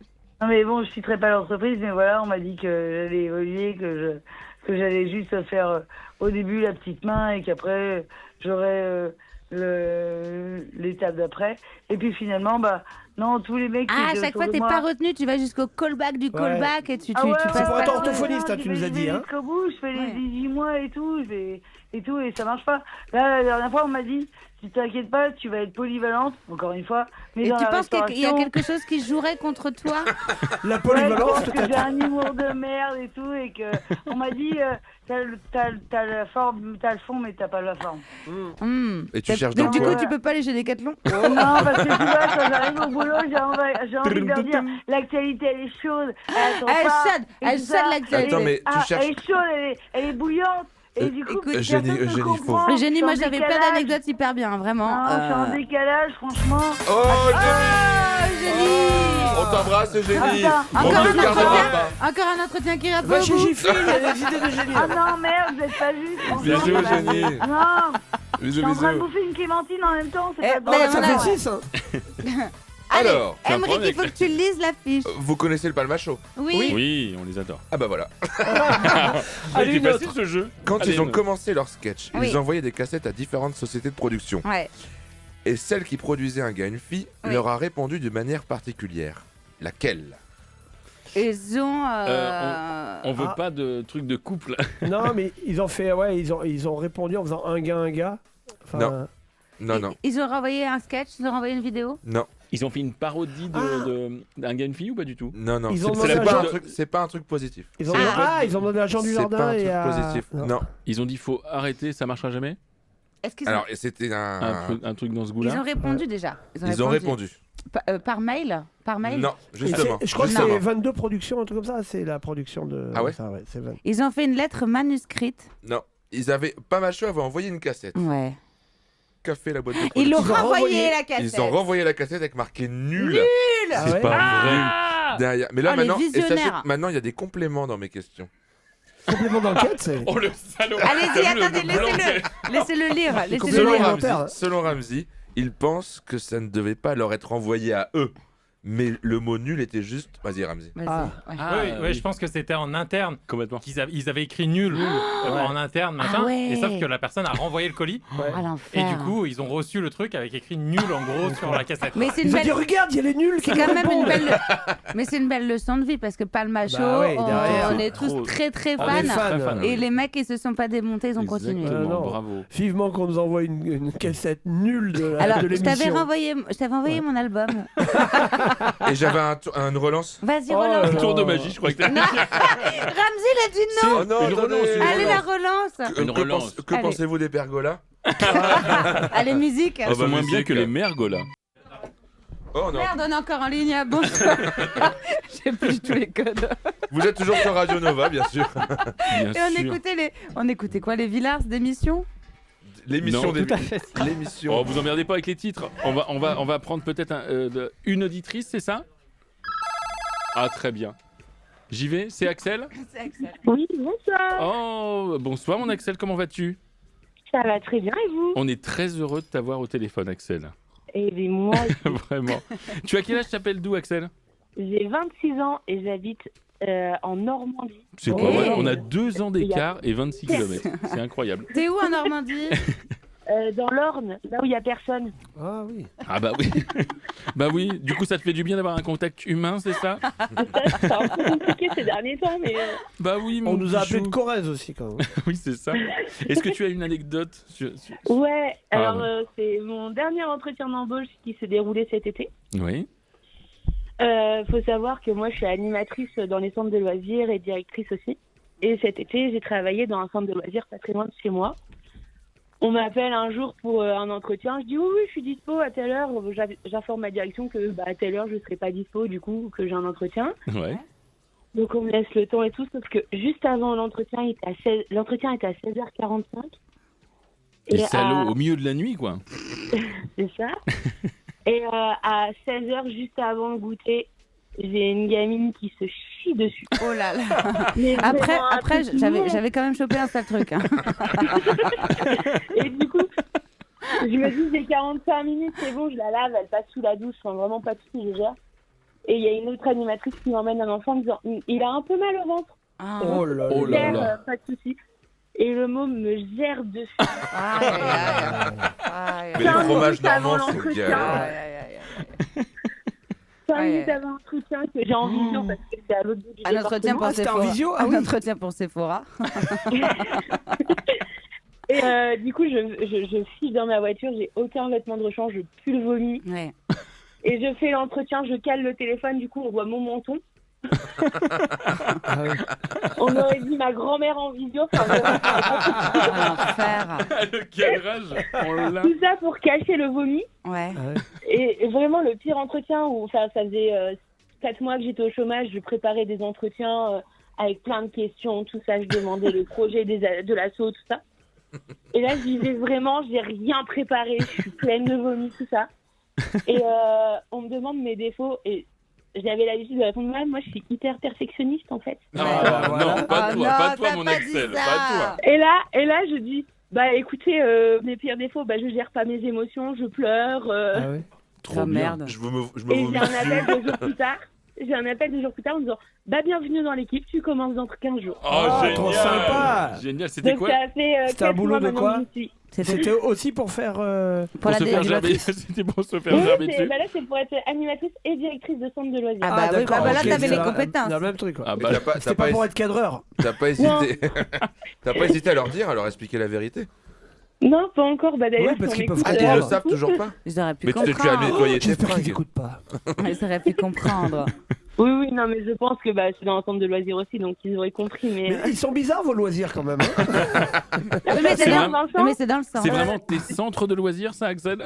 Non mais bon, je citerai pas l'entreprise, mais voilà, on m'a dit que j'allais évoluer, que j'allais juste faire au début la petite main et qu'après j'aurais l'étape d'après. Et puis finalement, non, tous les mecs. Ah, à chaque fois, t'es pas retenu, tu vas jusqu'au callback du callback et tu passes C'est pour pas. être orthophoniste, tu nous as dit. Je vais jusqu'au bout, je fais les 18 mois et tout, et ça marche pas. Là, la dernière fois, on m'a dit, si t'inquiètes pas, tu vas être polyvalente, encore une fois. Mais et dans tu la penses qu'il y a quelque chose qui jouerait contre toi? La polyvalence, peut-être. Que j'ai un humour de merde et tout, et que on m'a dit, t'as la forme, t'as le fond, mais t'as pas la forme. Et tu cherches donc dans du quoi? coup, tu peux pas aller chez Decathlon? Non, parce que tu vois, quand j'arrive au boulot, j'ai envie de leur dire, l'actualité, elle est chaude. Elle chaude l'actualité. Attends, mais tu cherches. Elle est chaude, elle est bouillante. Et du coup, Eugénie, Eugénie, moi j'avais plein d'anecdotes hyper bien, vraiment. Non, je suis en décalage, franchement. Oh, Eugénie! On t'embrasse, Eugénie. Encore un entretien qui répond. Va chez Jiffy, il y a des idées de génie. Ah non, merde, vous êtes pas juste. Bisous, Eugénie. Non. Bisous, Je suis en train de bisous. bouffer une clémentine en même temps, c'est pas Ça fait 6, hein. Alors, Emmerich, il faut que tu lises l'affiche. vous connaissez le Palmacho? Oui, on les adore. Ah bah voilà. C'est facile ce jeu. Quand ils ont commencé leur sketch, Oui. ils envoyaient des cassettes à différentes sociétés de production. Ouais. Et celle qui produisait un gars et une fille leur a répondu de manière particulière. Laquelle? Ils ont. On veut pas de trucs de couple. Non, mais ils ont fait, ils ont répondu en faisant un gars. Enfin, Non. Ils ont renvoyé un sketch, ils ont renvoyé une vidéo. Non. Ils ont fait une parodie d'un gars et une fille ou pas du tout? Non. Ils ont C'est pas un truc positif. ils ont demandé à Jean Dujardin C'est pas un et truc à... positif. Non. Ils ont dit faut arrêter, ça marchera jamais. Est-ce qu'ils Alors, c'était un truc dans ce goût-là. Ils ont répondu déjà. Ils ont répondu. Par mail? Par mail? Non, justement. Je crois que c'est 22 productions, un truc comme ça. C'est la production de. Ah ouais, ça, ouais, c'est 20. Ils ont fait une lettre manuscrite. Non, Palmacho avait envoyé une cassette. Ouais. Qu'a fait la boîte de Ils l'ont production? renvoyé la cassette. Ils ont renvoyé la cassette avec marqué nul. Nul. C'est pas vrai. Derrière. Mais là Oh, les maintenant, visionnaires. maintenant il y a des compléments dans mes questions. Complément d'enquête, c'est. Oh le salaud. Allez-y, attendez, laissez-le lire. Selon Ramsey, il pense que ça ne devait pas leur être envoyé à eux. Mais le mot nul était juste. Vas-y, Ramsey. Oui, je pense que c'était en interne. Complètement. Ils avaient écrit nul en interne, machin. ouais. Et sauf que la personne a renvoyé le colis. À l'enfer. Et du coup, ils ont reçu le truc avec écrit nul en gros sur la cassette. Mais c'est une Ils ont belle... dit regarde, il y a les nuls. C'est quand même une belle. Mais c'est une belle leçon de vie parce que Palmacho, on est tous très fans. Et les mecs, ils se sont pas démontés, ils ont continué. Bravo. Vivement qu'on nous envoie une cassette nulle de Alors, l'émission. je t'avais envoyé mon album. Et j'avais une relance. Vas-y, relance. Un tour de magie, je crois que t'as. Ramsey, il a dit non. Une relance. Allez, la relance. Que pensez-vous des pergolas? Allez, musique. Elles sont moins bien que les mergots là. Oh non. Merde, on est encore en ligne. Bonsoir. J'ai plus tous les codes. Vous êtes toujours sur Radio Nova, bien sûr. Et on écoutait quoi, les Villars d'émission? L'émission des... Oh, vous emmerdez pas avec les titres. On va prendre peut-être une auditrice, c'est ça? Ah, très bien. J'y vais, c'est Axel? C'est Axel. Oui, bonsoir. Oh, bonsoir mon Axel, comment vas-tu? Ça va très bien et vous? On est très heureux de t'avoir au téléphone, Axel. Et bien moi aussi. Vraiment. Tu as quel âge? T'appelles d'où, Axel? J'ai 26 ans et j'habite en Normandie. C'est pas vrai, on a 2 ans d'écart et 26 km. C'est incroyable. T'es où en Normandie? Dans l'Orne, là où il n'y a personne. Ah oui. Ah bah oui. Bah oui, du coup ça te fait du bien d'avoir un contact humain, c'est ça? C'est un peu compliqué ces derniers temps, mais... Bah oui, on nous a appelé de Corrèze aussi quand même. Oui, c'est ça. Est-ce que tu as une anecdote Ouais, alors ouais. c'est mon dernier entretien d'embauche qui s'est déroulé cet été. Oui. Faut savoir que moi je suis animatrice dans les centres de loisirs et directrice aussi. Et cet été j'ai travaillé dans un centre de loisirs pas très loin de chez moi. On m'appelle un jour pour un entretien, je dis oui, je suis dispo à telle heure. J'informe ma direction que à telle heure je serai pas dispo, du coup que j'ai un entretien. Ouais. Donc on me laisse le temps et tout, sauf que juste avant l'entretien était à 16h45. Et salaud, au milieu de la nuit quoi. C'est ça. Et à 16h, juste avant le goûter, j'ai une gamine qui se chie dessus. Oh là là. Après j'avais quand même chopé un sale truc. Hein. Et du coup, je me dis, j'ai 45 minutes, c'est bon, je la lave, elle passe sous la douche, enfin, vraiment pas de soucis, je gère. Et il y a une autre animatrice qui m'emmène un enfant en me disant, il a un peu mal au ventre. Ah. Oh là là. Pas de soucis. Et le môme me gère dessus. Mais le fromage normand, c'est bien. 5 minutes avant l'entretien que j'ai en vision parce que c'est à l'autre bout du département. Un entretien pour Sephora. Et du coup, je file dans ma voiture, j'ai aucun vêtement de rechange, je pue le vomi. Ouais. Et je fais l'entretien, je cale le téléphone, du coup, on voit mon menton. On aurait dit ma grand-mère en visio. Le cadrage, on l'a. Tout ça pour cacher le vomi. Ouais. Et vraiment le pire entretien où ça faisait 4 mois que j'étais au chômage, je préparais des entretiens avec plein de questions, tout ça, je demandais le projet de l'assaut, tout ça. Et là j'y vais vraiment, j'ai rien préparé, je suis pleine de vomi, tout ça. Et on me demande mes défauts et j'avais l'habitude de répondre moi je suis hyper perfectionniste en fait. Non, pas toi mon Axel, pas toi. Et là je dis bah écoutez mes pires défauts, bah je gère pas mes émotions, je pleure. Ah ouais. Trop merde. Je me et j'ai un appel 2 jours plus tard en me disant bah bienvenue dans l'équipe, tu commences dans 15 jours. Oh, génial. Trop sympa. Génial, c'était donc, quoi? C'était un boulot de quoi? C'était aussi pour faire pour se faire gerber. C'était pour se faire gerber dessus. Bah là c'est pour être animatrice et directrice de centre de loisirs. Ah bah oui, bah là ok, t'avais c'est les compétences. dans le même truc quoi. Ah bah, C'était pas pour être cadreur. T'as pas hésité. T'as pas hésité à leur dire, à leur expliquer la vérité. Non, pas encore. Bah d'ailleurs, Oui, parce si on qu'ils peuvent m'écoute, Ils le savent toujours pas. Ils auraient pu Mais tu comprendre. as nettoyé tes J'espère qu'ils fringues. n'écoutent pas. Ils auraient pu comprendre. Oui, non, mais je pense que bah, c'est dans un centre de loisirs aussi, donc ils auraient compris. Mais ils sont bizarres vos loisirs quand même. Hein. Oui, mais c'est dans le sang. C'est vraiment tes centres de loisirs, ça, Axel?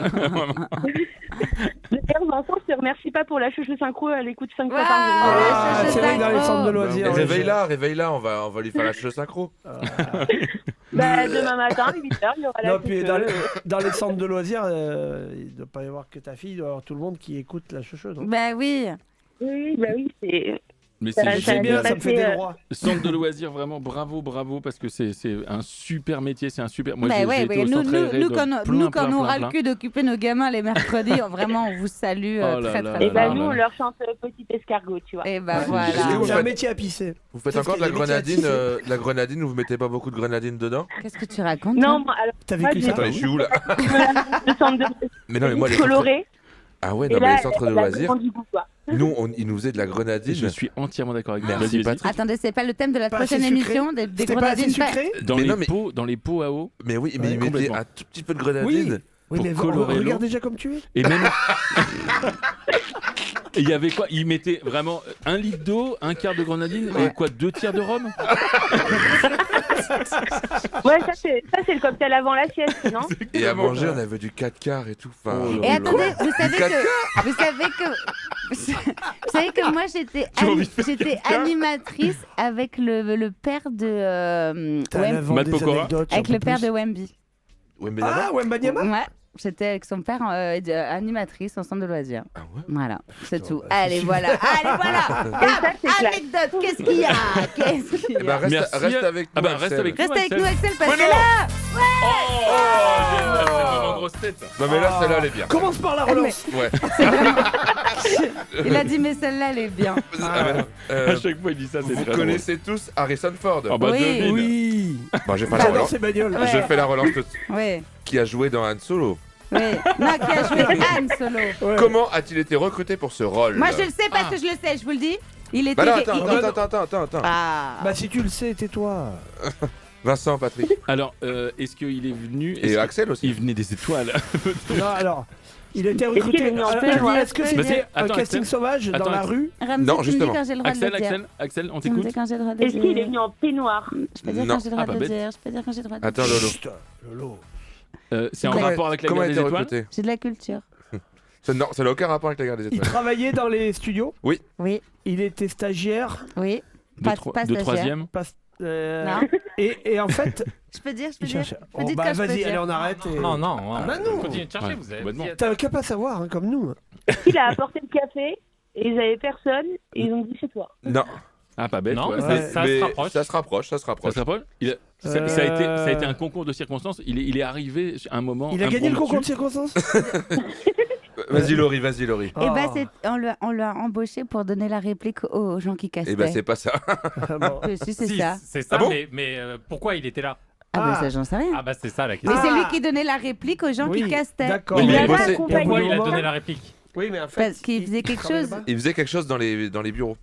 d'ailleurs, Vincent, je te remercie pas pour la chouchou synchro, elle écoute 5 fois par jour. C'est vrai que dans les centres de loisirs. Réveille-la, on va lui faire la cheveux synchro. Bah, demain matin, à 8h, il y aura la Non, puis dans les centres de loisirs, il ne doit pas y avoir que ta fille, il doit y avoir tout le monde qui écoute la chouchou. Bah oui. Oui, bah oui, c'est... Mais c'est bien, ça me fait des droits. Centre de loisirs, vraiment bravo, parce que c'est un super métier, c'est un super. Moi, bah j'ai été au centre aéré nous, quand on aura le cul d'occuper nos gamins les mercredis, vraiment, on vous salue très fort. Et bah nous, on leur chante Petit Escargot, tu vois. Et bah voilà. C'est un métier à pisser. Vous faites encore de la grenadine, la grenadine, vous mettez pas beaucoup de grenadine dedans? Qu'est-ce que tu racontes? Non, alors. T'as vécu ça? Je suis où là? Mais non, mais moi, les coloré. Ah ouais, dans les centres de loisirs. Nous, ils nous faisaient de la grenadine. Je suis entièrement d'accord avec Merci, vous. Patrick. Attendez, c'est pas le thème de la prochaine émission des grenadines sucrées dans les pots à eau. Mais oui, mais ils mettaient un tout petit peu de grenadine. Oui, mais regarde déjà comme tu es. Et même. Il y avait quoi? Ils mettaient vraiment 1 litre d'eau, 1 quart de grenadine et quoi, 2 tiers de rhum? Ouais, ça c'est le cocktail avant la sieste, non? Et à manger, on avait du 4 quarts et tout. Enfin, Et attendez, vous savez que moi j'étais animatrice avec le père de Matt Pokora. avec le père de Wemby. Ah, Wembanyama. Ouais. J'étais avec son père animatrice en centre de loisirs. Ah ouais. Voilà, c'est tout. Allez, voilà. Anecdote, qu'est-ce qu'il y a? Reste avec nous. Reste avec nous, Axel, parce que là. Génial, c'est vraiment grosse tête. Non, mais là, celle-là, elle est bien. Commence par la relance. Ouais. Il a dit, mais celle-là, elle est bien. À chaque fois, il dit ça, c'est Vous très connaissez tous Harrison Ford. Ah bah, devine. Oui. Bon, j'ai pas la relance. Je fais la relance tout de suite. Oui. Qui a joué dans Han Solo. Oui. Non, qui a joué Han Solo. Ouais. Comment a-t-il été recruté pour ce rôle? Moi, je le sais parce que je le sais, je vous le dis. Il était. Bah non, attends. Ah. Bah si tu le sais, tais-toi. Vincent, Patrick. Alors, est-ce qu'il est venu... Et Axel aussi. Il venait des étoiles. Non, alors... Il a été recruté. Est-ce que c'était un casting sauvage dans la rue? Non, justement. Axel, on t'écoute. Est-ce qu'il est venu en peignoir? Je peux dire quand j'ai le droit de le dire. Je peux dire quand j'ai le droit de le dire. Attends, Lolo. C'est en rapport avec la guerre des étoiles? J'ai de la culture. Non, ça n'a aucun rapport avec la guerre des étoiles. Il travaillait dans les studios? Oui. Oui. Il était stagiaire? Oui. De troisième? Non. Et en fait... Je peux dire. Bah vas-y, allez, on arrête. Non. Bah non. Continuez de chercher, vous avez... T'as qu'à pas savoir, comme nous. Il a apporté le café et ils avaient personne et ils ont dit c'est toi. Non. Ah, pas bête. Non, ouais. ça se rapproche. Ça se rapproche. Ça se rapproche. Ça a été un concours de circonstances. Il est arrivé à un moment. Il a gagné le concours de circonstances. Vas-y, Laurie. Et bah, on l'a embauché pour donner la réplique aux gens qui castaient. Et bah, c'est pas ça. Si, c'est ça. C'est ça, Ah bon mais pourquoi il était là? Ah bah ça, j'en sais rien. Ah bah c'est ça la question. Mais c'est lui qui donnait la réplique aux gens qui castaient. D'accord. Il avait Pourquoi accompagné. il a donné la réplique? Oui, mais en fait... Parce qu'il faisait quelque chose. Il faisait quelque chose dans les bureaux.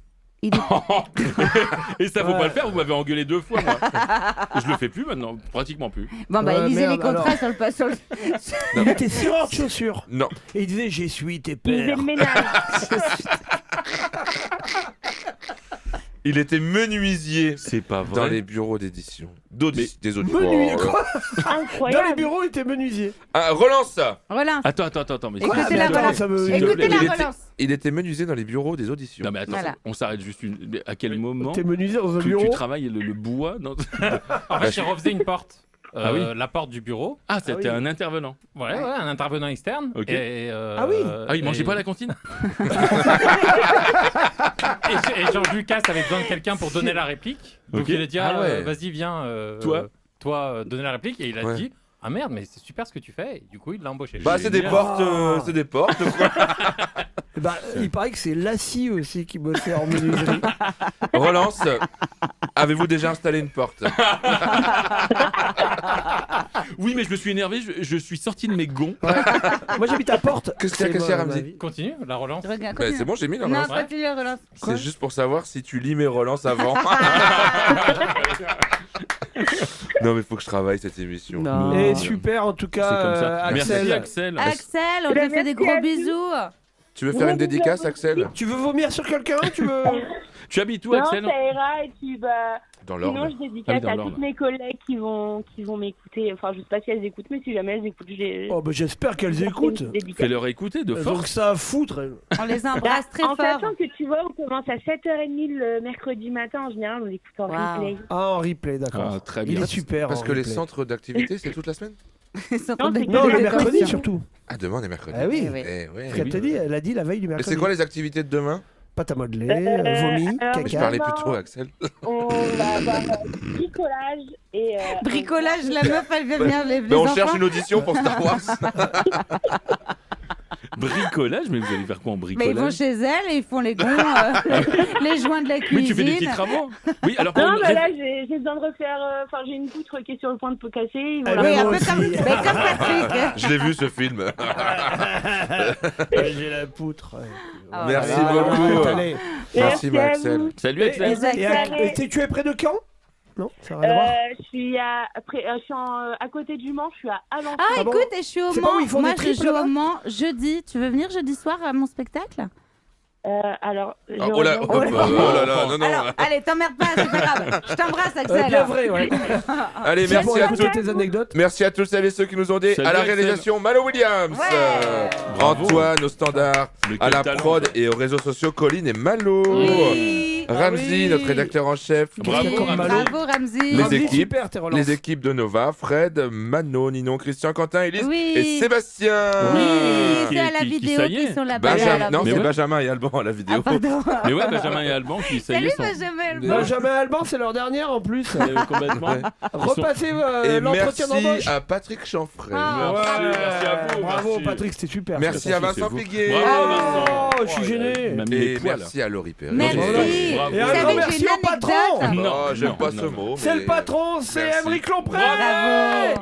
Et ça, faut pas le faire, vous m'avez engueulé 2 fois, moi. Je le fais plus maintenant, pratiquement plus. Bon, bah, il lisait les contrats sur le. Il était serreur de chaussures. Non. Et il disait j'essuie tes Il faisait pères. le ménage. Il était menuisier. C'est pas vrai. Dans les bureaux d'édition. Des auditeurs. Menuisier, quoi? Incroyable. Dans les bureaux, il était menuisier. Ah, relance ça. Relance. Attends, mais Écoutez la relance. Écoutez la relance. Il était menuisier dans les bureaux des auditions. Non mais attends, Voilà. on s'arrête juste à quel moment T'es menuisier dans un tu bureau? travailles le bois dans... En fait, j'ai refait une porte. Ah oui. La porte du bureau. Ah, c'était un intervenant. Ouais, un intervenant externe. Ok. Ah oui. Il mangeait pas à la cantine. Et Jean-Lucas avait besoin de quelqu'un pour donner la réplique. Donc Ok. il a dit ouais. vas-y viens toi donner la réplique et il a dit ah merde mais c'est super ce que tu fais et du coup il l'a embauché. Bah c'est des portes, c'est des portes quoi. Bah il paraît que c'est Lassie aussi qui bossait en menuiserie. Relance. Avez-vous déjà installé une porte? Oui, mais je me suis énervé, je suis sorti de mes gonds. Moi j'habite à Porte. Qu'est-ce qu'il y a, Ramzi? Continue la relance. C'est bon, j'ai mis la Non, relance. continue la relance. C'est juste pour savoir si tu lis mes relances avant. Non mais faut que je travaille cette émission. Et super en tout cas, C'est comme ça. Axel. Merci Axel. Axel, on te fait des gros bisous. Tu veux faire une dédicace, Axel? Tu veux vomir sur quelqu'un? Tu habites où, Non, Axel? ça ira et puis bah. Dans l'ordre. Sinon, je dédicace dans à l'ordre. toutes mes collègues qui vont m'écouter. Enfin, je sais pas si elles écoutent, mais si jamais elles écoutent, je les. Oh bah j'espère qu'elles écoutent. Fais-leur écouter de Donc force. ça à foutre. On les embrasse très En fort. sachant que tu vois, on commence à 7h30 le mercredi matin. En général, on écoute en replay. Ah, en replay, d'accord. Ah, très Il bien. est super. Parce en que les replay. centres d'activité, c'est toute la semaine? Non, le mercredi surtout. Ah, demain, on est mercredi. Ah oui. Eh ouais. Ce qu'elle t'a dit, elle a dit la veille du Mais mercredi. c'est quoi les activités de demain? Pâte à modeler, vomi, alors, Mais je caca. parlais plutôt à Axel. On va avoir bricolage et. Bricolage, la meuf, elle vient venir les on enfants. cherche une audition pour Star Wars. Bricolage, mais vous allez faire quoi en Mais bricolage? ils vont chez elle et ils font les gonds, les joints de la cuisine. Mais tu fais des petits travaux. Oui, alors Non, mais là, j'ai besoin de refaire. Enfin, j'ai une poutre qui est sur le point de casser. Ils vont Oui, la un peu comme Patrick. Je l'ai vu ce film. J'ai la poutre. Merci Allez, beaucoup. allez. Merci Axel. Salut Axel. Et tu es près de Caen? Non, ça n'a rien à voir. Je suis à côté du Mans, je suis à Alençon. Ah, bon écoute, et je suis au C'est pas Mans. où ils font Moi, des je triples, joue là-bas au Mans jeudi. Tu veux venir jeudi soir à mon spectacle? Alors, oh là là, non. Alors, allez, t'emmerdes pas, c'est pas grave. Je t'embrasse, Axel. Bien vrai, ouais. Allez, merci à tous. Tes anecdotes. Merci à tous celles et ceux qui nous ont aidés. Salut, à la Axel. réalisation, Malo Williams. Antoine au standard, à la talent. prod et aux réseaux sociaux, Colline et Malo. Ramzi, notre rédacteur en chef. Bravo, Bravo, Ramzi. Les équipes de Nova, Fred, Mano, Ninon, Christian, Quentin, Élise Oui. et Sébastien. C'est à la vidéo qui sont là-bas. Non, c'est Benjamin et Alban à la vidéo. Mais ouais, Benjamin et Alban qui ça y Salut est sont. Benjamin et Alban, c'est leur dernière en plus. Complètement. Repassez Et l'entretien d'embauche. merci à Patrick Chanfray. Merci à vous. Bravo merci. Patrick, c'était super. Merci à Vincent Piguet. Bravo Vincent. Oh, je suis gêné. Et merci à Laurie Perret. Merci. Bravo. Et un grand merci au patron. Non, j'aime pas ce mot. C'est mais- le patron, c'est Merci. Émeric Lompré. Bravo.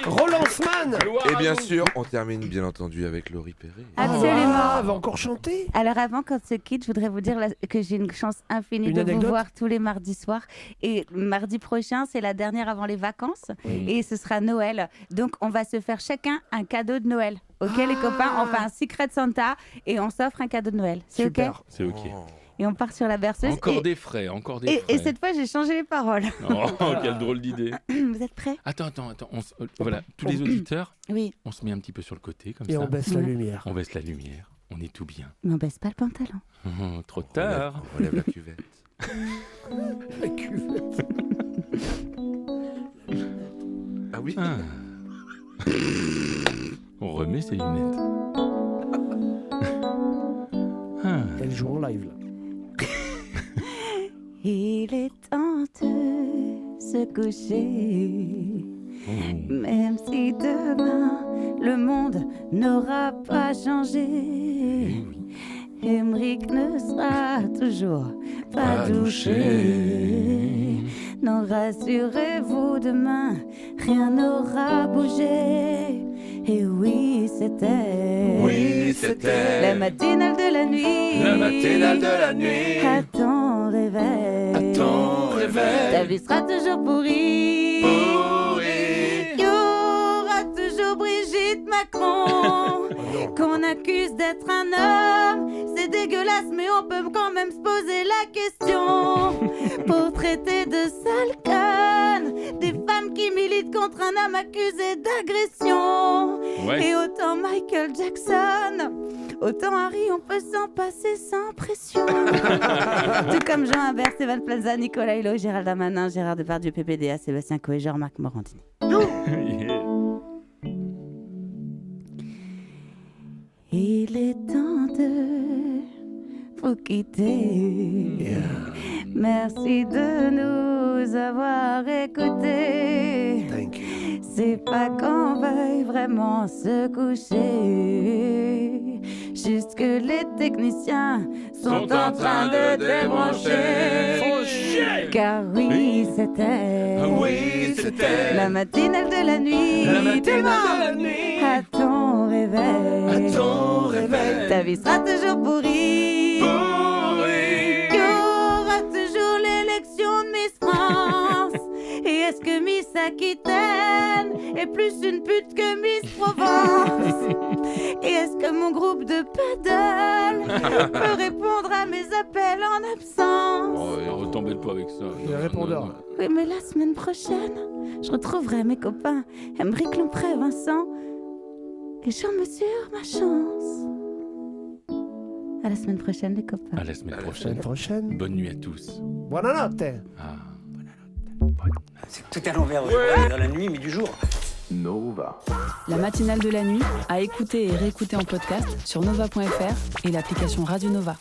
Roland Sman. Et bien sûr, on termine bien entendu avec Laurie Perret. Absolument. Elle va encore chanter. Alors avant qu'on se quitte, je voudrais vous dire que j'ai une chance infinie Une de anecdote vous voir tous les mardis soirs. Et mardi prochain, c'est la dernière avant les vacances. Et ce sera Noël. Donc on va se faire chacun un cadeau de Noël. Ok les copains, on fait un Secret Santa et on s'offre un cadeau de Noël. C'est ok? C'est ok. Et on part sur la berceuse. Encore et, des frais, encore des et, frais. et cette fois, j'ai changé les paroles. Oh, quelle drôle d'idée. Vous êtes prêts? Attends. Voilà, tous les auditeurs, Oui. on se met un petit peu sur le côté comme Et ça. on baisse la lumière. On baisse la lumière. On est tout bien. Mais on baisse pas le pantalon. Trop tard. On relève la cuvette. La cuvette. Ah oui. On remet ses lunettes. Elle joue en live là. Il est temps de se coucher. Même si demain le monde n'aura pas changé, Émeric ne sera toujours pas douché. Non, rassurez-vous, demain rien n'aura bougé. Et oui, c'était la matinale de la nuit. La matinale de la nuit. À ton réveil. Ta vie sera toujours pourrie. Il y aura toujours Brigitte Macron qu'on accuse d'être un homme. C'est dégueulasse, mais on peut quand même se poser la question. Pour traiter de sale conne des femmes qui militent contre un homme accusé d'agression. Ouais. Et autant Michael Jackson, autant Harry, on peut s'en passer sans pression. Tout comme Jean Imbert, Stéphane Plaza, Nicolas Hulot, Gérald Darmanin, Gérard Depardieu, PPDA, Sébastien Coé, Jean-Marc Morandini. Il est temps de vous quitter. Merci de nous avoir écoutés. C'est pas qu'on veuille vraiment se coucher, juste que les techniciens sont en train de débrancher. Car oui, c'était la matinale de la nuit. À ton réveil. Ta vie sera toujours pourrie. Il y aura toujours l'élection de Miss France. Et est-ce que Miss Aquitaine est plus une pute que Miss Provence? Et est-ce que mon groupe de paddle peut répondre à mes appels en absence? Oh, t'embête pas avec ça. Les répondeurs. Oui, mais la semaine prochaine, je retrouverai mes copains Émeric Lompré, Vincent et j'en mesure ma chance. À la semaine prochaine, les copains. À la semaine prochaine. Bonne nuit à tous. Buonanotte. C'est tout à l'envers dans la nuit, mais du jour. Nova. La matinale de la nuit, à écouter et réécouter en podcast sur nova.fr et l'application Radio Nova.